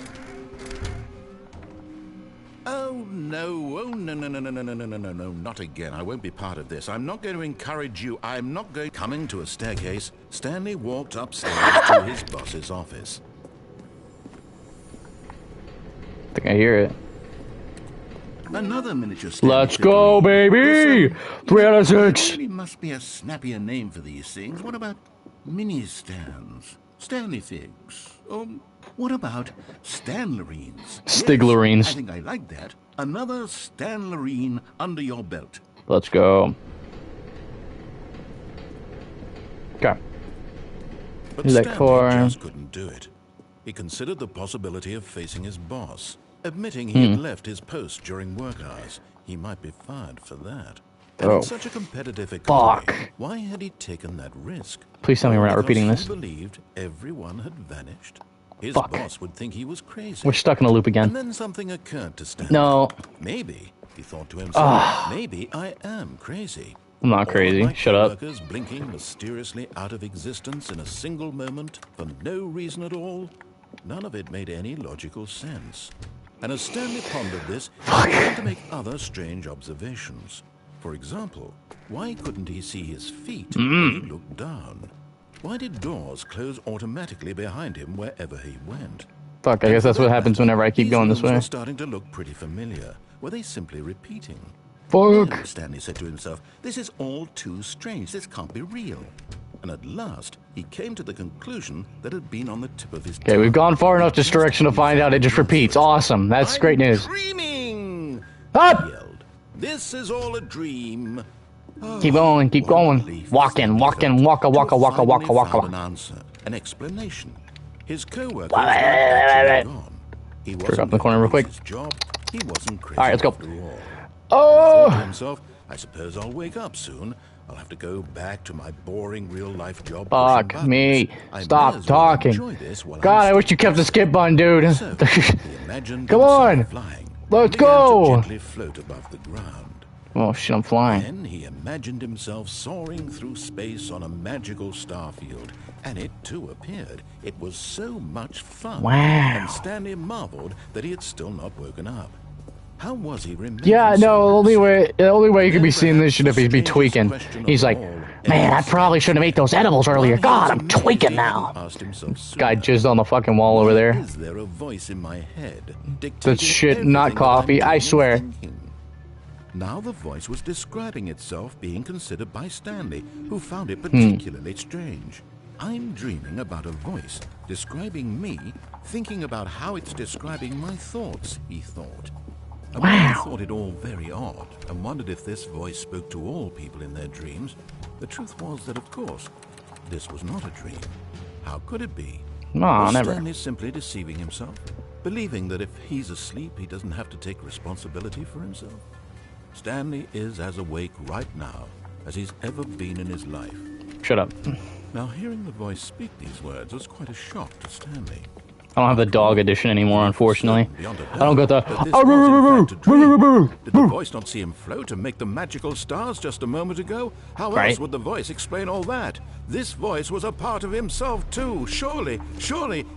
S3: Oh, no. Oh, no, no, no, no, no, no, no, no, no, no, not again. I won't be part of this. I'm not going to encourage you. I'm not going... Coming to a staircase, Stanley walked upstairs to his boss's office.
S1: I think I hear it.
S3: Another miniature stand.
S1: Let's go, baby! 3 out of 6.
S3: There really must be a snappier name for these things. What about mini stands? Stanley figs? What about Stanlerines?
S1: Stiglerines.
S3: Yes, I think I like that. Another Stanlerine under your belt.
S1: Let's go. Okay.
S3: But
S1: That
S3: Stanley
S1: core.
S3: just couldn't do it. He considered the possibility of facing his boss. Admitting he had left his post during work hours, he might be fired for that. And in such a competitive economy, why had he taken that risk?
S1: Please tell me we're not repeating this.
S3: He believed everyone had vanished. His boss would think he was crazy.
S1: We're stuck in a loop again.
S3: And then something occurred to Stanley.
S1: No.
S3: Maybe, he thought to himself, maybe I am crazy.
S1: I'm not crazy. Shut up.
S3: Workers blinking mysteriously out of existence in a single moment for no reason at all. None of it made any logical sense. And as Stanley pondered this, he began to make other strange observations. For example, why couldn't he see his feet when he looked down? Why did doors close automatically behind him wherever he went?
S1: Fuck, I guess that's what happens whenever I keep going this way.
S3: Were starting to look pretty familiar. Were they simply repeating?
S1: Fuck.
S3: No, Stanley said to himself, this is all too strange. This can't be real. And at last, he came to the conclusion that had been on the tip of his tongue.
S1: Okay, we've gone far enough this direction to find out it just repeats. Awesome. That's great news.
S3: Dreaming!
S1: Up!
S3: He yelled. This is all a dream.
S1: Keep going, keep going. Walking, walking, waka, waka, waka, waka, waka.
S3: An answer, an explanation. His co-worker was gone. He wasn't
S1: up in the corner real quick.
S3: his job. He wasn't crazy.
S1: All right, let's go.
S3: after all.
S1: Oh!
S3: He thought to himself, I suppose I'll wake up soon. I'll have to go back to my boring real-life job.
S1: Fuck me. Stop
S3: well
S1: talking. God, I wish you kept the skip button, dude.
S3: So, he imagined
S1: Come
S3: himself
S1: on.
S3: flying.
S1: Let's
S3: He began to
S1: go.
S3: gently float above the ground.
S1: Oh shit, I'm flying.
S3: Then he imagined himself soaring through space on a magical starfield, and it too appeared. It was so much fun.
S1: Wow.
S3: And Stanley marveled that he had still not woken up. How was he remembering?
S1: Yeah, no,
S3: so
S1: the only way you could be seeing this shit if he'd be tweaking. He's like, man, I probably shouldn't have ate those edibles earlier. God, I'm tweaking now. Guy jizzed on the fucking wall over there.
S3: Is there a voice in my head
S1: That's shit, not coffee, I swear.
S3: Now the voice was describing itself being considered by Stanley, who found it particularly strange. I'm dreaming about a voice describing me, thinking about how it's describing my thoughts, he thought. And when he thought it all very odd and wondered if this voice spoke to all people in their dreams, the truth was that, of course, this was not a dream. How could it be?
S1: No,
S3: Was
S1: never.
S3: Stanley simply deceiving himself, believing that if he's asleep, he doesn't have to take responsibility for himself? Stanley is as awake right now as he's ever been in his life.
S1: Shut up.
S3: Now, hearing the voice speak these words was quite a shock to Stanley.
S1: I don't have the dog edition anymore, unfortunately. I don't get the...
S3: Did the voice not see him float and make the magical stars just a moment ago? How else would the voice explain all that? This voice was a part of himself too. Surely,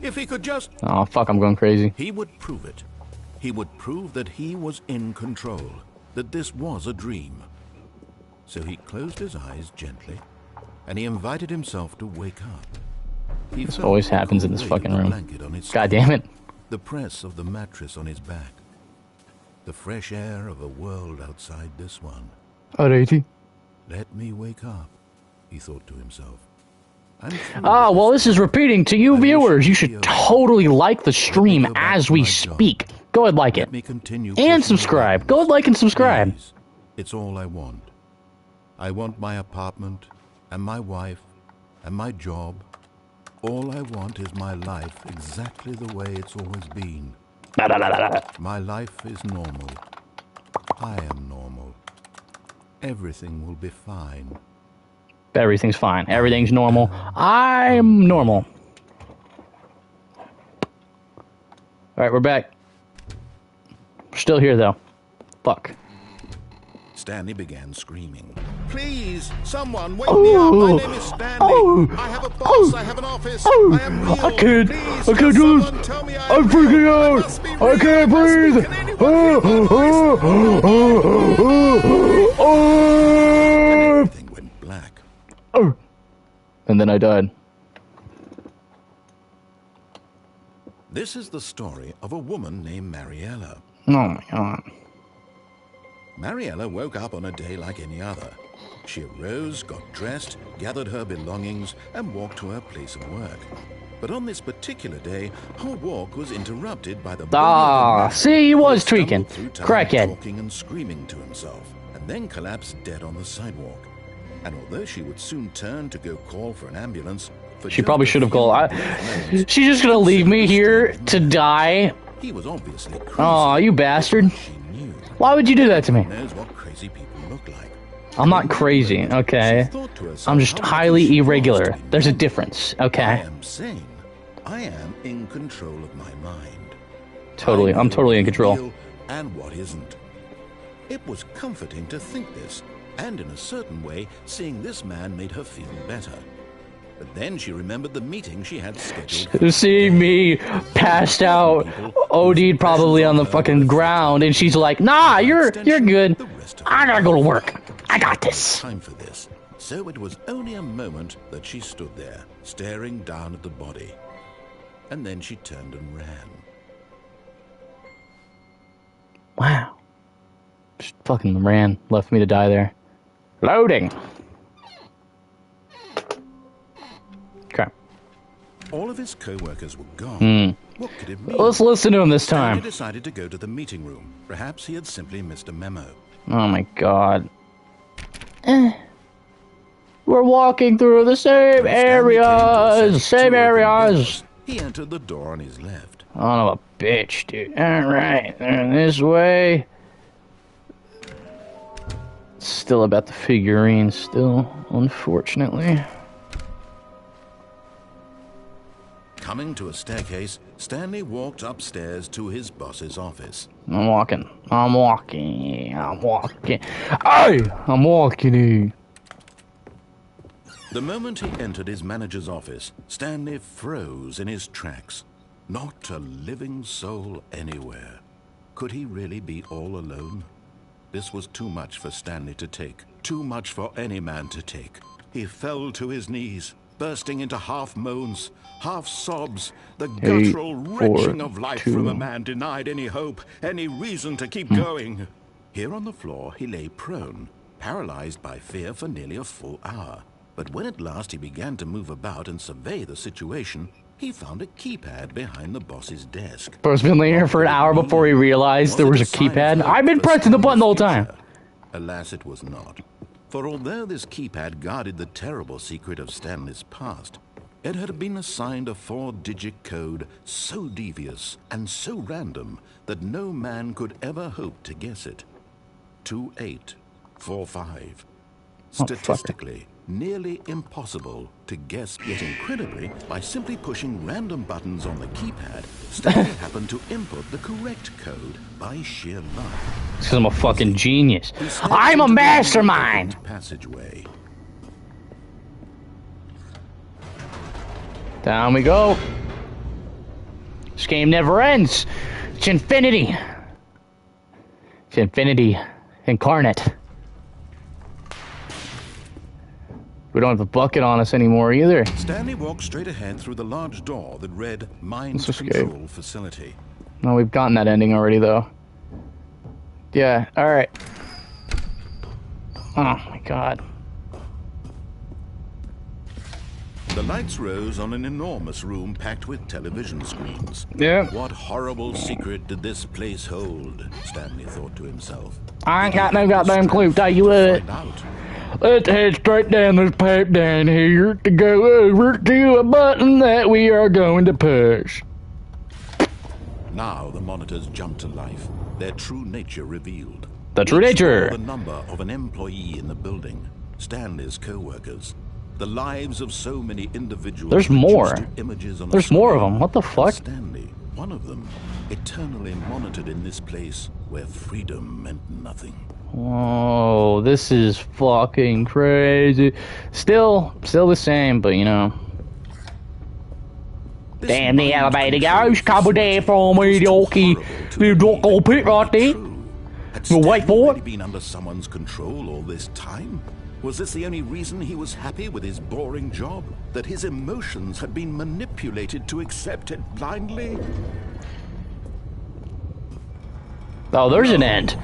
S3: if he could just...
S1: Oh, fuck, I'm going crazy.
S3: He would prove it. He would prove that he was in control, that this was a dream. So he closed his eyes gently, and he invited himself to wake up.
S1: This always happens in this fucking room. God damn it.
S3: The press of the mattress on his back. The fresh air of a world outside this one.
S1: Alrighty.
S3: Let me wake up, he thought to himself.
S1: Well, this is repeating to you viewers. You should totally like the stream as we speak. Go ahead, like it. And subscribe. Go ahead, like and subscribe.
S3: It's all I want. I want my apartment, and my wife, and my job. All I want is my life exactly the way it's always been. My life is normal. I am normal. Everything will be fine.
S1: Everything's fine. Everything's normal. I'm normal. Alright, we're back. We're still here, though. Fuck.
S3: Stanley began screaming. Please, someone, wake me up. My name is Stanley. I have a boss. I have an office. I am real.
S1: I can't.
S3: Please,
S1: I can't do this.
S3: tell me
S1: I'm freaking out. I can't breathe.
S3: Everything went black.
S1: And then I died.
S3: This is the story of a woman named Mariella.
S1: Oh my god.
S3: Mariella woke up on a day like any other. She arose, got dressed, gathered her belongings, and walked to her place of work. But on this particular day, her walk was interrupted by the
S1: see, he was tweaking. Crackhead.
S3: Talking and screaming to himself, and then collapsed dead on the sidewalk. And although she would soon turn to go call for an ambulance,
S1: she probably should have called. She's just gonna leave me here to die.
S3: He was obviously crazy.
S1: Oh, you bastard!
S3: She knew.
S1: Why would you do that to me?
S3: Knows what crazy people look like.
S1: I'm not crazy, okay? I'm just highly irregular. There's a difference,
S3: I
S1: okay?
S3: am sane. I am in control of my mind.
S1: Totally, I'm totally in control.
S3: Real and what isn't. It was comforting to think this, and in a certain way, seeing this man made her feel better. But then she remembered the meeting she had scheduled.
S1: Seeing me passed out, OD'd probably on the fucking ground, and she's like, "Nah, you're good. I gotta go to work. I got this."
S3: Time for this. So it was only a moment that she stood there, staring down at the body. And then she turned and ran.
S1: Wow. Just fucking ran, left me to die there. Loading. Okay.
S3: All of his co-workers were gone. What could it mean?
S1: Let's listen to him this time.
S3: Stanley decided to go to the meeting room. Perhaps he had simply missed a memo.
S1: Oh my god. We're walking through the same areas.
S3: He entered the door on his left.
S1: Son of a bitch, dude. Alright, this way. Still about the figurines, still, unfortunately.
S3: Coming to a staircase, Stanley walked upstairs to his boss's office.
S1: I'm walking. Hey! I'm walking.
S3: The moment he entered his manager's office, Stanley froze in his tracks. Not a living soul anywhere. Could he really be all alone? This was too much for Stanley to take. Too much for any man to take. He fell to his knees, bursting into half moans, half sobs, the guttural wrenching of life from a man denied any hope, any reason to keep going. Here on the floor, he lay prone, paralyzed by fear for nearly a full hour. But when at last he began to move about and survey the situation, he found a keypad behind the boss's desk.
S1: Bro's been laying here for an hour before he realized there was a keypad. I've been pressing the button the whole time.
S3: Alas, it was not. For although this keypad guarded the terrible secret of Stanley's past, it had been assigned a 4-digit code so devious and so random that no man could ever hope to guess it. 2845. Statistically, nearly impossible to guess, yet incredibly, by simply pushing random buttons on the keypad, Stanley happened to input the correct code by sheer luck.
S1: Because I'm a fucking genius. I'm a mastermind!
S3: Passageway.
S1: Down we go. This game never ends. It's infinity. It's infinity incarnate. We don't have a bucket on us anymore either.
S3: Stanley walked straight ahead through the large door that read Mind Control Facility.
S1: No, we've gotten that ending already, though. Yeah, alright. Oh my god.
S3: The lights rose on an enormous room packed with television screens.
S1: Yeah.
S3: What horrible secret did this place hold? Stanley thought to himself.
S1: I ain't got no goddamn clue, tell you what. Let's head straight down this pipe down here to go over to a button that we are going to push.
S3: Now the monitors jumped to life, their true nature revealed.
S1: The true nature.
S3: The number of an employee in the building, Stanley's co-workers, the lives of so many individuals.
S1: There's more.
S3: There's
S1: more of them. What the fuck?
S3: Stanley, one of them, eternally monitored in this place where freedom meant nothing.
S1: Whoa, this is fucking crazy. Still the same, but you know. Damn the elevator goes, couple there for me, Yorkie. You don't go pit right there.
S3: Had
S1: We'll wait
S3: Stanley
S1: for
S3: really
S1: it.
S3: been under someone's control all this time? Was this the only reason he was happy with his boring job? That his emotions had been manipulated to accept it blindly?
S1: Oh, there's an end.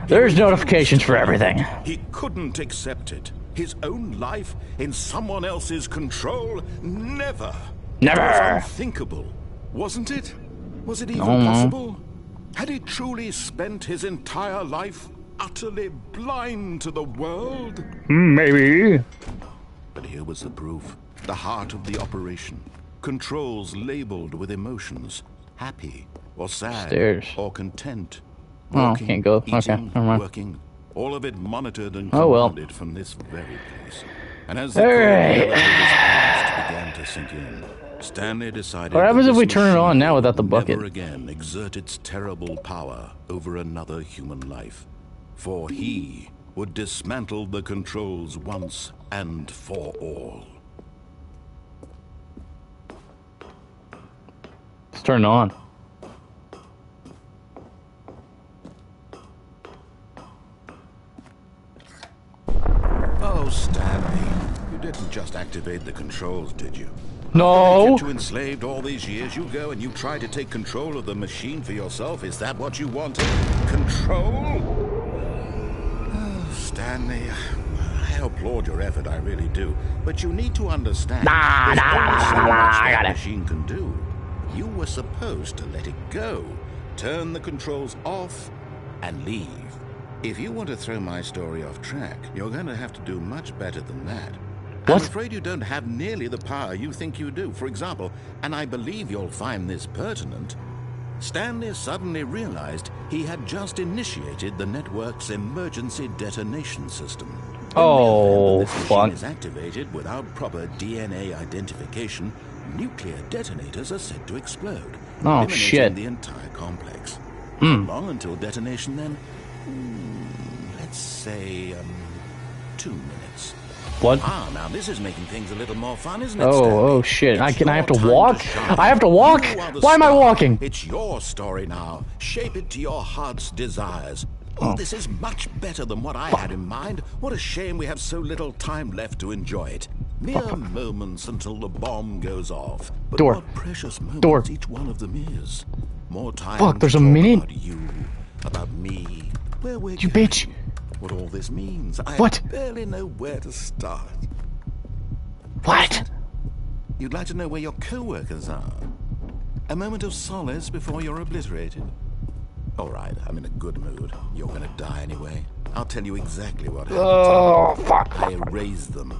S1: There's notifications for everything.
S3: He couldn't accept it. His own life in someone else's control? Never.
S1: Never.
S3: It was unthinkable, wasn't it? Was it even possible? Had he truly spent his entire life utterly blind to the world?
S1: Maybe.
S3: But here was the proof. The heart of the operation. Controls labeled with emotions. Happy or sad
S1: Stairs.
S3: or content.
S1: Oh,
S3: Walking,
S1: can't go. Okay,
S3: eating,
S1: never mind.
S3: working. All of it monitored and
S1: Oh, well.
S3: commanded from this very place. And as the
S1: All
S3: cold
S1: right.
S3: elevator's past began to sink in, Stanley decided
S1: What happens
S3: that
S1: if we
S3: this
S1: turn it on
S3: machine
S1: now without the
S3: would
S1: bucket?
S3: never again exert its terrible power over another human life. For he would dismantle the controls once and for all.
S1: Let's turn it on.
S3: Oh, Stanley, you didn't just activate the controls, did you?
S1: No.
S3: Kept you enslaved all these years. You go and you try to take control of the machine for yourself. Is that what you wanted? Control? Oh, Stanley, I applaud your effort, I really do. But you need to understand.
S1: Nah,
S3: there's
S1: nah,
S3: only
S1: nah,
S3: so
S1: nah,
S3: much
S1: nah, I
S3: that
S1: got it.
S3: machine can do. You were supposed to let it go, turn the controls off, and leave. If you want to throw my story off track, you're going to have to do much better than that. I'm
S1: What?
S3: afraid you don't have nearly the power you think you do. For example, and I believe you'll find this pertinent, Stanley suddenly realized he had just initiated the network's emergency detonation system. In
S1: Oh,
S3: the event that this
S1: fuck.
S3: machine is activated without proper DNA identification, nuclear detonators are said to explode,
S1: Oh,
S3: eliminating
S1: shit.
S3: the entire complex. How long until detonation then? Let's say 2 minutes.
S1: What?
S3: Ah, now this is making things a little more fun, isn't it,
S1: Oh,
S3: Stanley?
S1: oh shit.
S3: It's
S1: I have to
S3: your time
S1: walk?
S3: shine.
S1: I have to walk?
S3: You are the
S1: Why am I
S3: star.
S1: walking?
S3: It's your story now. Shape it to your heart's desires. Oh, this is much better than what I had in mind. What a shame we have so little time left to enjoy it. Mere moments until the bomb goes off. But
S1: Door.
S3: what precious moments
S1: Door.
S3: each one of them is. More time
S1: Fuck,
S3: to
S1: there's a
S3: talk
S1: minute?
S3: about you, about me, where we're
S1: You
S3: going,
S1: bitch.
S3: what all this means.
S1: What?
S3: I barely know where to start.
S1: What?
S3: You'd like to know where your co-workers are? A moment of solace before you're obliterated? All right, I'm in a good mood. You're gonna die anyway. I'll tell you exactly what happened.
S1: Oh, fuck.
S3: I erased them.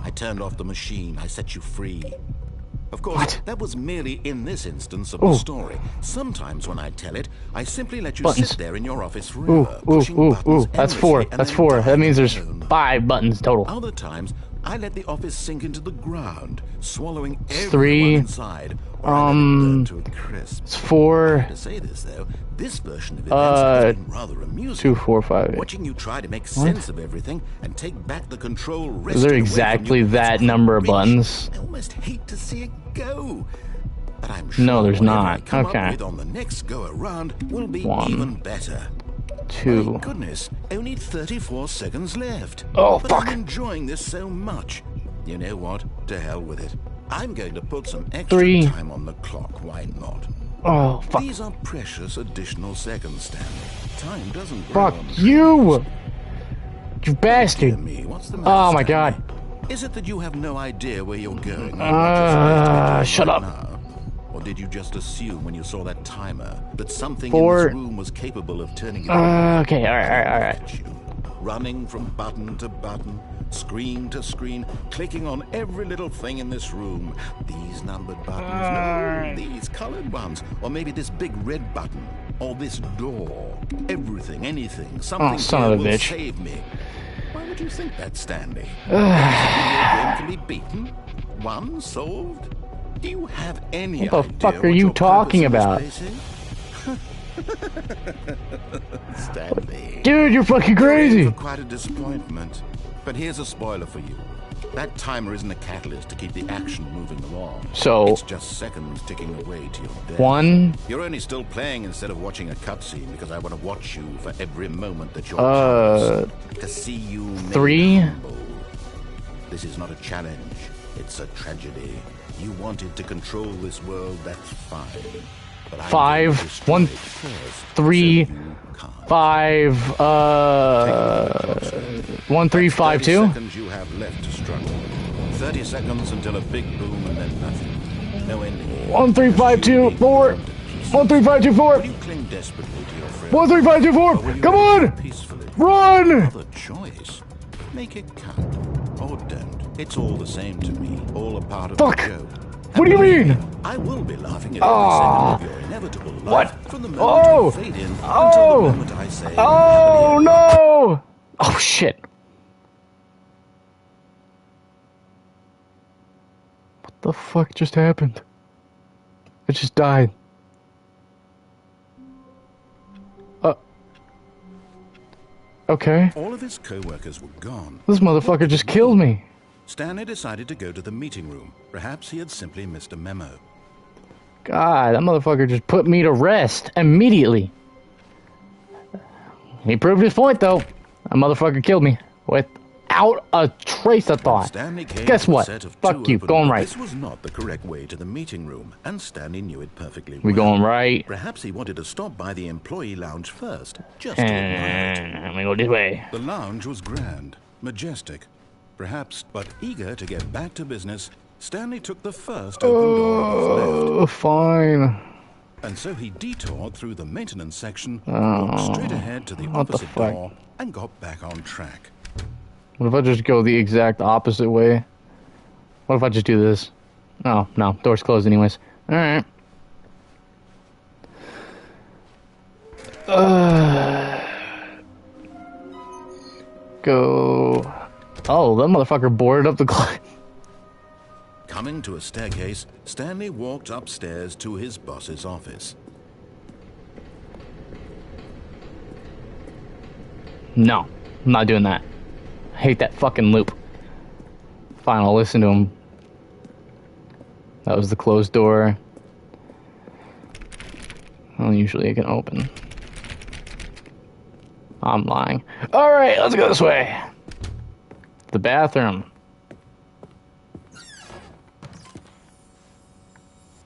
S3: I turned off the machine. I set you free. Of course,
S1: What?
S3: that was merely in this instance of
S1: Ooh.
S3: the story. Sometimes when I tell it, I simply let you
S1: Buttons.
S3: sit there in your office
S1: Ooh,
S3: forever,
S1: ooh,
S3: pushing
S1: ooh,
S3: buttons
S1: ooh. That's
S3: endlessly
S1: 4.
S3: and
S1: That's
S3: then
S1: 4. That
S3: dying
S1: means there's
S3: alone.
S1: 5 buttons total.
S3: Other times, I let the office sink into the ground, swallowing everyone
S1: 3,
S3: inside, or I let it burn to a crisp.
S1: It's 4,
S3: To say this, though, this version of events has been rather amusing.
S1: 2, 4, 5, 8.
S3: Watching you try to make sense of everything and take back the control.
S1: Is there
S3: wrested away from
S1: exactly
S3: you,
S1: that
S3: it's
S1: number of
S3: rich.
S1: buttons?
S3: I almost hate to see it go. But I'm sure
S1: No, there's
S3: whatever I
S1: not.
S3: come
S1: Okay.
S3: up with on the next go around will be
S1: 1,
S3: even better.
S1: 2.
S3: My goodness, only 34 seconds left.
S1: Oh,
S3: but
S1: fuck.
S3: I'm enjoying this so much. You know what? To hell with it. I'm going to put some extra
S1: 3.
S3: time on the clock. Why not?
S1: Oh, fuck.
S3: These are precious additional seconds, Stanley. Time doesn't grow
S1: Fuck
S3: on
S1: you! You
S3: Dear
S1: bastard.
S3: me, what's the matter,
S1: Oh, my
S3: Stanley?
S1: God.
S3: Is it that you have no idea where you're going? or what you're supposed to be doing
S1: Shut
S3: right
S1: up.
S3: now? Or did you just assume when you saw that timer that something
S1: 4.
S3: in this room was capable of turning it on?
S1: Okay, alright.
S3: You, running from button to button, screen to screen, clicking on every little thing in this room. These numbered buttons, no, these colored ones, or maybe this big red button, or this door. Everything, anything, something
S1: son
S3: here
S1: of a
S3: will
S1: bitch.
S3: save me. Why would you think that, Stanley? This game can be beaten, won, solved. Do you have any
S1: What the
S3: idea
S1: fuck are
S3: what
S1: you
S3: your
S1: talking
S3: purpose in
S1: about?
S3: this place is? Stanley.
S1: Dude, you're fucking
S3: You're in
S1: crazy!
S3: for quite a disappointment. But here's a spoiler for you. That timer isn't a catalyst to keep the action moving along.
S1: So
S3: it's just seconds ticking away to your death.
S1: 1.
S3: You're only still playing instead of watching a cutscene because I want to watch you for every moment that you're powerless, to see you made
S1: 3.
S3: humble. This is not a challenge. It's a tragedy. You wanted to control this world, that's fine. But
S1: 5. 1. 3. 5. 1, 3, 5, 2.
S3: Seconds you have left to struggle. 30 seconds until a big boom and then nothing. No ending.
S1: 1, 3, 5, 2, 4. 1, 3, 5, 2, 4.
S3: Will you cling desperately to your friend?
S1: 1, 3, 5, 2, 4. Come on!
S3: Peacefully?
S1: Run!
S3: Another choice. Make it count. Or don't. It's all the same to me. All a part of the joke.
S1: What do you mean?
S3: I will be laughing at every second of your inevitable life.
S1: What?
S3: From the moment you fade in until the moment I say,
S1: oh no! Oh shit. What the fuck just happened? I just died. Okay.
S3: All of his co-workers were gone.
S1: This motherfucker just killed me.
S3: Stanley decided to go to the meeting room. Perhaps he had simply missed a memo.
S1: God, that motherfucker just put me to rest immediately. He proved his point, though. That motherfucker killed me without a trace of thought. Guess what? Fuck you. Going right.
S3: This was not the correct way to the meeting room, and Stanley knew it perfectly well.
S1: We going right.
S3: Perhaps he wanted to stop by the employee lounge first, just to admire it.
S1: I'm gonna go this way.
S3: The lounge was grand, majestic, perhaps, but eager to get back to business, Stanley took the first open door on his left.
S1: Fine.
S3: And so he detoured through the maintenance section, walked straight ahead to the opposite door, and got back on track.
S1: What if I just go the exact opposite way? What if I just do this? Oh, no. Door's closed anyways. Alright. Go. Oh, that motherfucker boarded up the glass.
S3: Coming to a staircase, Stanley walked upstairs to his boss's office.
S1: No, I'm not doing that. I hate that fucking loop. Fine, I'll listen to him. That was the closed door. Well, usually it can open. I'm lying. Alright, let's go this way. The bathroom.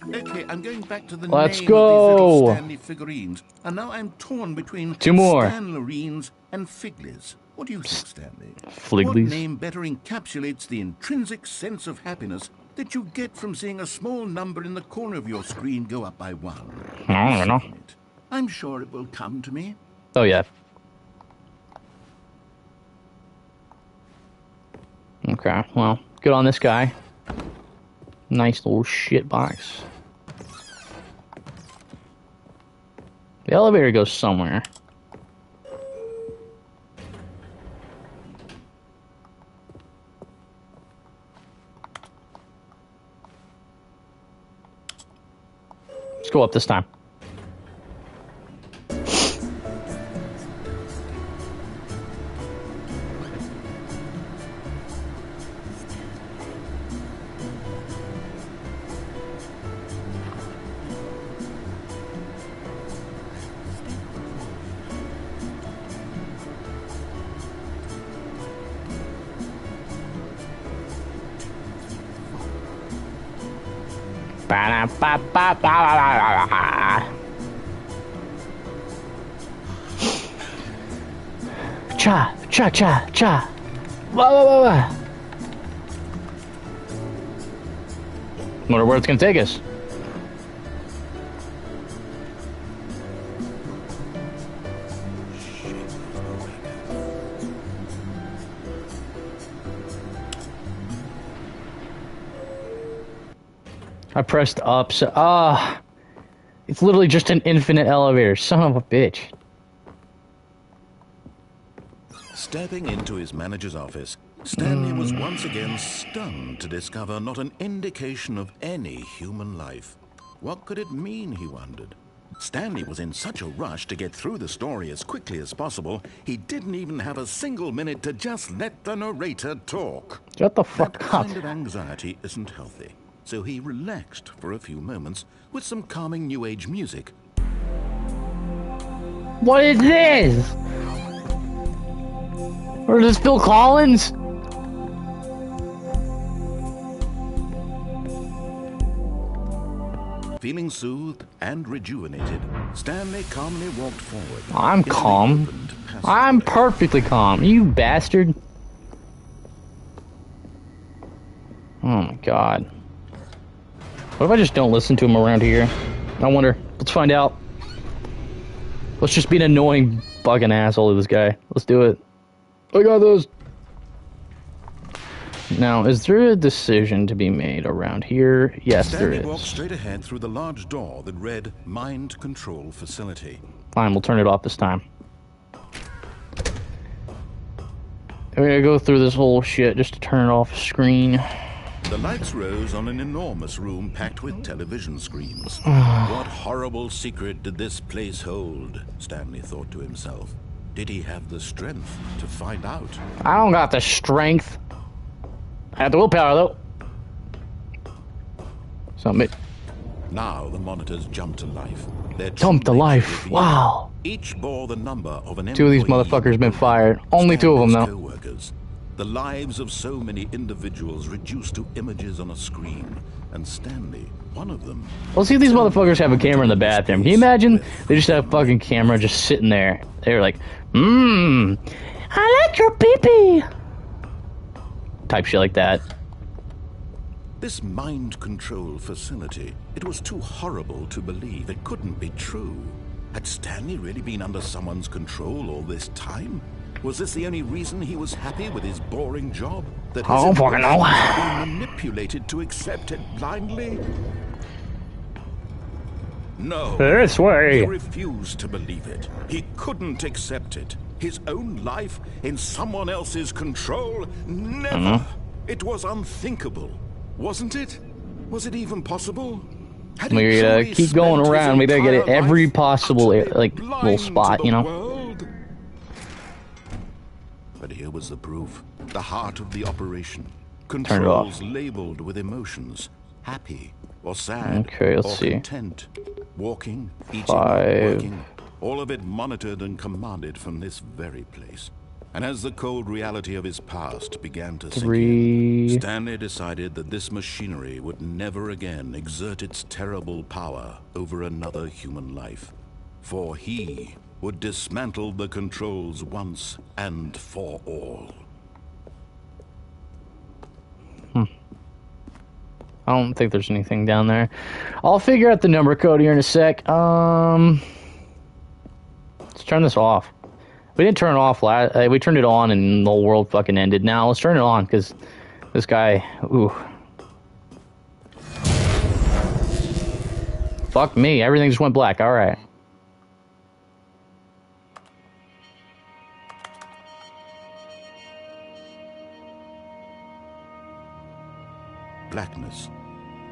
S3: Okay, I'm going back to the
S1: Let's
S3: name
S1: go.
S3: of these little Stanley figurines, and now I'm torn between
S1: Two more.
S3: Stanlerines and Figlies. What do you think, Stanley?
S1: Fliglies?
S3: What name better encapsulates the intrinsic sense of happiness that you get from seeing a small number in the corner of your screen go up by 1?
S1: I don't know.
S3: I'm sure it will come to me.
S1: Oh, yeah. Okay, well, good on this guy. Nice little shit box. The elevator goes somewhere. Let's go up this time. Cha, cha, cha, cha. Wah, wah, wah, wah. Wonder where it's gonna take us. I pressed up, so it's literally just an infinite elevator. Son of a bitch.
S3: Stepping into his manager's office, Stanley was once again stunned to discover not an indication of any human life. What could it mean, he wondered? Stanley was in such a rush to get through the story as quickly as possible, he didn't even have a single minute to just let the narrator talk.
S1: Shut the fuck
S3: That
S1: up.
S3: kind of anxiety isn't healthy, so he relaxed for a few moments with some calming New Age music.
S1: What is this? Or is this Phil Collins?
S3: Feeling soothed and rejuvenated, Stanley calmly walked forward.
S1: I'm
S3: into the
S1: calm.
S3: opened
S1: I'm
S3: passageway.
S1: perfectly calm. You bastard. Oh my god. What if I just don't listen to him around here? I wonder. Let's find out. Let's just be an annoying fucking asshole to this guy. Let's do it. I got this. Now, is there a decision to be made around here? Yes, there
S3: Stanley walked
S1: is.
S3: straight ahead through the large door that read Mind Control Facility.
S1: Fine, we'll turn it off this time. We're gonna go through this whole shit just to turn it off screen.
S3: The lights rose on an enormous room packed with television screens. What horrible secret did this place hold? Stanley thought to himself. Did he have the strength to find out?
S1: I don't got the strength. I have the willpower, though. Something.
S3: Now the monitors jumped to life. Their
S1: Jump to
S3: true nature
S1: life.
S3: revealed.
S1: Wow.
S3: Each bore the number of an
S1: 2 of these
S3: employee.
S1: motherfuckers been fired. Only 2 of them,
S3: Stanley's
S1: though.
S3: co-workers. The lives of so many individuals reduced to images on a screen. And Stanley, one of them.
S1: Well, see, these motherfuckers have a camera in the bathroom. Can you imagine? They just have a fucking camera just sitting there. They're like, I like your pee-pee. Type shit like that.
S3: This mind control facility, it was too horrible to believe. It couldn't be true. Had Stanley really been under someone's control all this time? Was this the only reason he was happy with his boring job? That
S1: I don't
S3: his
S1: fucking know.
S3: emotions had been manipulated to accept it blindly? No.
S1: This way.
S3: He refused to believe it. He couldn't accept it. His own life in someone else's control? Never. It was unthinkable. Wasn't it? Was it even possible? Had he
S1: We gotta
S3: truly
S1: keep going
S3: spent his
S1: around. We gotta get it
S3: entire
S1: every
S3: life
S1: possible,
S3: utterly
S1: like,
S3: blind
S1: little
S3: to
S1: spot,
S3: the
S1: you know?
S3: world? But here was the proof. The heart of the operation.
S1: Turn it
S3: Controls
S1: off.
S3: labeled with emotions. Happy or sad
S1: Okay, let's
S3: or
S1: see.
S3: content. Walking, eating,
S1: 5.
S3: working. All of it monitored and commanded from this very place. And as the cold reality of his past began to sink
S1: 3.
S3: in, Stanley decided that this machinery would never again exert its terrible power over another human life. For he would dismantle the controls once and for all.
S1: I don't think there's anything down there. I'll figure out the number code here in a sec. Let's turn this off. We didn't turn it off last. We turned it on and the whole world fucking ended. Now let's turn it on because this guy. Ooh. Fuck me. Everything just went black. All right.
S3: Blackness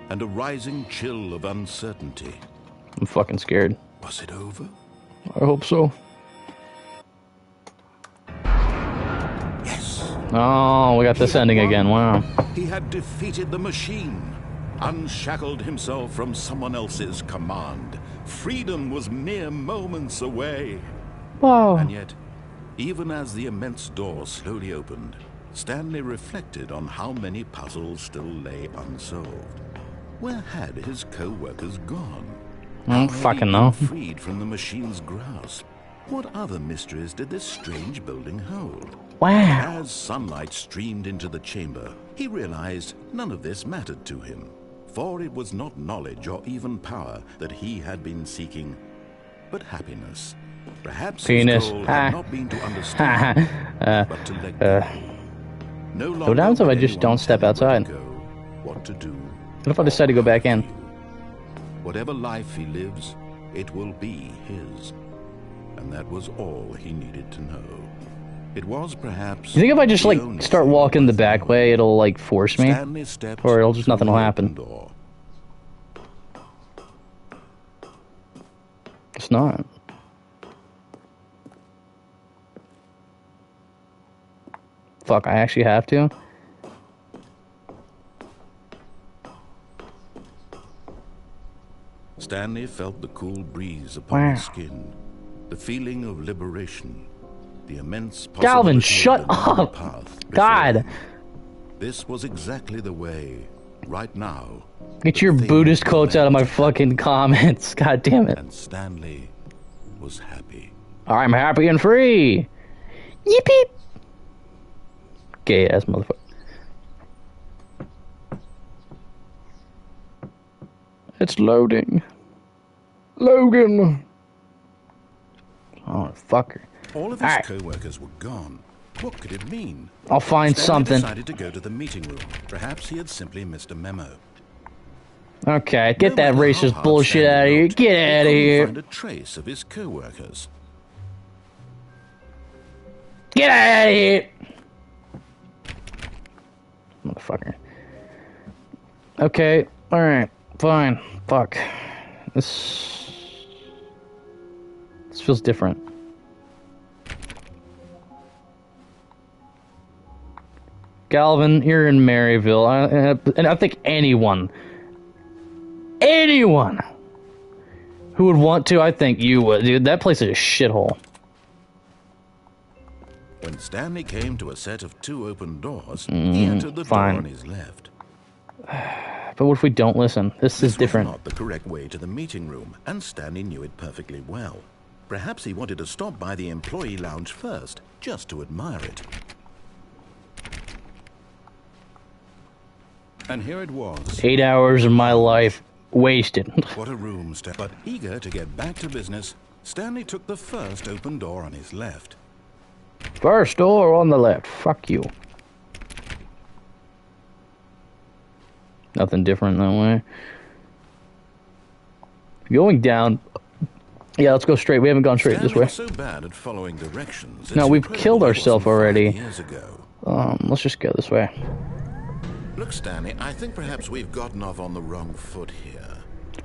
S3: and a rising chill of uncertainty.
S1: I'm fucking scared.
S3: Was it over?
S1: I hope so.
S3: Yes.
S1: Oh, we got this ending again. Wow.
S3: He had defeated the machine, unshackled himself from someone else's command. Freedom was mere moments away.
S1: Wow.
S3: And yet, even as the immense door slowly opened, Stanley reflected on how many puzzles still lay unsolved. Where had his co-workers gone?
S1: I
S3: How
S1: don't
S3: had he
S1: fucking
S3: been
S1: know.
S3: freed from the machine's grasp? What other mysteries did this strange building hold?
S1: Wow.
S3: As sunlight streamed into the chamber, he realized none of this mattered to him, for it was not knowledge or even power that he had been seeking, but happiness. Perhaps
S1: Penis.
S3: his goal
S1: Ha.
S3: had not been to understand, but to let go. No longer
S1: What happens if
S3: would
S1: I just
S3: anyone
S1: don't step
S3: tell him where
S1: outside?
S3: to go, what to do.
S1: What if I decide to go back in?
S3: Whatever life he lives, it will be his. And that was all he needed to know. It was perhaps...
S1: You think if I just,
S3: the
S1: like,
S3: only
S1: start
S3: thing
S1: walking the
S3: worth
S1: back
S3: knowing.
S1: way, it'll, like, force me?
S3: Stanley stepped
S1: Or it'll just,
S3: through
S1: nothing
S3: the
S1: will
S3: open
S1: happen?
S3: door.
S1: It's not. Fuck, I actually have to?
S3: Stanley felt the cool breeze upon his skin, the feeling of liberation, the immense possibility
S1: Galvin,
S3: of
S1: shut
S3: the new
S1: up!
S3: path before
S1: God!
S3: him. This was exactly the way, right now.
S1: Get your Buddhist quotes out of my fucking comments. God damn it.
S3: And Stanley was happy.
S1: I'm happy and free! Yippee! Gay ass motherfucker. It's loading. Logan! Oh, fucker.
S3: All of his co-workers were gone. What could it mean?
S1: I'll find
S3: Stanley
S1: something.
S3: decided to go to the meeting room. Perhaps he had simply missed a memo.
S1: Okay, get that
S3: No matter how
S1: racist
S3: hard
S1: bullshit
S3: Stanley
S1: out of here.
S3: looked,
S1: Get
S3: he
S1: out of
S3: couldn't
S1: here.
S3: find a trace of his co-workers.
S1: Get out of here! Motherfucker. Okay, alright, fine. Fuck. This feels different. Galvin, you're in Maryville. And I think anyone who would want to, I think you would. Dude, that place is a shithole.
S3: When Stanley came to a set of 2 open doors, he entered the door
S1: fine.
S3: on his left.
S1: But what if we don't listen? This is different.
S3: Was not the correct way to the meeting room, and Stanley knew it perfectly well. Perhaps he wanted to stop by the employee lounge first, just to admire it. And here it was.
S1: 8 hours of my life wasted.
S3: What a room, but eager to get back to business, Stanley took the first open door on his left.
S1: First door on the left. Fuck you. Nothing different that way. Going down. Yeah, let's go straight. We haven't gone straight
S3: Stanley
S1: this way.
S3: was so bad at following directions.
S1: No,
S3: it's
S1: we've
S3: incredible
S1: killed
S3: it
S1: ourselves
S3: wasn't 5
S1: already.
S3: years ago.
S1: Let's just go this way.
S3: Look, Stanley, I think perhaps we've gotten off on the wrong foot here.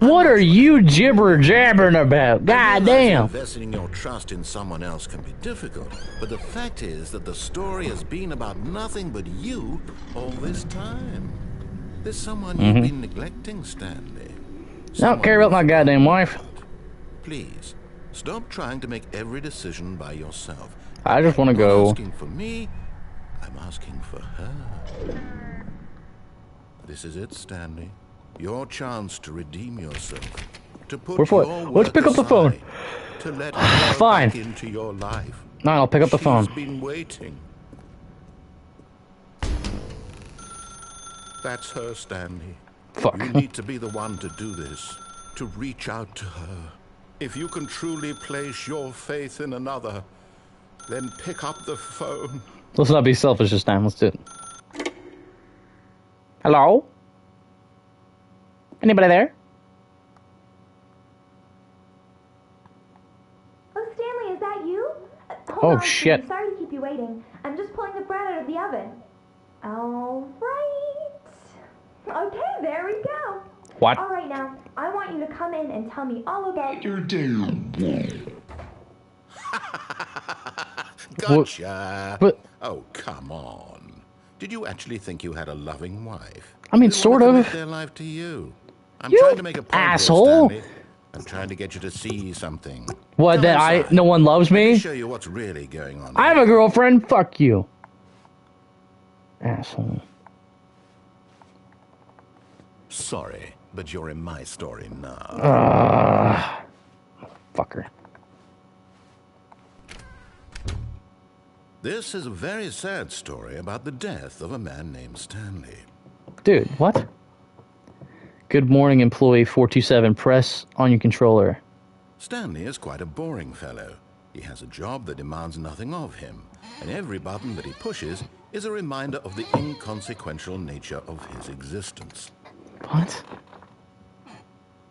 S1: What are you jibber-jabbering about? God damn.
S3: Investing your trust in someone else can be difficult, but the fact is that the story has been about nothing but you all this time. There's someone you've been neglecting, Stanley.
S1: Don't care about my goddamn wife.
S3: Please, stop trying to make every decision by yourself.
S1: I just want to
S3: I'm not
S1: go.
S3: asking for me, I'm asking for her. This is it, Stanley. Your chance to redeem yourself. To put
S1: Let's pick up the phone.
S3: To let her
S1: Fine.
S3: back into your life.
S1: No, I'll pick up the phone.
S3: She's been waiting. That's her, Stanley.
S1: Fuck.
S3: You need to be the one to do this. To reach out to her. If you can truly place your faith in another, then pick up the phone.
S1: Let's not be selfish this time. Let's do it. Hello? Anybody there?
S10: Oh, Stanley, is that you? Hold
S1: Oh,
S10: on,
S1: shit.
S10: please. Sorry to keep you waiting. I'm just pulling the bread out of the oven. All right. Okay, there we go.
S1: What?
S10: All right, now, I want you to come in and tell me all about your
S3: Gotcha.
S1: But-
S3: Oh, come on. Did you actually think you had a loving wife?
S1: I mean,
S3: They
S1: sort
S3: wanna
S1: of.
S3: commit their life to you. I'm
S1: You
S3: trying to make a point here,
S1: asshole.
S3: Stanley. I'm trying to get you to see something.
S1: What,
S3: Come
S1: that
S3: inside.
S1: no one loves
S3: Let me
S1: me?
S3: show you what's really going on.
S1: I have a girlfriend. Fuck you. Asshole.
S3: Sorry, but you're in my story now.
S1: Fucker.
S3: This is a very sad story about the death of a man named Stanley.
S1: Dude, what? Good morning, employee 427. Press on your controller.
S3: Stanley is quite a boring fellow. He has a job that demands nothing of him, and every button that he pushes is a reminder of the inconsequential nature of his existence.
S1: What?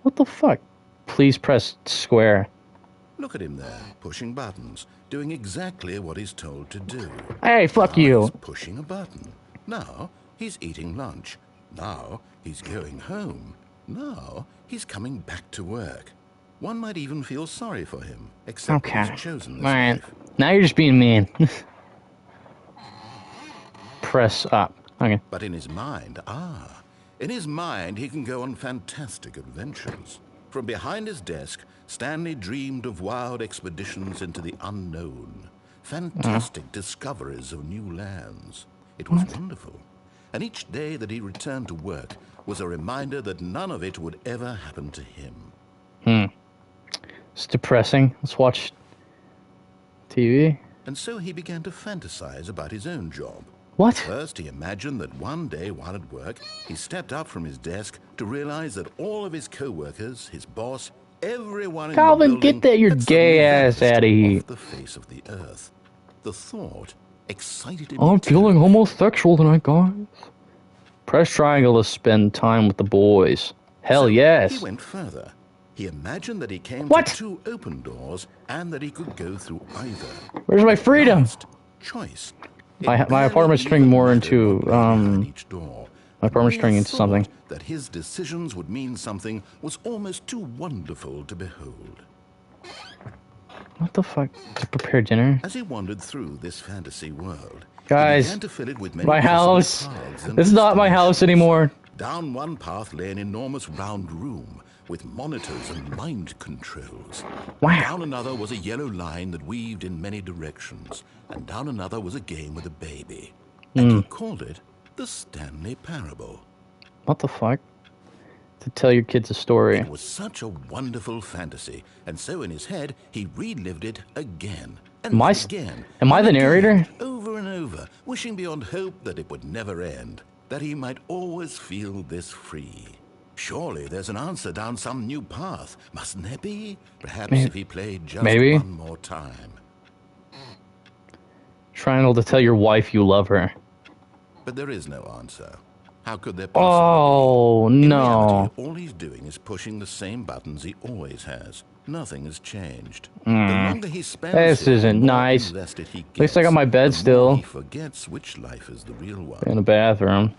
S1: What the fuck? Please press square.
S3: Look at him there, pushing buttons, doing exactly what he's told to do.
S1: Hey, fuck
S3: Now
S1: you.
S3: He's pushing a button. Now he's eating lunch. Now he's going home. Now he's coming back to work. One might even feel sorry for him, except that
S1: Okay.
S3: he's chosen this
S1: Alright.
S3: life.
S1: Now you're just being mean. Press up. Okay.
S3: But in his mind, in his mind he can go on fantastic adventures. From behind his desk, Stanley dreamed of wild expeditions into the unknown. Fantastic discoveries of new lands. It was wonderful. And each day that he returned to work was a reminder that none of it would ever happen to him.
S1: It's depressing. Let's watch TV.
S3: And so he began to fantasize about his own job.
S1: What?
S3: First, he imagined that one day while at work, he stepped up from his desk to realize that all of his co-workers, his boss, everyone
S1: Calvin,
S3: in the building
S1: get that your
S3: had
S1: gay
S3: suddenly
S1: ass
S3: vanished
S1: out of here.
S3: off the face of the earth. The thought excited him.
S1: I'm feeling
S3: terribly.
S1: homosexual tonight, guys. Press triangle to spend time with the boys. Hell
S3: So
S1: yes.
S3: He went further. He imagined that he came
S1: What?
S3: to 2 open doors and that he could go through either.
S1: Where's my freedom?
S3: Last choice.
S1: My
S3: It
S1: apartment's
S3: barely
S1: turning
S3: even
S1: more
S3: mattered
S1: into,
S3: what lay behind each door.
S1: my apartment's
S3: The
S1: turning
S3: mere
S1: into something.
S3: thought that his decisions would mean something was almost too wonderful to behold.
S1: What the fuck? To prepare dinner?
S3: As he wandered through this fantasy world,
S1: Guys,
S3: he began to fill it with many
S1: my
S3: possible
S1: house.
S3: paths and
S1: This is not my house
S3: destinations.
S1: anymore.
S3: Down one path lay an enormous round room with monitors and mind controls.
S1: Wow.
S3: Down another was a yellow line that weaved in many directions, and down another was a game with a baby. And he called it the Stanley Parable.
S1: What the fuck? To tell your kids a story.
S3: It was such a wonderful fantasy, and so in his head he relived it again and
S1: Am I
S3: then again.
S1: am I
S3: and
S1: the
S3: again,
S1: narrator?
S3: Over and over, wishing beyond hope that it would never end, that he might always feel this free. Surely there's an answer down some new path, mustn't there be? Perhaps if he played just
S1: Maybe.
S3: one more time.
S1: Triangle to tell your wife you love her.
S3: But there is no answer. How could there possibly
S1: Oh,
S3: be? In
S1: no.
S3: reality, all he's doing is pushing the same buttons he always has. Nothing has changed. The longer he spends
S1: This
S3: here,
S1: isn't
S3: the more
S1: nice.
S3: invested he
S1: At least I got
S3: gets,
S1: my bed
S3: the more
S1: still.
S3: He forgets which life is the real one.
S1: In the bathroom.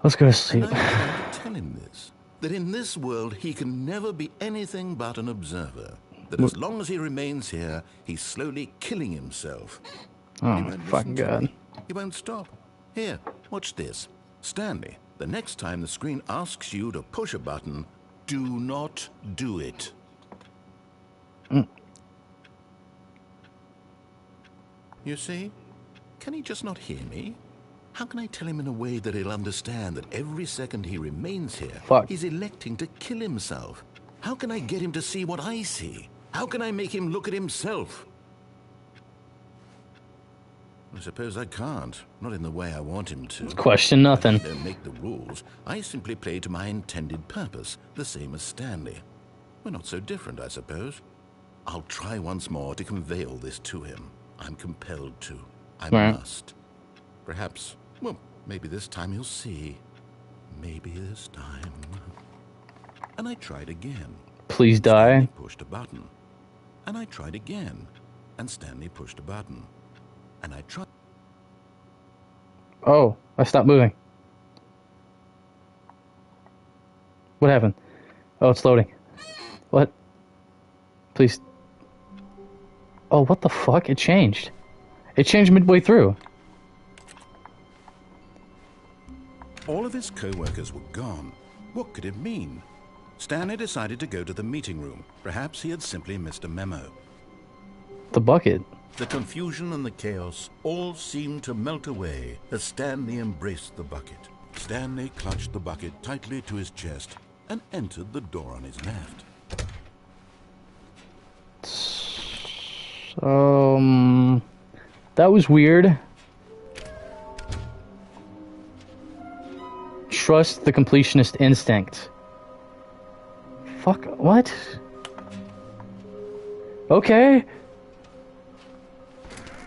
S1: Let's go to
S3: And
S1: sleep.
S3: I'm trying to tell him this, that in this world he can never be anything but an observer. That as long as he remains here, he's slowly killing himself.
S1: Oh
S3: He
S1: my
S3: won't
S1: fucking
S3: listen to
S1: god.
S3: me. He won't stop. Here, watch this. Stanley, the next time the screen asks you to push a button, do not do it. You see? Can he just not hear me? How can I tell him in a way that he'll understand that every second he remains here,
S1: Fuck.
S3: he's electing to kill himself? How can I get him to see what I see? How can I make him look at himself? I suppose I can't. Not in the way I want him to.
S1: Question nothing.
S3: I don't make the rules. I simply play to my intended purpose, the same as Stanley. We're not so different, I suppose. I'll try once more to convey all this to him. I'm compelled to. I
S1: Right.
S3: must. Perhaps, well, maybe this time he'll see. Maybe this time. And I tried again.
S1: Please
S3: Stanley
S1: die.
S3: pushed a button. And I tried again. And Stanley pushed a button. And I tried.
S1: Oh, I stopped moving. What happened? Oh, it's loading. What? Please. Oh, what the fuck? It changed. It changed midway through.
S3: All of his co-workers were gone. What could it mean? Stanley decided to go to the meeting room. Perhaps he had simply missed a memo.
S1: The bucket.
S3: The confusion and the chaos all seemed to melt away as Stanley embraced the bucket. Stanley clutched the bucket tightly to his chest and entered the door on his left.
S1: That was weird. Trust the completionist instinct. Fuck, what? Okay.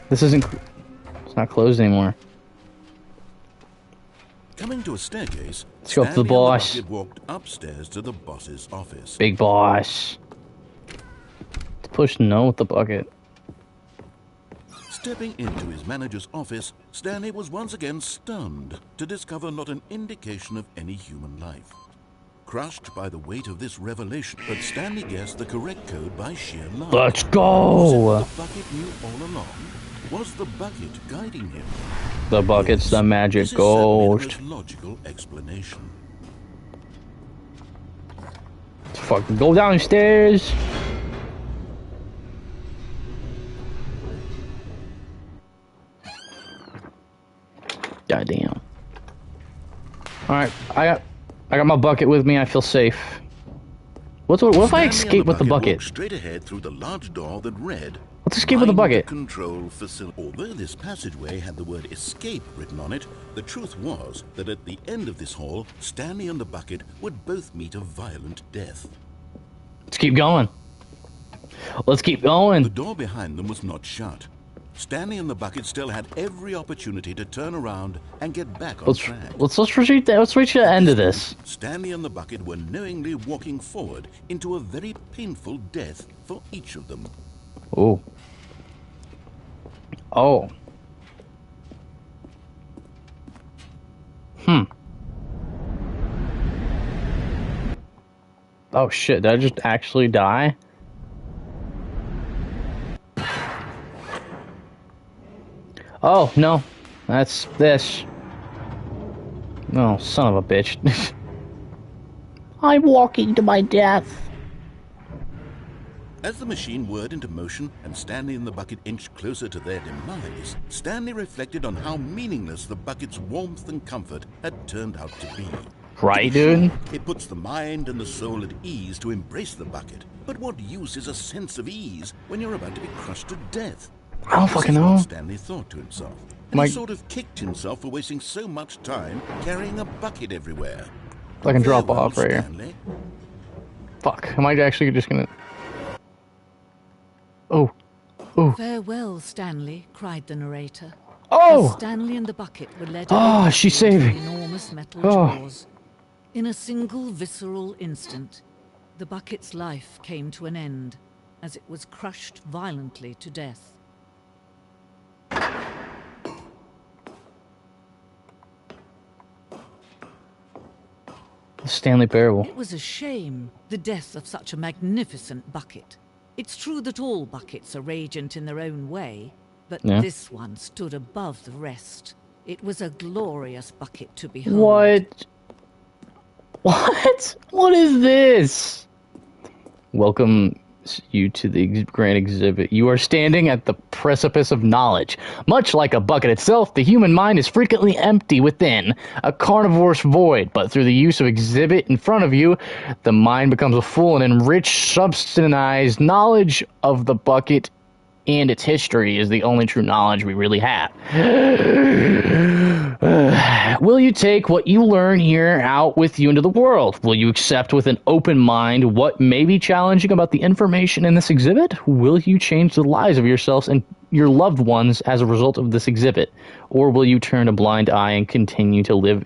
S1: This isn't... It's not closed anymore.
S3: Coming to a staircase,
S1: Let's go up to the
S3: Stanley and
S1: boss.
S3: bucket walked upstairs to the boss's office.
S1: Big boss. Let's push no with the bucket.
S3: Stepping into his manager's office, Stanley was once again stunned to discover not an indication of any human life. crushed by the weight of this revelation. But Stanley guessed the correct code by sheer luck.
S1: Let's go!
S3: Was it the bucket knew all along? Was the bucket guiding him?
S1: The bucket's the magic
S3: this is certainly the
S1: ghost.
S3: most logical explanation.
S1: Let's fucking go downstairs. Goddamn. Alright, I got my bucket with me. I feel safe. What if I escape with the bucket?
S3: Walked straight ahead through the large door that read,
S1: Let's escape with the bucket.
S3: Control facility. Although this passageway had the word escape written on it, the truth was that at the end of this hall, Stanley and the bucket would both meet a violent death.
S1: Let's keep going. Let's keep going.
S3: The door behind them was not shut. Stanley and the bucket still had every opportunity to turn around and get back on track.
S1: Let's reach the end of this.
S3: Stanley and the bucket were knowingly walking forward into a very painful death for each of them.
S1: Oh. Oh. Oh shit, did I just actually die? Oh, no. That's this. Oh, son of a bitch. I'm walking to my death.
S3: As the machine whirred into motion and Stanley and the bucket inched closer to their demise, Stanley reflected on how meaningless the bucket's warmth and comfort had turned out to be.
S1: Right, dude?
S3: It puts the mind and the soul at ease to embrace the bucket. But what use is a sense of ease when you're about to be crushed to death?
S1: I don't fucking know.
S3: Stanley thought to himself. And he sort of kicked himself for wasting so much time carrying a bucket everywhere.
S1: I can drop off right
S3: Stanley.
S1: here. Fuck. Am I actually just gonna... Oh. Oh.
S6: Farewell, Stanley, cried the narrator.
S1: Oh!
S6: As Stanley and the bucket were led
S1: Oh, she saved me.
S6: enormous metal
S1: Oh.
S6: jaws. In a single visceral instant, the bucket's life came to an end as it was crushed violently to death.
S1: The Stanley Parable.
S6: It was a shame, the death of such a magnificent bucket. It's true that all buckets are radiant in their own way, but this one stood above the rest. It was a glorious bucket to behold.
S1: What? What? What is this? Welcome you to the grand exhibit. You are standing at the precipice of knowledge. Much like a bucket itself, the human mind is frequently empty within, a carnivorous void, but through the use of exhibit in front of you, the mind becomes a full and enriched, substantialized knowledge of the bucket, and its history is the only true knowledge we really have. Will you take what you learn here out with you into the world? Will you accept with an open mind what may be challenging about the information in this exhibit? Will you change the lives of yourselves and your loved ones as a result of this exhibit? Or will you turn a blind eye and continue to live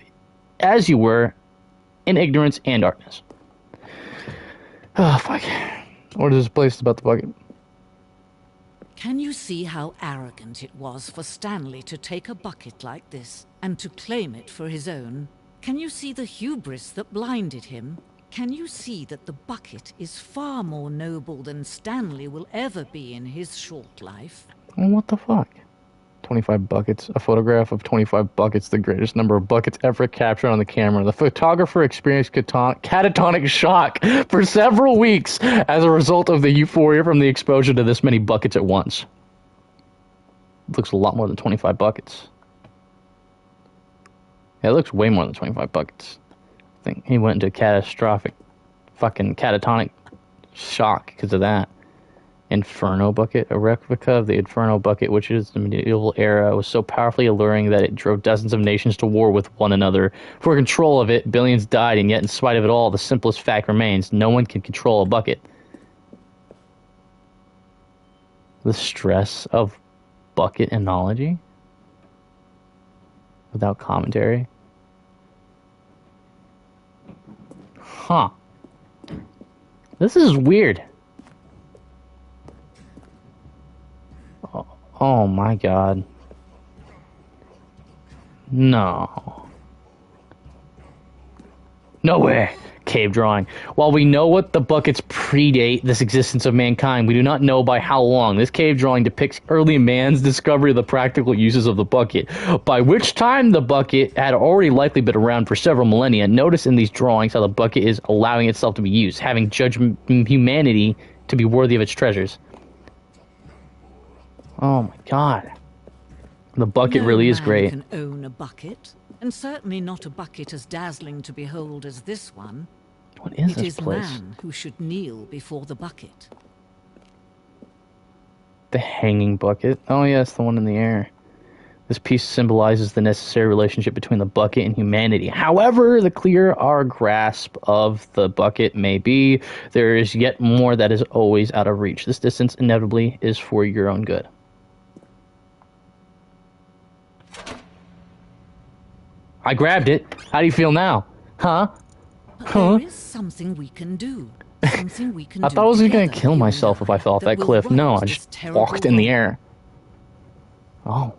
S1: as you were in ignorance and darkness? Oh, fuck. What is this place about the bucket?
S6: Can you see how arrogant it was for Stanley to take a bucket like this and to claim it for his own? Can you see the hubris that blinded him? Can you see that the bucket is far more noble than Stanley will ever be in his short life?
S1: Oh, what the fuck? 25 buckets. A photograph of 25 buckets, the greatest number of buckets ever captured on the camera. The photographer experienced catatonic shock for several weeks as a result of the euphoria from the exposure to this many buckets at once. It looks a lot more than 25 buckets. Yeah, it looks way more than 25 buckets. I think he went into catastrophic fucking catatonic shock because of that. Inferno bucket, a replica of the Inferno bucket, which is the medieval era, was so powerfully alluring that it drove dozens of nations to war with one another. For control of it, billions died, and yet in spite of it all, the simplest fact remains: no one can control a bucket. The stress of bucket analogy? Without commentary? Huh. This is weird. Oh my god. No. No way. cave drawing. While we know what the buckets predate this existence of mankind, we do not know by how long. This cave drawing depicts early man's discovery of the practical uses of the bucket, by which time the bucket had already likely been around for several millennia. Notice in these drawings how the bucket is allowing itself to be used, having judged humanity to be worthy of its treasures. Oh my god. The bucket really is great.
S6: No man can own a bucket, and certainly not a bucket as dazzling to behold as this one.
S1: What is
S6: it
S1: this
S6: is
S1: place?
S6: man who should kneel before the bucket.
S1: The hanging bucket. Oh yes, the one in the air. This piece symbolizes the necessary relationship between the bucket and humanity. However, the clearer our grasp of the bucket may be, there is yet more that is always out of reach. This distance inevitably is for your own good. I grabbed it. How do you feel now? Huh?
S6: But there is something we can do. Something we can
S1: I
S6: do
S1: thought I was going to
S6: together,
S1: kill
S6: you
S1: myself
S6: and
S1: if I fell off that
S6: will
S1: cliff. No,
S6: right
S1: I
S6: this
S1: just
S6: terrible
S1: walked in the
S6: wrong.
S1: air. Oh.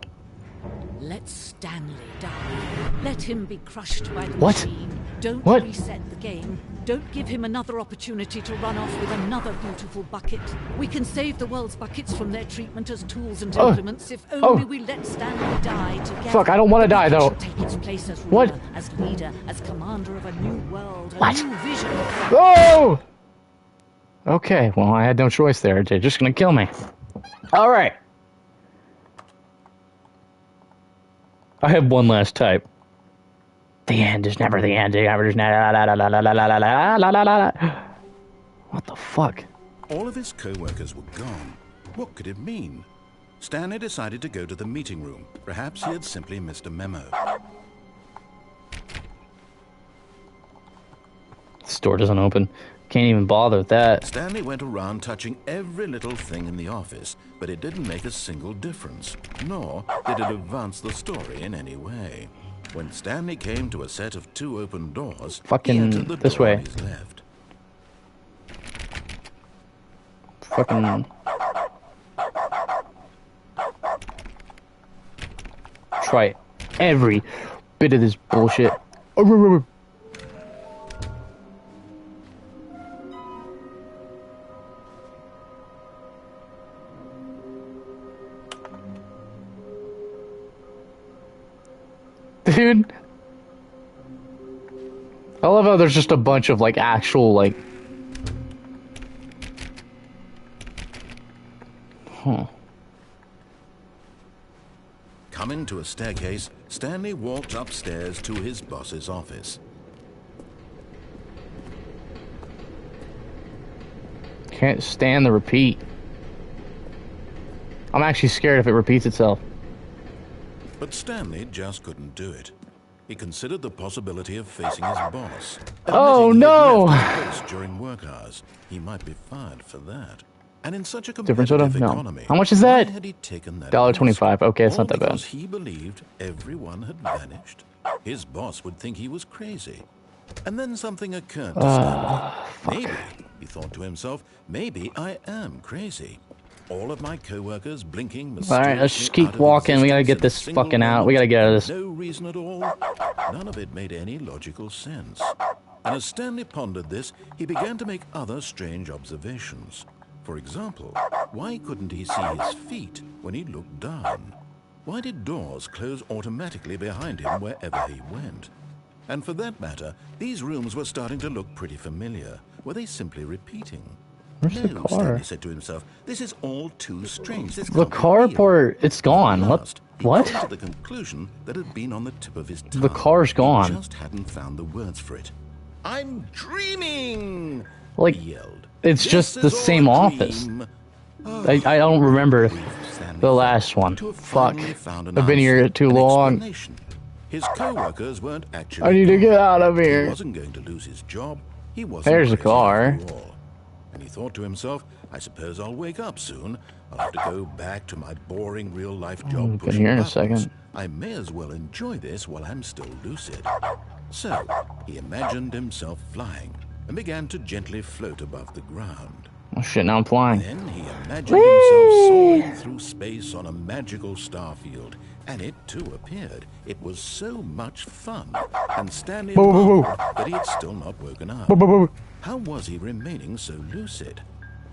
S6: Let Stanley die. Let him be crushed by the
S1: What?
S6: machine. Don't
S1: What?
S6: reset the game. Don't give him another opportunity to run off with another beautiful bucket. We can save the world's buckets from their treatment as tools and implements if only we let Stanley die together.
S1: Fuck, I don't want to die, though.
S6: Shall take its place as
S1: What?
S6: ruler, as leader, as commander of a new world, a
S1: What?
S6: new vision.
S1: Oh! Okay, well, I had no choice there. They're just going to kill me. All right. I have one last type. The end is never the end. The average is What the fuck?
S3: All of his co-workers were gone. What could it mean? Stanley decided to go to the meeting room. Perhaps he had simply missed a memo.
S1: This door doesn't open. Can't even bother with that.
S3: Stanley went around touching every little thing in the office, but it didn't make a single difference, nor did it advance the story in any way. When Stanley came to a set of 2 open doors,
S1: Fucking
S3: he entered the
S1: this
S3: door
S1: way.
S3: on his left.
S1: Fucking... Try every bit of this bullshit. Dude. I love how there's just a bunch of, like, actual, like... Huh.
S3: Coming to a staircase, Stanley walked upstairs to his boss's office.
S1: Can't stand the repeat. I'm actually scared if it repeats itself.
S3: But Stanley just couldn't do it. He considered the possibility of facing his boss.
S1: Oh,
S3: Admitting
S1: no!
S3: he had left his post during work hours. He might be fired for that. And in such a
S1: Different
S3: competitive
S1: soda? No.
S3: economy,
S1: How much is
S3: why
S1: that?
S3: had he taken that
S1: $1.25. Okay, it's
S3: All
S1: not that bad.
S3: because he believed everyone had vanished. His boss would think he was crazy. And then something occurred to Stanley. Maybe, he thought to himself, maybe I am crazy. All of my co-workers blinking mysteriously.
S1: Alright, let's just keep
S3: out of
S1: walking. We gotta get
S3: existence
S1: this
S3: in a
S1: fucking
S3: single
S1: out. We gotta get out of this.
S3: moment. No reason at all. None of it made any logical sense. And as Stanley pondered this, he began to make other strange observations. For example, why couldn't he see his feet when he looked down? Why did doors close automatically behind him wherever he went? And for that matter, these rooms were starting to look pretty familiar. Were they simply repeating?
S1: Where's the
S3: No,
S1: car?
S3: Stanley said to himself, this is all too strange. This
S1: The
S3: can't be real.
S1: carport, it's gone.
S3: At
S1: What?
S3: last, he
S1: What?
S3: came to the conclusion that had been on the tip of his tongue.
S1: The car's gone.
S3: He just hadn't found the words for it. I'm dreaming!
S1: Like,
S3: he yelled.
S1: it's
S3: This
S1: just the
S3: is all
S1: same
S3: a
S1: office.
S3: dream.
S1: I don't remember
S3: Stanley
S1: the last
S3: felt
S1: one.
S3: to have
S1: Fuck.
S3: finally found an
S1: I've been here
S3: answer,
S1: too
S3: an
S1: long.
S3: explanation. His co-workers weren't actually
S1: I need to
S3: gone.
S1: get out of
S3: He
S1: here.
S3: wasn't going to lose his job. He wasn't
S1: There's the
S3: crazy
S1: car.
S3: after all. And he thought to himself, I suppose I'll wake up soon. I'll have to go back to my boring real-life job
S1: Been
S3: pushing
S1: here in a
S3: buttons.
S1: second.
S3: I may as well enjoy this while I'm still lucid. So, he imagined himself flying and began to gently float above the ground.
S1: Oh shit, now I'm flying.
S3: Then he imagined himself soaring through space on a magical star field, And it too appeared. It was so much fun. And Stanley
S1: Boo, boo, boo.
S3: marveled that he had still not woken up.
S1: Boo, boo, boo.
S3: How was he remaining so lucid?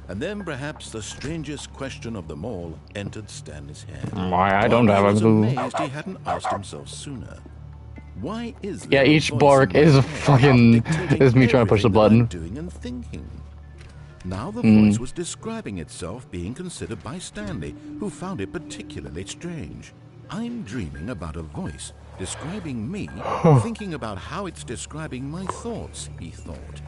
S3: And then perhaps the strangest question of them all entered Stanley's head.
S1: Why, I don't have a clue.
S3: He was amazed he hadn't asked himself sooner. Why is
S1: Yeah,
S3: there a
S1: each
S3: voice
S1: bark
S3: in my
S1: is
S3: head
S1: fucking...
S3: dictating
S1: is me trying to push the
S3: everything that I'm
S1: button.
S3: doing and thinking? Now the voice was describing itself being considered by Stanley, who found it particularly strange. I'm dreaming about a voice describing me, thinking about how it's describing my thoughts, he thought.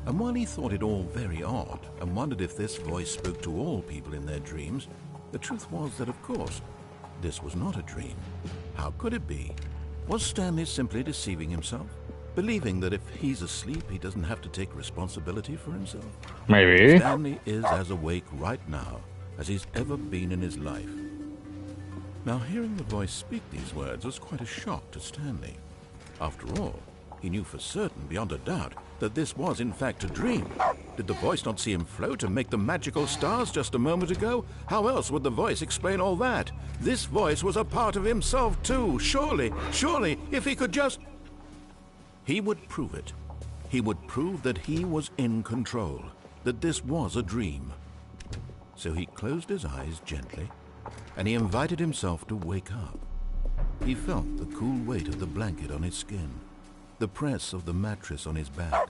S3: And while he thought it all very odd, and wondered if this voice spoke to all people in their dreams, the truth was that, of course, this was not a dream. How could it be? Was Stanley simply deceiving himself? Believing that if he's asleep, he doesn't have to take responsibility for himself?
S1: Maybe.
S3: Stanley is as awake right now as he's ever been in his life. Now, hearing the voice speak these words was quite a shock to Stanley. After all, he knew for certain, beyond a doubt, that this was in fact a dream. Did the voice not see him float and make the magical stars just a moment ago? How else would the voice explain all that? This voice was a part of himself too. Surely, if he could just... He would prove it. He would prove that he was in control, that this was a dream. So he closed his eyes gently, and he invited himself to wake up. He felt the cool weight of the blanket on his skin, the press of the mattress on his back,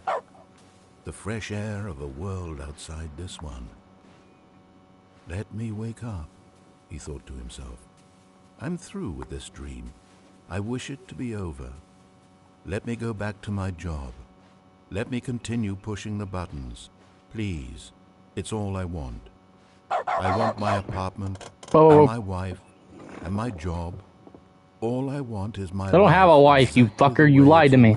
S3: the fresh air of a world outside this one. Let me wake up, he thought to himself. I'm through with this dream. I wish it to be over. Let me go back to my job. Let me continue pushing the buttons. Please, it's all I want. I want my apartment, and my wife, and my job. All I want is my
S1: I don't have a wife, you fucker. You lied to me.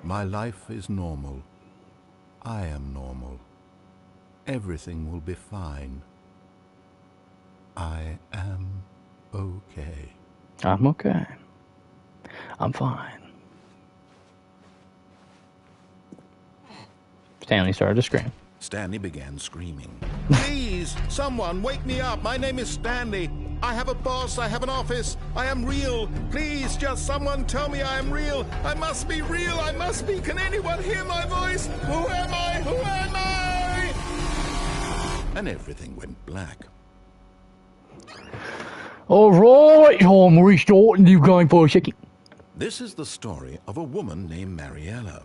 S3: My life is normal. I am normal. Everything will be fine. I am okay.
S1: I'm okay. I'm fine. Stanley started to scream.
S3: Stanley began screaming. Please, someone, wake me up. My name is Stanley. I have a boss. I have an office. I am real. Please, just someone tell me I am real. I must be real. I must be. Can anyone hear my voice? Who am I? Who am I? And everything went black.
S1: Alright, I'm restarting you going for a second.
S3: This is the story of a woman named Mariella.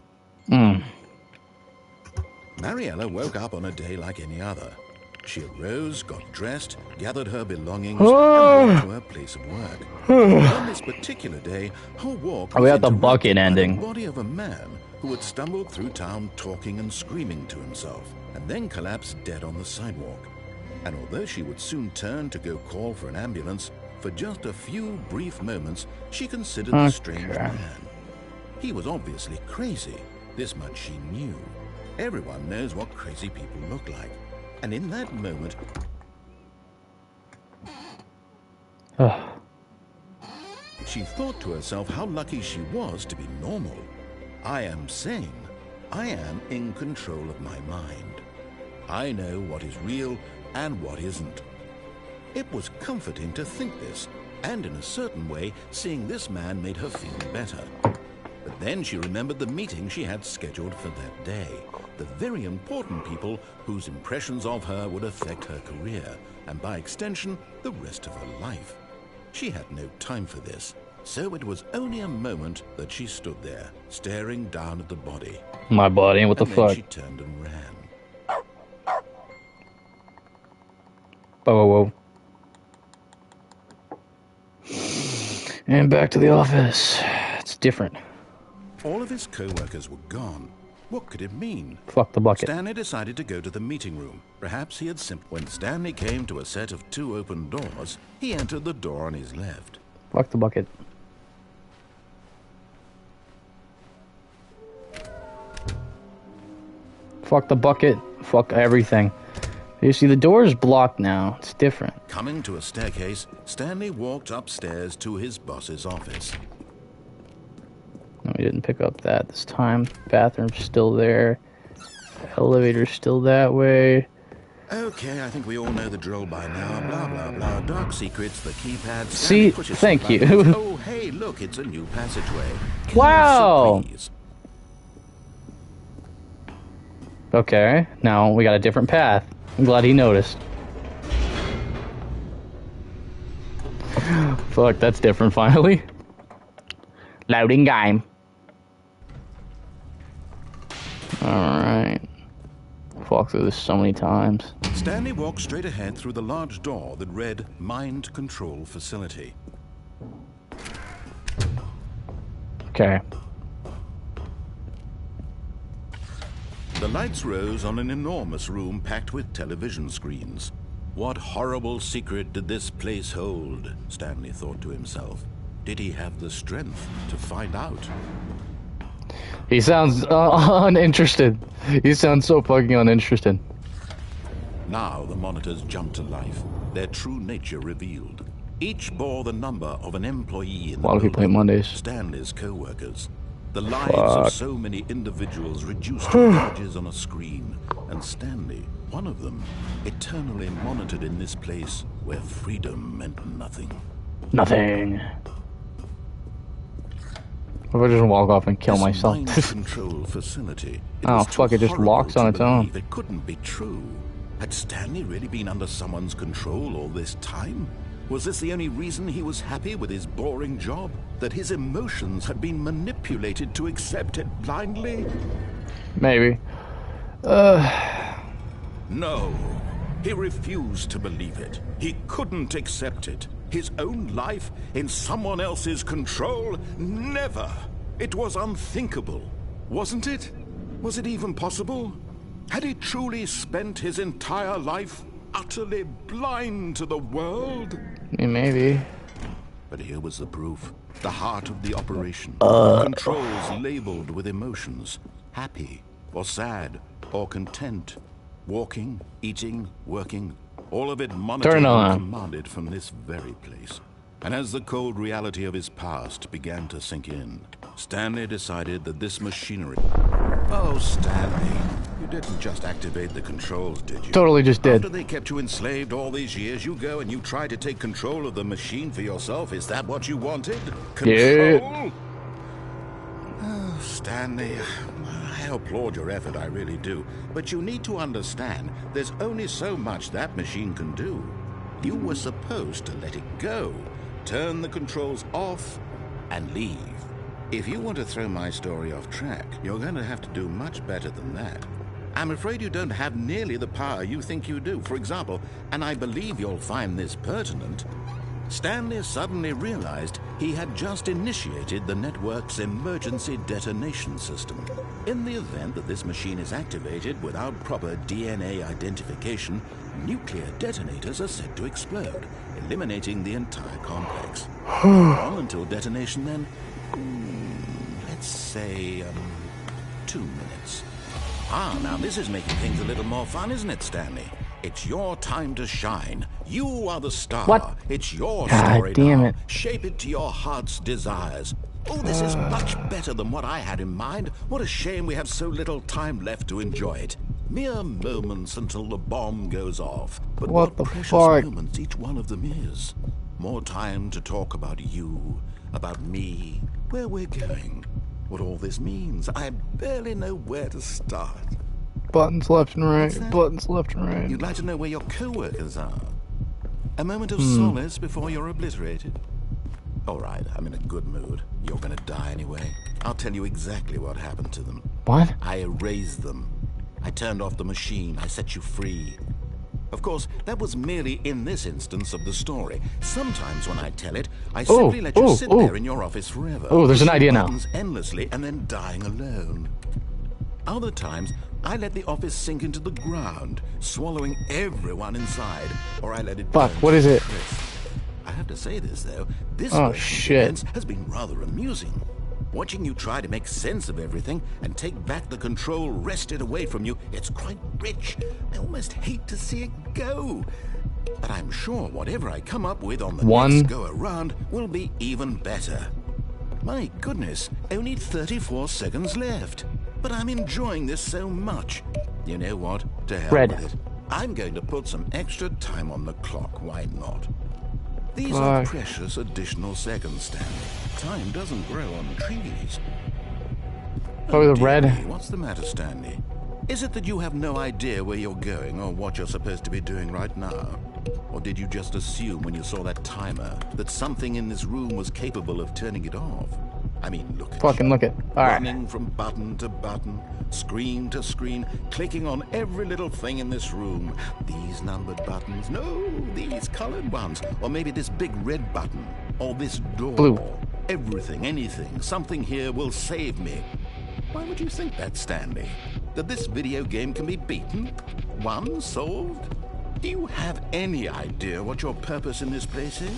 S3: Mariella woke up on a day like any other. She arose, got dressed, gathered her belongings, and walked to her place of work. On this particular day, her walk was
S1: we got the
S3: interrupted
S1: bucket
S3: by
S1: ending.
S3: the body of a man who had stumbled through town talking and screaming to himself, and then collapsed dead on the sidewalk. And although she would soon turn to go call for an ambulance, for just a few brief moments, she considered the strange man. He was obviously crazy. This much she knew. Everyone knows what crazy people look like. And in that moment, she thought to herself how lucky she was to be normal. I am sane. I am in control of my mind. I know what is real and what isn't. It was comforting to think this, and in a certain way, seeing this man made her feel better. But then she remembered the meeting she had scheduled for that day, the very important people whose impressions of her would affect her career, and by extension, the rest of her life. She had no time for this, so it was only a moment that she stood there, staring down at the body.
S1: My body, what the
S3: then
S1: fuck?
S3: She turned and ran.
S1: Whoa. And back to the office. It's different.
S3: All of his co-workers were gone. What could it mean?
S1: Fuck the bucket.
S3: Stanley decided to go to the meeting room. Perhaps he had When Stanley came to a set of 2 open doors, he entered the door on his left.
S1: Fuck the bucket. Fuck the bucket. Fuck everything. You see, the door is blocked now. It's different.
S3: Coming to a staircase, Stanley walked upstairs to his boss's office.
S1: No, we didn't pick up that this time. Bathroom's still there. Elevator's still that way.
S3: Okay, I think we all know the drill by now. Blah, blah, blah. Dark secrets, the keypad.
S1: See, thank you.
S3: Oh, hey, look, it's a new passageway.
S1: Wow.
S3: Surprise.
S1: Okay, now we got a different path. I'm glad he noticed. Fuck, that's different finally. Loading game. Alright. Walked through this so many times.
S3: Stanley walked straight ahead through the large door that read Mind Control Facility.
S1: Okay.
S3: The lights rose on an enormous room packed with television screens. What horrible secret did this place hold? Stanley thought to himself. Did he have the strength to find out?
S1: He sounds uninterested. He sounds so fucking uninterested.
S3: Now the monitors jumped to life, their true nature revealed. Each bore the number of an employee in the
S1: A lot of people hate Mondays.
S3: Stanley's co-workers. The lives of so many individuals reduced to images on a screen. And Stanley, one of them, eternally monitored in this place where freedom meant nothing.
S1: Nothing. What if I just walk off and kill
S3: This
S1: myself?
S3: mind control facility.
S1: Oh,
S3: was
S1: fuck,
S3: too
S1: it just
S3: horrible
S1: locks on
S3: to
S1: its own.
S3: believe. It couldn't be true. Had Stanley really been under someone's control all this time? Was this the only reason he was happy with his boring job? That his emotions had been manipulated to accept it blindly?
S1: Maybe.
S3: No. He refused to believe it. He couldn't accept it. His own life in someone else's control? Never. It was unthinkable. Wasn't it? Was it even possible? Had he truly spent his entire life utterly blind to the world?
S1: Maybe.
S3: But here was the proof. The heart of the operation. Controls labeled with emotions. Happy, or sad, or content. Walking, eating, working. All of it monitored and commanded from this very place. And as the cold reality of his past began to sink in, Stanley decided that this machinery... Oh, Stanley, you didn't just activate the controls, did you?
S1: Totally just did.
S3: After they kept you enslaved all these years, you go and you try to take control of the machine for yourself. Is that what you wanted? Control?
S1: Yeah.
S3: Oh, Stanley, I applaud your effort, I really do. But you need to understand, there's only so much that machine can do. You were supposed to let it go, turn the controls off, and leave. If you want to throw my story off track, you're going to have to do much better than that. I'm afraid you don't have nearly the power you think you do. For example, and I believe you'll find this pertinent, Stanley suddenly realized he had just initiated the network's emergency detonation system. In the event that this machine is activated without proper DNA identification, nuclear detonators are set to explode, eliminating the entire complex. How long until detonation then? Let's say, 2 minutes. Ah, now this is making things a little more fun, isn't it, Stanley? It's your time to shine. You are the star.
S1: What?
S3: It's your
S1: God
S3: story
S1: damn
S3: now.
S1: it.
S3: Shape it to your heart's desires. Oh, this is much better than what I had in mind. What a shame we have so little time left to enjoy it. Mere moments until the bomb goes off. But
S1: What the
S3: precious
S1: fuck?
S3: moments each one of them is. More time to talk about you, about me, where we're going, what all this means. I barely know where to start.
S1: Buttons left and right. Buttons left and right.
S3: You'd like to know where your co-workers are? A moment of solace before you're obliterated? All right, I'm in a good mood. You're gonna die anyway. I'll tell you exactly what happened to them.
S1: What?
S3: I erased them. I turned off the machine. I set you free. Of course, that was merely in this instance of the story. Sometimes when I tell it, I simply let you sit there in your office forever.
S1: Oh, there's an
S3: pushing
S1: idea now.
S3: buttons endlessly and then dying alone. Other times, I let the office sink into the ground, swallowing everyone inside, or I let it
S1: Fuck,
S3: burn
S1: what
S3: to
S1: is
S3: a
S1: it?
S3: crisp. I have to say this, though. This
S1: Oh,
S3: version of
S1: shit.
S3: events has been rather amusing. Watching you try to make sense of everything and take back the control wrested away from you, it's quite rich. I almost hate to see it go. But I'm sure whatever I come up with on the next go-around will be even better. My goodness, only 34 seconds left. But I'm enjoying this so much. You know what? To hell with it. I'm going to put some extra time on the clock, why not? These are precious additional seconds, Stanley. Time doesn't grow on trees.
S1: Oh, the red.
S3: What's the matter, Stanley? Is it that you have no idea where you're going or what you're supposed to be doing right now? Or did you just assume when you saw that timer that something in this room was capable of turning it off? I mean, look at
S1: Fucking
S3: you.
S1: look at. All right.
S3: Running from button to button, screen to screen, clicking on every little thing in this room. These numbered buttons, no, these colored ones. Or maybe this big red button, or this door.
S1: Blue.
S3: Everything, anything, something here will save me. Why would you think that, Stanley? That this video game can be beaten? Won? Solved? Do you have any idea what your purpose in this place is?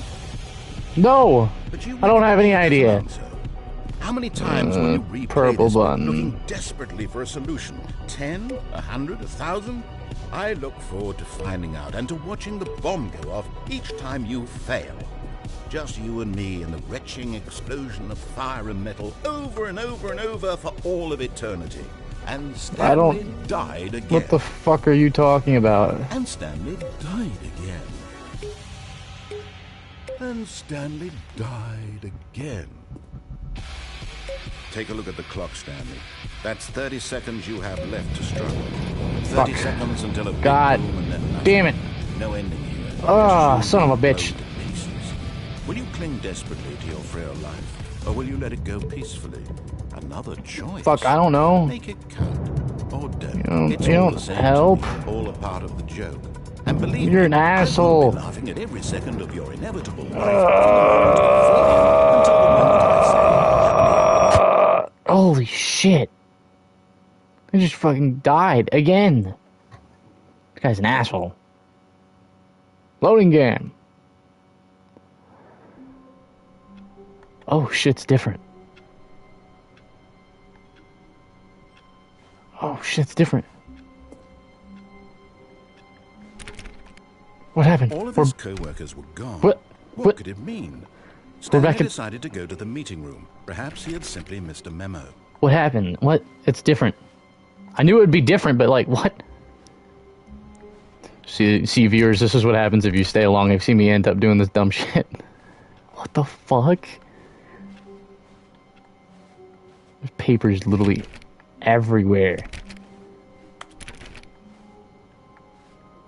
S1: No, I don't have any idea.
S3: Answer. How many times will you replay
S1: Purple
S3: this
S1: button.
S3: looking desperately for a solution? 10? 100? 1,000? I look forward to finding out and to watching the bomb go off each time you fail. Just you and me and the retching explosion of fire and metal over and over and over for all of eternity. And Stanley died again.
S1: What the fuck are you talking about?
S3: And Stanley died again. And Stanley died again. Take a look at the clock, Stanley. That's 30 seconds you have left to struggle. 30 seconds until a big boom and then nothing.
S1: Damn it.
S3: No ending here.
S1: Oh, son of a bitch.
S3: Will you cling desperately to your frail life, or will you let it go peacefully? Another choice.
S1: Fuck, I don't know.
S3: Make it count, or don't.
S1: You don't help.
S3: All a part of the joke. And believe
S1: You're
S3: me,
S1: an
S3: I will
S1: asshole.
S3: be laughing at every second of your inevitable life until the moment I say.
S1: Holy shit! I just fucking died again. This guy's an asshole. Loading game. Oh, shit's different. Oh, shit's different. What happened?
S3: All of his co-workers were gone.
S1: What
S3: could it mean?
S1: We're
S3: Stanley
S1: back in...
S3: decided to go to the meeting room. Perhaps he had simply missed a memo.
S1: What happened? What? It's different. I knew it would be different, but like, what? See, viewers, this is what happens if you stay along. You've seen me end up doing this dumb shit. What the fuck? There's papers literally everywhere.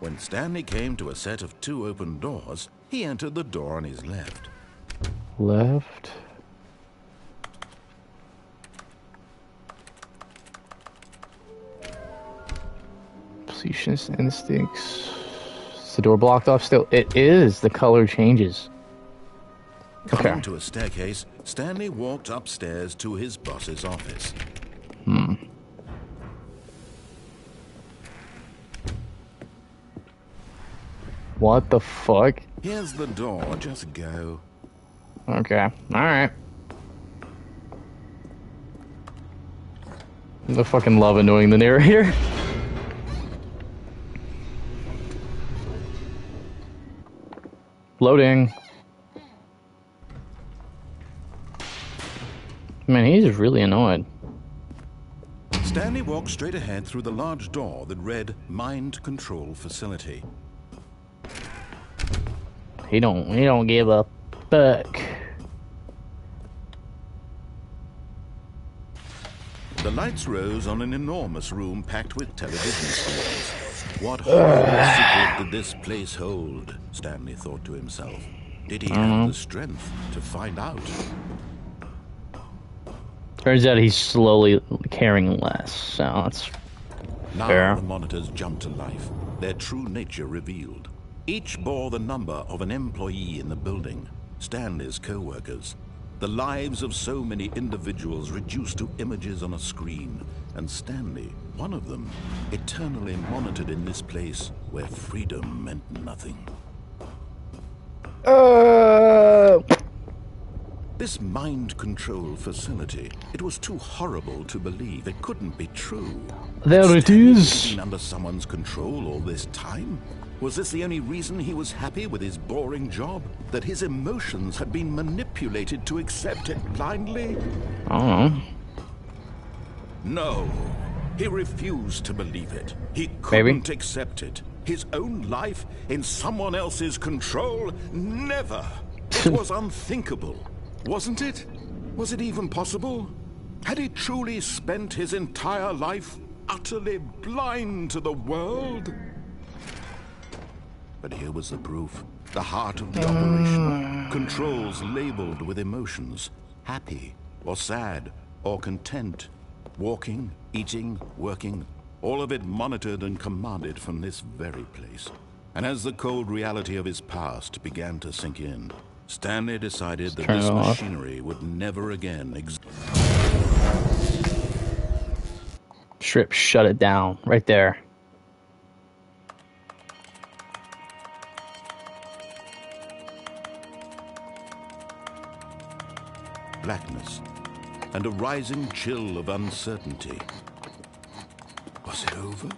S3: When Stanley came to a set of 2 open doors, he entered the door on his left.
S1: Left. Completionist instincts. Is the door blocked off still? It is. The color changes.
S3: Coming to a staircase, Stanley walked upstairs to his boss's office.
S1: What the fuck?
S3: Here's the door, just go.
S1: Okay, alright. I fucking love annoying the narrator. Loading. Man, he's really annoyed.
S3: Stanley walked straight ahead through the large door that read Mind Control Facility.
S1: He don't give a fuck.
S3: The lights rose on an enormous room packed with television screens. What horrible secret did this place hold? Stanley thought to himself. Did he have the strength to find out?
S1: Turns out he's slowly caring less, so that's fair.
S3: Now the monitors jumped to life, their true nature revealed. Each bore the number of an employee in the building, Stanley's co-workers. The lives of so many individuals reduced to images on a screen, and Stanley, one of them, eternally monitored in this place where freedom meant nothing. This mind control facility, it was too horrible to believe. It couldn't be true.
S1: There it is.
S3: Been under someone's control all this time? Was this the only reason he was happy with his boring job? That his emotions had been manipulated to accept it blindly?
S1: I don't know.
S3: No. He refused to believe it. He couldn't accept it. His own life in someone else's control? Never! It was unthinkable, wasn't it? Was it even possible? Had he truly spent his entire life utterly blind to the world? But here was the proof. The heart of the operation. Controls labeled with emotions. Happy, or sad, or content. Walking, eating, working. All of it monitored and commanded from this very place. And as the cold reality of his past began to sink in, Stanley decided that this machinery would never again exist.
S1: Strip, shut it down. Right there.
S3: Blackness, and a rising chill of uncertainty. Was it over?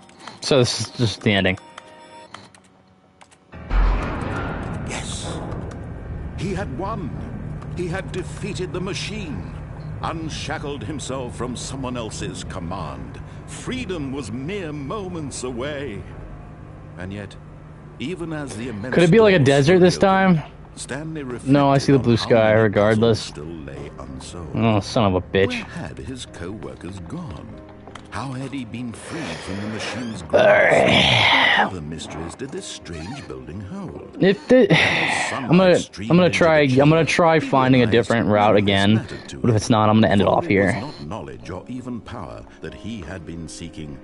S1: So this is just the ending.
S3: Yes. He had won. He had defeated the machine, unshackled himself from someone else's command. Freedom was mere moments away. And yet, even as the immense...
S1: Could it be like a desert this time?
S3: Stanley
S1: no, I see the blue sky regardless.
S3: Still lay unsolved.
S1: Oh, son of a bitch.
S3: Where had his co-workers gone? How had he been freed from the machine's grasp? What other mysteries did this strange building hold?
S1: I'm gonna try finding a different route again. But if it's not, I'm gonna end it off here.
S3: It was not knowledge or even power that he had been seeking,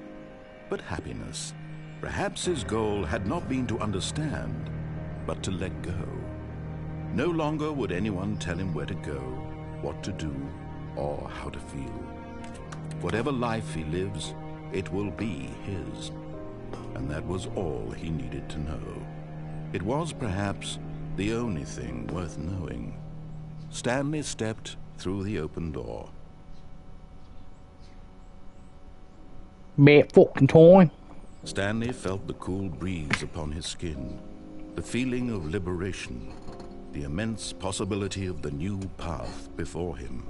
S3: but happiness. Perhaps his goal had not been to understand, but to let go. No longer would anyone tell him where to go, what to do, or how to feel. Whatever life he lives, it will be his. And that was all he needed to know. It was perhaps the only thing worth knowing. Stanley stepped through the open door.
S1: Bad fucking time.
S3: Stanley felt the cool breeze upon his skin, the feeling of liberation, the immense possibility of the new path before him.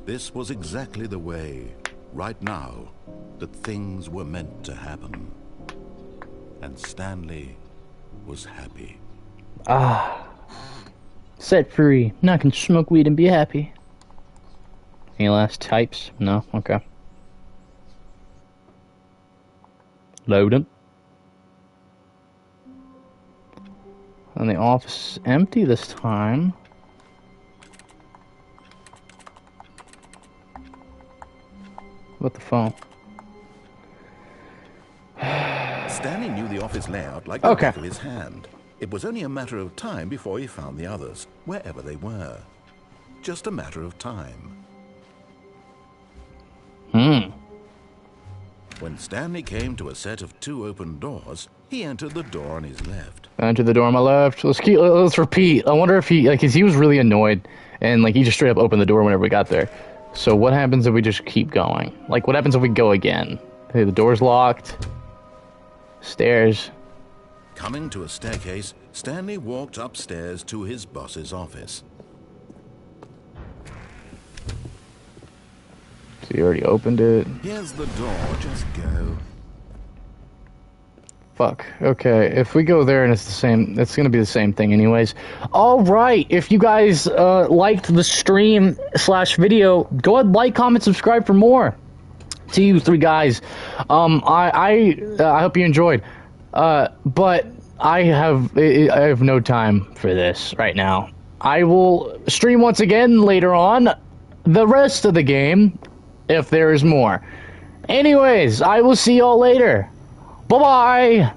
S3: This was exactly the way, right now, that things were meant to happen. And Stanley was happy.
S1: Ah. Set free. Now I can smoke weed and be happy. Any last types? No? Okay. Load them. And the office is empty this time. What the phone?
S3: Stanley knew the office layout like the back of his hand. It was only a matter of time before he found the others, wherever they were. Just a matter of time. When Stanley came to a set of 2 open doors, he entered the door on his left.
S1: I entered the door on my left. Let's repeat. I wonder if he was really annoyed, and he just straight up opened the door whenever we got there. So what happens if we just keep going? What happens if we go again? Hey, the door's locked. Stairs.
S3: Coming to a staircase, Stanley walked upstairs to his boss's office.
S1: So you already opened it.
S3: Here's the door, just go.
S1: Fuck. Okay, if we go there and it's the same, it's gonna be the same thing anyways. Alright, if you guys liked the stream / video, go ahead, like, comment, subscribe for more. To you 3 guys. I hope you enjoyed. But I have no time for this right now. I will stream once again later on the rest of the game, if there is more. Anyways, I will see y'all later. Bye-bye!